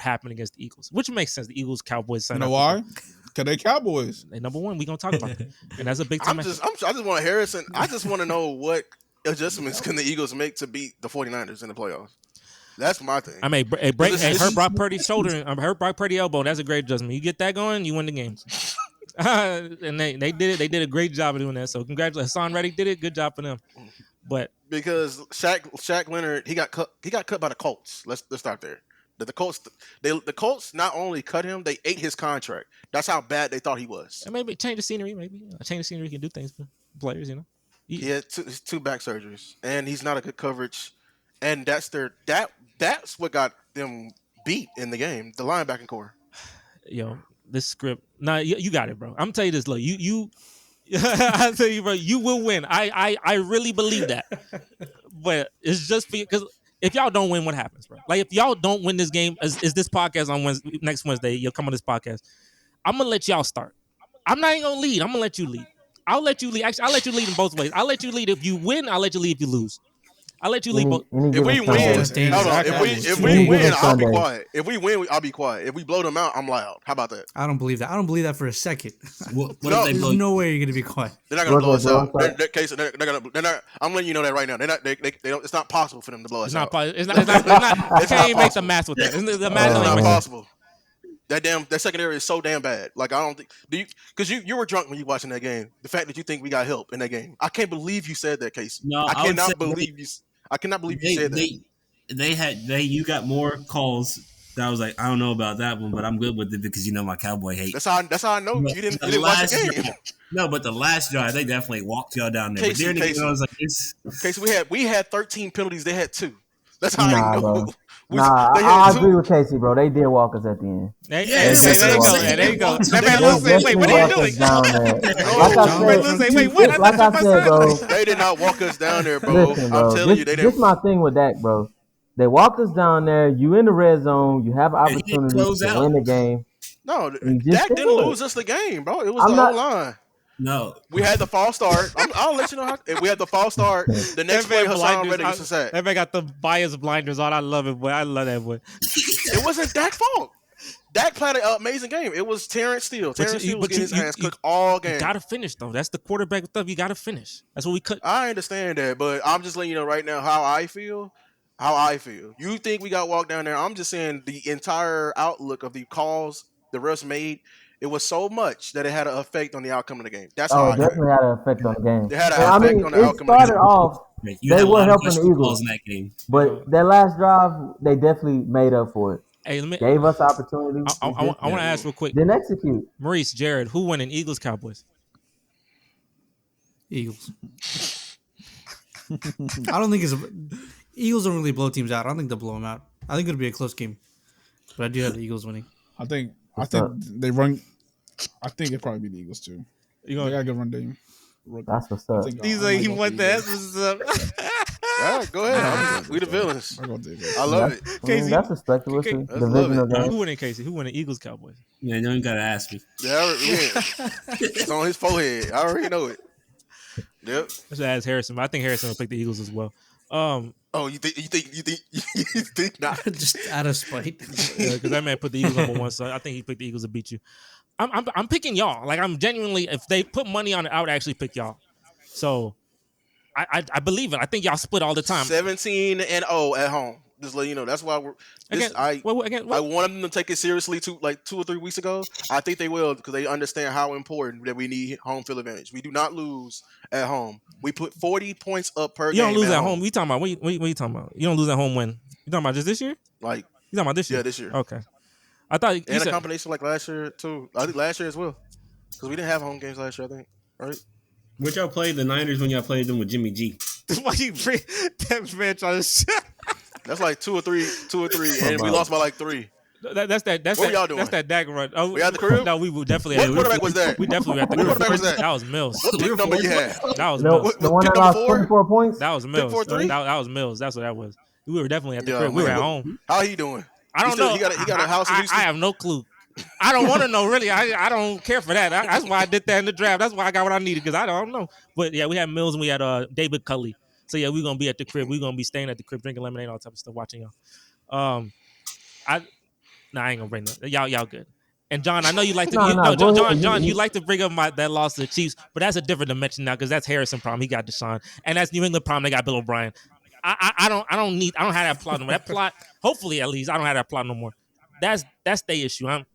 happened against the Eagles, which makes sense. The Eagles, Cowboys. You know why? Because they Cowboys. They number 1. We gonna talk about that, and that's a big time. I just want Harrison. I just want to know what adjustments can the Eagles make to beat the 49ers in the playoffs. That's my thing. I mean, hurt Brock Purdy's shoulder, hurt Brock Purdy elbow. That's a great adjustment. You get that going, you win the games. And they did it. They did a great job of doing that. So congratulations, Hassan Reddick did it. Good job for them. But because Shaq Leonard, he got cut by the Colts. Let's start there. The Colts not only cut him, they ate his contract. That's how bad they thought he was. And maybe change the scenery. Maybe a change the scenery can do things for players. He had two back surgeries, and he's not a good coverage. And that's what got them beat in the game. The linebacking core. This script. Nah, you got it, bro. I'm tell you this, look, you. I tell you, bro, you will win. I really believe that. But it's just because if y'all don't win, what happens, bro? Like, if y'all don't win this game, is this podcast on next Wednesday? You'll come on this podcast. I'm gonna let y'all start. I'm not even gonna lead. I'm gonna let you lead. I'll let you lead. Actually, I'll let you lead in both ways. I'll let you lead if you win. I'll let you lead if you lose. I'll let you lead both. If we win, hold on. If we win, I'll be quiet. If we win, I'll be quiet. If we blow them out, I'm loud. How about that? I don't believe that. I don't believe that for a second. What There's no way you're gonna be quiet. They're not gonna blow us out. They're not. I'm letting you know that right now. They're not. They don't. It's not possible for them to blow us out. It's not. You can't even make the math with that. The math is not possible. That secondary is so damn bad. Like, I don't think because you were drunk when you watching that game. The fact that you think we got help in that game, I can't believe you said that, Casey. No, I cannot believe you. I cannot believe you said that. You got more calls. That I was like, I don't know about that one, but I'm good with it because you know my Cowboy hate. That's how I know you didn't watch the game. No, but the last drive they definitely walked y'all down there. Casey, I was like, Casey, we had 13 penalties. They had 2. That's how I know. Bro. I agree with Casey, bro. They did walk us at the end. There you go. That man Lou said, "Wait, what are you doing?" Like I said, bro. They did not walk us down there, bro. Listen, bro. I'm telling you, they didn't. This is my thing with Dak, bro. They walked us down there. You in the red zone. You have an opportunity to win the game. No, Dak didn't lose us the game, bro. It was the whole line. No, we had the false start. I'll let you know how. If we had the false start, the next play Hassan Reddick gets a sack. That man got the bias blinders on. I love it, boy. I love that boy. It wasn't Dak's fault. Dak played an amazing game. It was Terrence Steele. Terrence Steele was getting his ass cooked all game. You gotta finish though. That's the quarterback stuff. You gotta finish. That's what we cut. I understand that, but I'm just letting you know right now how I feel. You think we got walked down there? I'm just saying the entire outlook of the calls the refs made. It was so much that it had an effect on the outcome of the game. That's how I definitely had an effect on the game. It had an effect on the outcome of the game. It started off, they were helping the Eagles. In that game. But that last drive, they definitely made up for it. Hey, gave us opportunities. I want to ask real quick. Didn't execute. Maurice, Jared, who won in Eagles Cowboys? Eagles. I don't think Eagles don't really blow teams out. I don't think they'll blow them out. I think it'll be a close game, but I do have the Eagles winning. I think they run. I think it'd probably be the Eagles too. They got a good run game. That's what's up. He's like, he won that. All right, go ahead. We the villains. I love it. Casey, that's respectable. Divisional game. Who won it, Casey? Who won the Eagles Cowboys? Yeah, you don't gotta ask me. Yeah, it's on his forehead. I already know it. Yep. Let's ask Harrison. But I think Harrison will pick the Eagles as well. You think not? Just out of spite. Because that man put the Eagles number one, so I think he picked the Eagles to beat you. I'm picking y'all. Like, I'm genuinely, if they put money on it, I would actually pick y'all. So I believe it. I think y'all split all the time. 17-0 at home. Just let you know. That's why I wanted them to take it seriously 2 or 3 weeks ago. I think they will because they understand how important that we need home field advantage. We do not lose at home. We put 40 points up per game. You don't lose at home. We talking about what you talking about? You don't lose at home when? You talking about just this year? Like, you talking about this year? Yeah, this year. Okay. I thought you said, a combination like last year too. I think last year as well because we didn't have home games last year. I think, right? Which y'all played the Niners when y'all played them with Jimmy G. Why you that man trying to? That's like 2 or 3, and we lost by like 3. That's what y'all doing? That's that dagger run. Oh, we at the crib? No, we would definitely. What quarterback was that? We definitely were at the crib. What quarterback was that? That was Mills. What pick number you had? That was Mills. The one that lost 24 points? That was Mills. That was Mills. That's what that was. We were definitely at the crib. We were at home. How he doing? I don't know. He got a house in Houston? I have no clue. I don't want to know, really. I don't care for that. That's why I did that in the draft. That's why I got what I needed, because I don't know. But, yeah, we had Mills and we had David Culley. So, yeah, we're going to be at the crib. We're going to be staying at the crib, drinking lemonade, all type of stuff, watching y'all. I ain't going to bring that. Y'all good. And, John, I know you like to John, you like to bring up that loss to the Chiefs, but that's a different dimension now because that's Harrison problem. He got Deshaun. And that's New England problem. They got Bill O'Brien. I don't have that plot no more. That plot, hopefully at least, I don't have that plot no more. That's their issue. I'm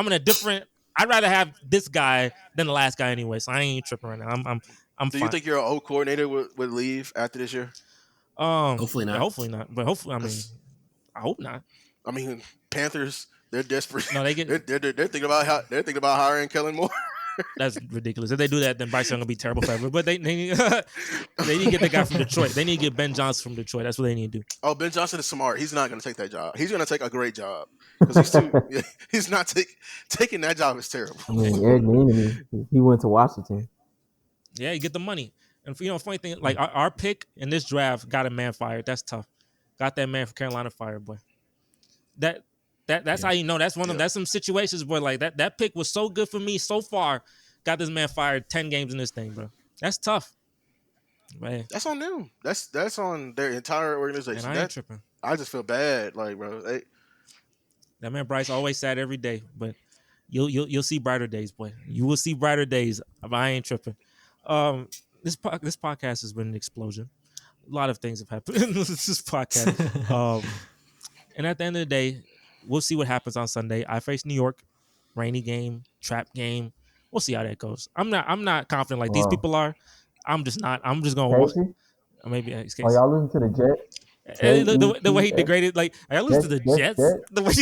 in a different. I'd rather have this guy than the last guy anyway. So I ain't even tripping right now. I'm Do you think your O coordinator would leave after this year? Hopefully not. Yeah, hopefully not. But hopefully, I hope not. I mean, Panthers, they're desperate. No, they're thinking about hiring Kellen Moore. That's ridiculous. If they do that, then Bryce Young gonna be terrible forever. But they need to get the guy from Detroit. They need to get Ben Johnson from Detroit. That's what they need to do. Oh, Ben Johnson is smart. He's not gonna take that job. He's gonna take a great job because he's not taking that job is terrible. I mean, Eric Bieniemy, he went to Washington. Yeah, you get the money. And funny thing, like our pick in this draft got a man fired. That's tough. got that man from Carolina fired, boy. That's how you know that's that's some situations where like that pick was so good for me so far. Got this man fired 10 games in this thing, bro. That's tough. Man. That's on them. That's on their entire organization. And I ain't tripping. I just feel bad, like, bro. That man Bryce always sad every day, but you'll see brighter days, boy. You will see brighter days. I ain't tripping. This podcast has been an explosion. A lot of things have happened in this podcast. And at the end of the day, we'll see what happens on Sunday. I face New York, rainy game, trap game. We'll see how that goes. I'm not confident like these people are. I'm just not. I'm just gonna watch. Maybe. Oh, y'all listen to the Jets? The way he degraded, like I listen to the Jets. The way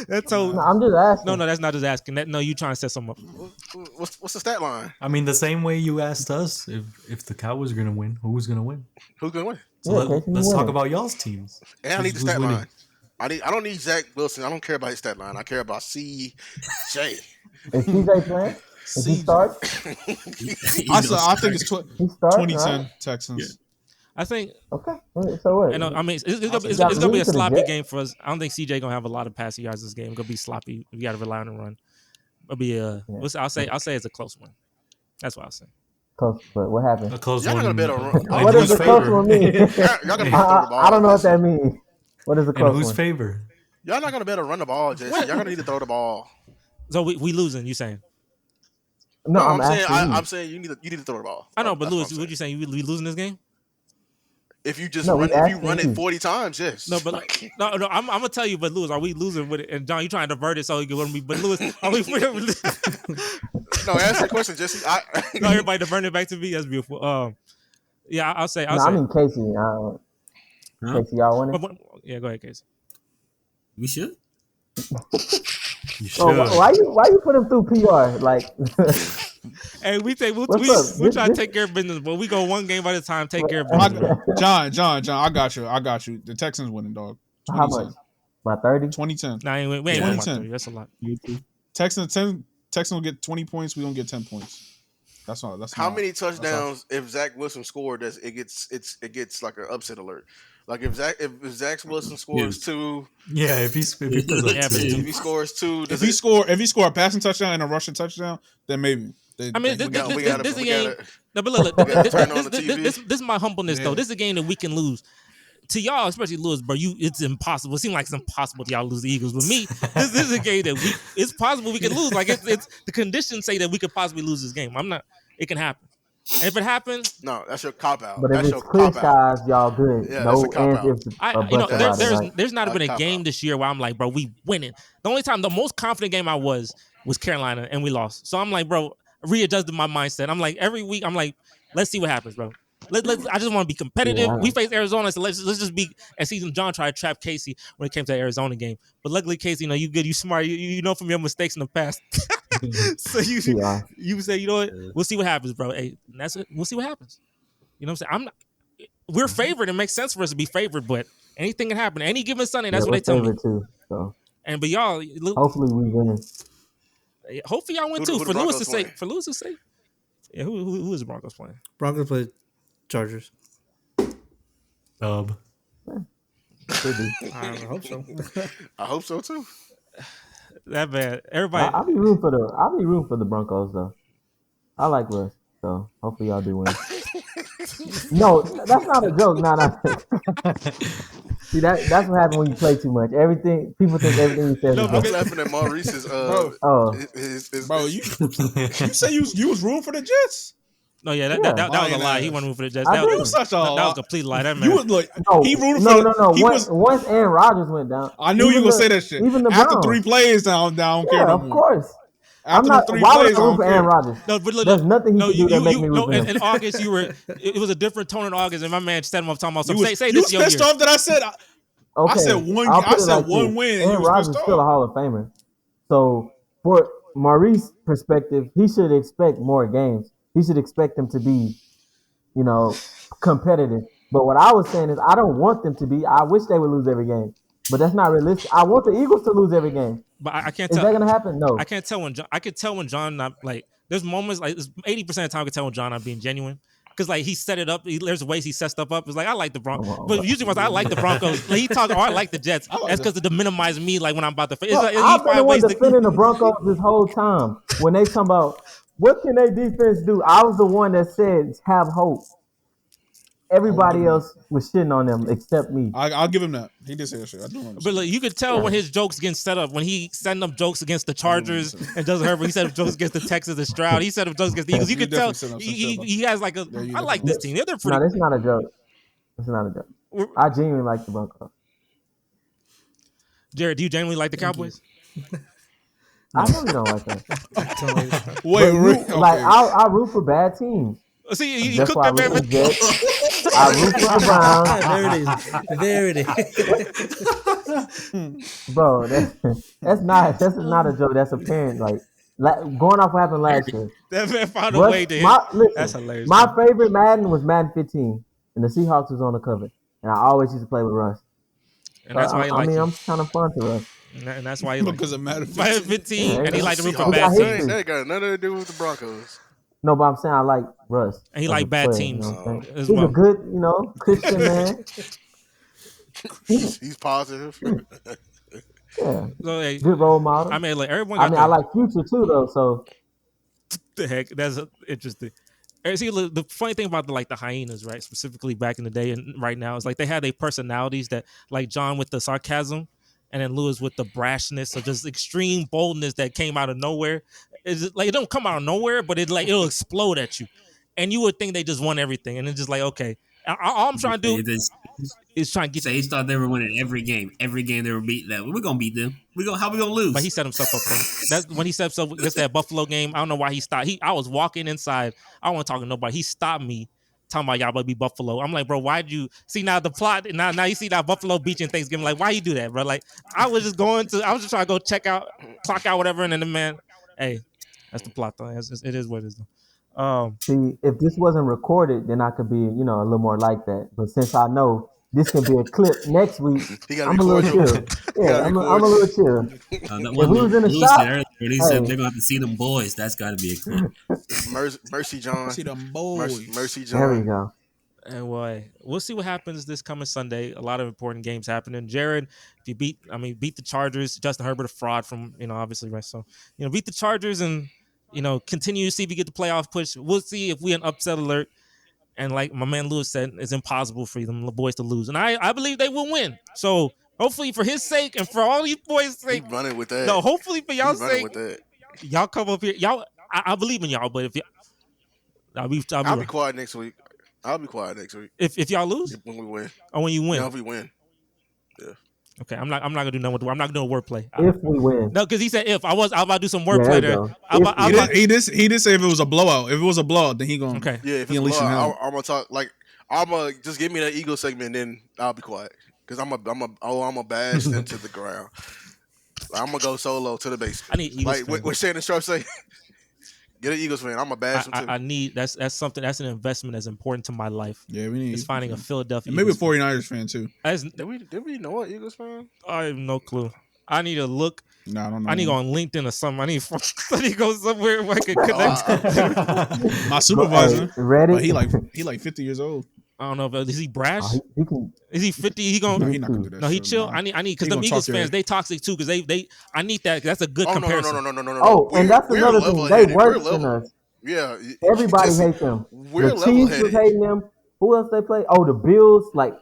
that's so. No, I'm just asking. No, that's not just asking. No, you trying to set something up. What's the stat line? I mean, the same way you asked us if the Cowboys are gonna win, who's gonna win? Who's gonna win? So let's talk about y'all's teams. And I need the stat line. I don't need Zach Wilson. I don't care about his stat line. I care about CJ. Is CJ playing? If he starts? I think it's 2010 right? Texans. Yeah. I think. Okay. So what? I mean, it's gonna be a sloppy game for us. I don't think CJ gonna have a lot of passing yards this game. It's gonna be sloppy. We got to rely on the run. It'll be I'll say it's a close one. That's what I'll say. Close, but what happened? A close y'all one. Gonna bet what does a close one mean? Y'all gonna I don't know what that means. What is a close one? In whose favor? Y'all not gonna bet or run the ball, Jesse. Y'all gonna need to throw the ball. So we losing? You saying? No, I'm saying you need to throw the ball. I know, but Lewis, what you saying? We losing this game? If you just run it 40 times, yes. No, but no. I'm gonna tell you, but Lewis, are we losing with it? And John, you trying to divert it so you can win me? But Lewis, are we? No, answer the question, Jesse. No, everybody diverting it back to me. That's beautiful. Yeah, I'll say. I mean Casey. Casey, y'all winning? Yeah, go ahead, Casey. We should. You should. Oh, why you put him through PR? Like, hey, we try to take care of business, but we go one game at a time. Take care of business. John, I got you. The Texans winning, dog. How much? By 30? 2010. Nah, we ain't 2010. That's a lot. Texans will get 20 points. We don't get 10 points. That's all. How many touchdowns if Zach Wilson scored? It gets like an upset alert. Like if Zach Wilson scores 2, if he scores 2, if he score a passing touchdown and a rushing touchdown, then maybe. I mean, this is a game. No, but look, this is my humbleness though. This is a game that we can lose. To y'all, especially Lewis, bro, it's impossible. It seems like it's impossible to y'all lose the Eagles. But me, this is a game that it's possible we can lose. Like it's the conditions say that we could possibly lose this game. It can happen. And if it happens, no, that's your cop out. But that's if it's clear skies, y'all good. Yeah, no ifs. There's not been a game this year where I'm like, bro, we winning. The only time, the most confident game I was Carolina, and we lost. So I'm like, bro, readjusted my mindset. I'm like, every week, I'm like, let's see what happens, bro. I just want to be competitive. Yeah. We face Arizona, so let's just be. And season John tried to trap Casey when it came to the Arizona game, but luckily Casey, you good, you smart, you know from your mistakes in the past. So you say, you know what? We'll see what happens, bro. Hey, that's it. We'll see what happens. You know what I'm saying? We're favored. It makes sense for us to be favored, but anything can happen. Any given Sunday, that's what they tell me. Too, so. But y'all, hopefully we win. Hopefully y'all win too. For Lewis' sake. Yeah, who is the Broncos playing? Broncos play Chargers. Dub. I hope so. I hope so too. That bad. Everybody. I'll be rooting for the Broncos though. I like Russ, so hopefully y'all do win. No, that's not a joke. No. See, that's what happens when you play too much. People think everything you say. No, I'm laughing at Maurice's. Bro, you say you was rooting for the Jets? No, that was a lie. He wasn't rooting for the Jets. That was a complete lie. That man. You was like, he rooted for once Aaron Rodgers went down. I knew you were gonna say that shit. Even after 3 plays down, I don't care no more. Of course. After I'm not. the 3 Why plays, would I root for Aaron Rodgers? No, but look, there's nothing he can do that make me root for him. In August, it was a different tone in August, and my man set him up talking about something. Say you this, was pissed off that I said. Okay, I said one win. Aaron Rodgers is still a Hall of Famer. So, for Maurice's perspective, he should expect more games. He should expect them to be, competitive. But what I was saying is, I don't want them to be. I wish they would lose every game, but that's not realistic. I want the Eagles to lose every game. But I can't tell. Is that gonna happen? No. I can't tell when John. I can tell when John not like. There's moments like 80% of the time I can tell when John not being genuine. because like he set it up. There's ways he set stuff up. It's like I like the Broncos, but usually once I like the Broncos, like, he talk. I like the Jets. That's because to minimize me. Like when I'm about to. It's like, I've been the one defending the Broncos this whole time. When they talking about what can they defense do, I was the one that said have hope. Everybody else was shitting on them except me. I'll give him that. He did say that shit. I do remember. But like, you could tell when his jokes getting set up. When he setting up jokes against the Chargers and Justin Herbert, he set up jokes against the Texans and Stroud. He set up jokes against the Eagles. You could tell he has like a. I like this team. They're pretty. No, that's not a joke. It's not a joke. I genuinely like the Broncos. Jared, do you genuinely like the Cowboys? I really don't like that. Wait, really? Like I root for bad teams. See, you cooked that man. I root for the Browns. There it is. Bro, that's not a joke. That's apparent. Like going off what happened last year. That man found a way to hit. That's hilarious. My favorite Madden was Madden 15, and the Seahawks was on the cover, and I always used to play with Russ. And that's why he likes I'm kind of fun to Russ. And that's why he likes because of Madden 15, and he liked to root for bad teams. That got nothing to do with the Broncos. No, but I'm saying I like Russ. And he like bad teams. He's a good, Christian man. He's positive. Yeah. So, hey, good role model. I mean, like everyone. I like Future too, though. So the heck, that's interesting. See, the funny thing about the hyenas, right? Specifically back in the day and right now, is like they had their personalities that, like John with the sarcasm, and then Lewis with the brashness or just extreme boldness that came out of nowhere. It's like it don't come out of nowhere, but it'll explode at you, and you would think they just won everything, and it's just like okay, all I'm trying to do is trying to get. Sage thought they were winning every game. Every game they were beating them. We're gonna beat them. How we gonna lose? But he set himself up for it. That's when he set himself against that Buffalo game. I don't know why he stopped. I was walking inside. I don't want to talk to nobody. He stopped me. Talking about y'all about to be Buffalo. I'm like, bro, why'd you see now the plot? Now you see that Buffalo Beach and Thanksgiving. Like, why you do that, bro? Like, I was just trying to go clock out, whatever. And then the man, hey, that's the plot though. It is what it is. See, if this wasn't recorded, then I could be, a little more like that. But since I know this can be a clip next week, I'm a little chill. Yeah, I'm a little chill. If we was in the shop, earlier, when he said they're gonna have to see them boys, that's got to be a clip. Mercy John. See them boys. Mercy John. There we go. And we'll see what happens this coming Sunday. A lot of important games happening. Jared, if you beat the Chargers, Justin Herbert a fraud from obviously, right? So beat the Chargers and continue to see if you get the playoff push. We'll see if we an upset alert. And like my man Lewis said, it's impossible for them boys to lose. And I believe they will win. So hopefully for his sake and for all these boys' sake. Keep running with that. No, hopefully for y'all's sake. With that. Y'all come up here. Y'all, I believe in y'all, but if I'll be quiet next week. I'll be quiet next week. If y'all lose? When we win. Oh, when you win. Yeah, if we win. Yeah. Okay, I'm not gonna do nothing. I'm not gonna do a wordplay. If we win, no, because he said if I was about to do some wordplay there. He did say if it was a blowout. If it was a blowout, then he gonna okay. Yeah, if it's a blowout, I'm gonna talk like I'm gonna just give me that ego segment, then I'll be quiet because I'm a bash into the ground. I'm gonna go solo to the base. I need Eagles. Like what Shannon Sharp say. Get an Eagles fan. I'm a bash him too. I need that's something that's an investment that's important to my life. Yeah, we need. It's finding a Philadelphia. And maybe a 49ers fan too. Did we know what Eagles fan? I have no clue. I need to look. No, I don't know. I need to go on LinkedIn or something. I need to go somewhere where I can connect. My supervisor, ready? He like 50 years old. I don't know, but is he brash? He can. Is he 50? He gonna? No, he not gonna do that. No, he chill. I need because the Eagles fans they toxic too because they I need that. That's a good comparison. No. Oh, and that's another thing. They worse than us. Yeah, everybody hates them. We're the Chiefs was hating them. Who else they play? Oh, the Bills. Like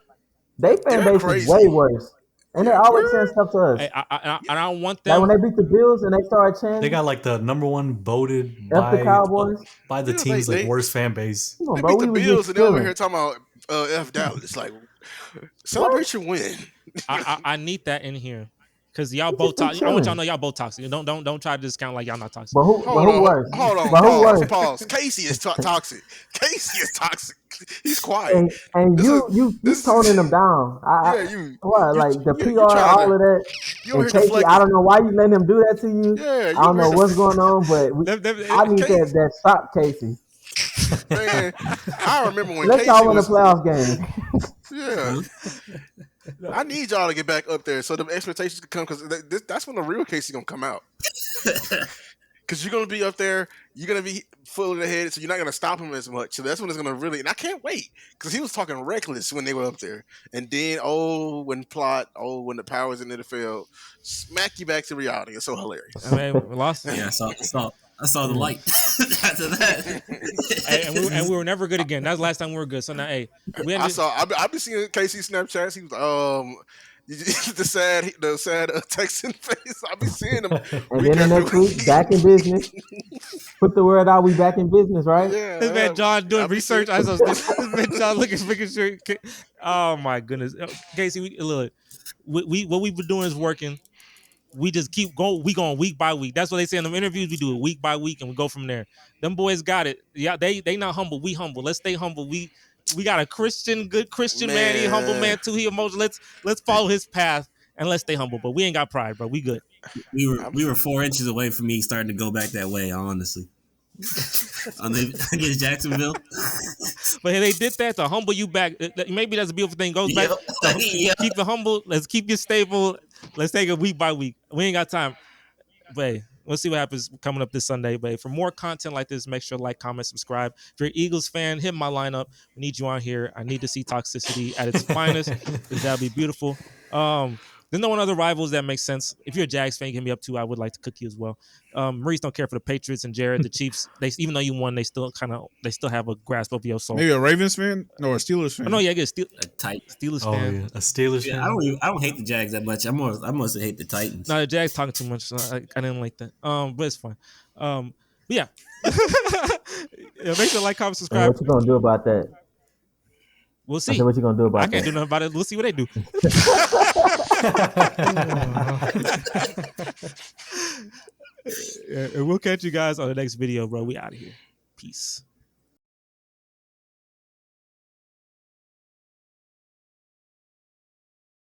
they fan base is way worse, and they always saying stuff to us. Hey, I don't want them. Like when they beat the Bills and they started chanting. They got like the number one voted by the Cowboys by the team's like worst fan base. They beat the Bills and they over here talking about F Dallas. Like celebrate your win. I need that in here. Because y'all both toxic. I want y'all to know y'all both toxic. Don't try to discount like y'all not toxic. But who worse? Hold on. Pause. Casey is toxic. Casey is toxic. He's quiet. And you toning them down. Like the PR, all of that. And Casey, I don't know why you letting him do that to you. Yeah, I don't know what's going on, but I need that stop Casey. Man, I remember when let's Casey y'all win a playoff game. Yeah. I need y'all to get back up there so the expectations can come because that's when the real Casey gonna come out. because you're gonna be up there, you're gonna be full ahead, so you're not gonna stop him as much. So that's when it's gonna really. And I can't wait because he was talking reckless when they were up there. And then when the powers in the field, smack you back to reality. It's so hilarious. I mean, we lost. Yeah, I saw the light after that. and we were never good again. That was the last time we were good. So now, hey, I've been seeing Casey Snapchats. He was the sad Texan face. I'll be seeing him. And then the next week, back in business. Put the word out, we back in business, right? Yeah, this man John doing research. This man John making sure. Oh my goodness, Casey, look, we what we've been doing is working. We just keep going. We going week by week. That's what they say in them interviews. We do it week by week, and we go from there. Them boys got it. Yeah, they not humble. We humble. Let's stay humble. We got a good Christian man. He humble man too. He emotional. Let's follow his path and let's stay humble. But we ain't got pride, bro. We good. We were 4 inches away from me starting to go back that way. Honestly, against Jacksonville. But they did that to humble you back. Maybe that's a beautiful thing. Goes back. Keep it humble. Let's keep you stable. Let's take it week by week. We ain't got time. But we'll see what happens coming up this Sunday. But for more content like this, make sure to like, comment, subscribe. If you're an Eagles fan, hit my lineup. We need you on here. I need to see toxicity at its finest. That'd be beautiful. There's no one other rivals that makes sense. If you're a Jags fan, hit me up too. I would like to cook you as well. Maurice don't care for the Patriots and Jared, the Chiefs. Even though you won, they still have a grasp of your soul. Maybe a Ravens fan? No, a Steelers fan. Oh, no, yeah, I get a tight Steelers fan. Yeah, a Steelers fan. I don't hate the Jags that much. I mostly hate the Titans. No, the Jags talking too much. So I didn't like that. But it's fine. But yeah. Make sure to like, comment, subscribe. What you gonna do about that? We'll see. What you gonna do about that? I can't do nothing about it. We'll see what they do. And we'll catch you guys on the next video, bro. We out of here. Peace.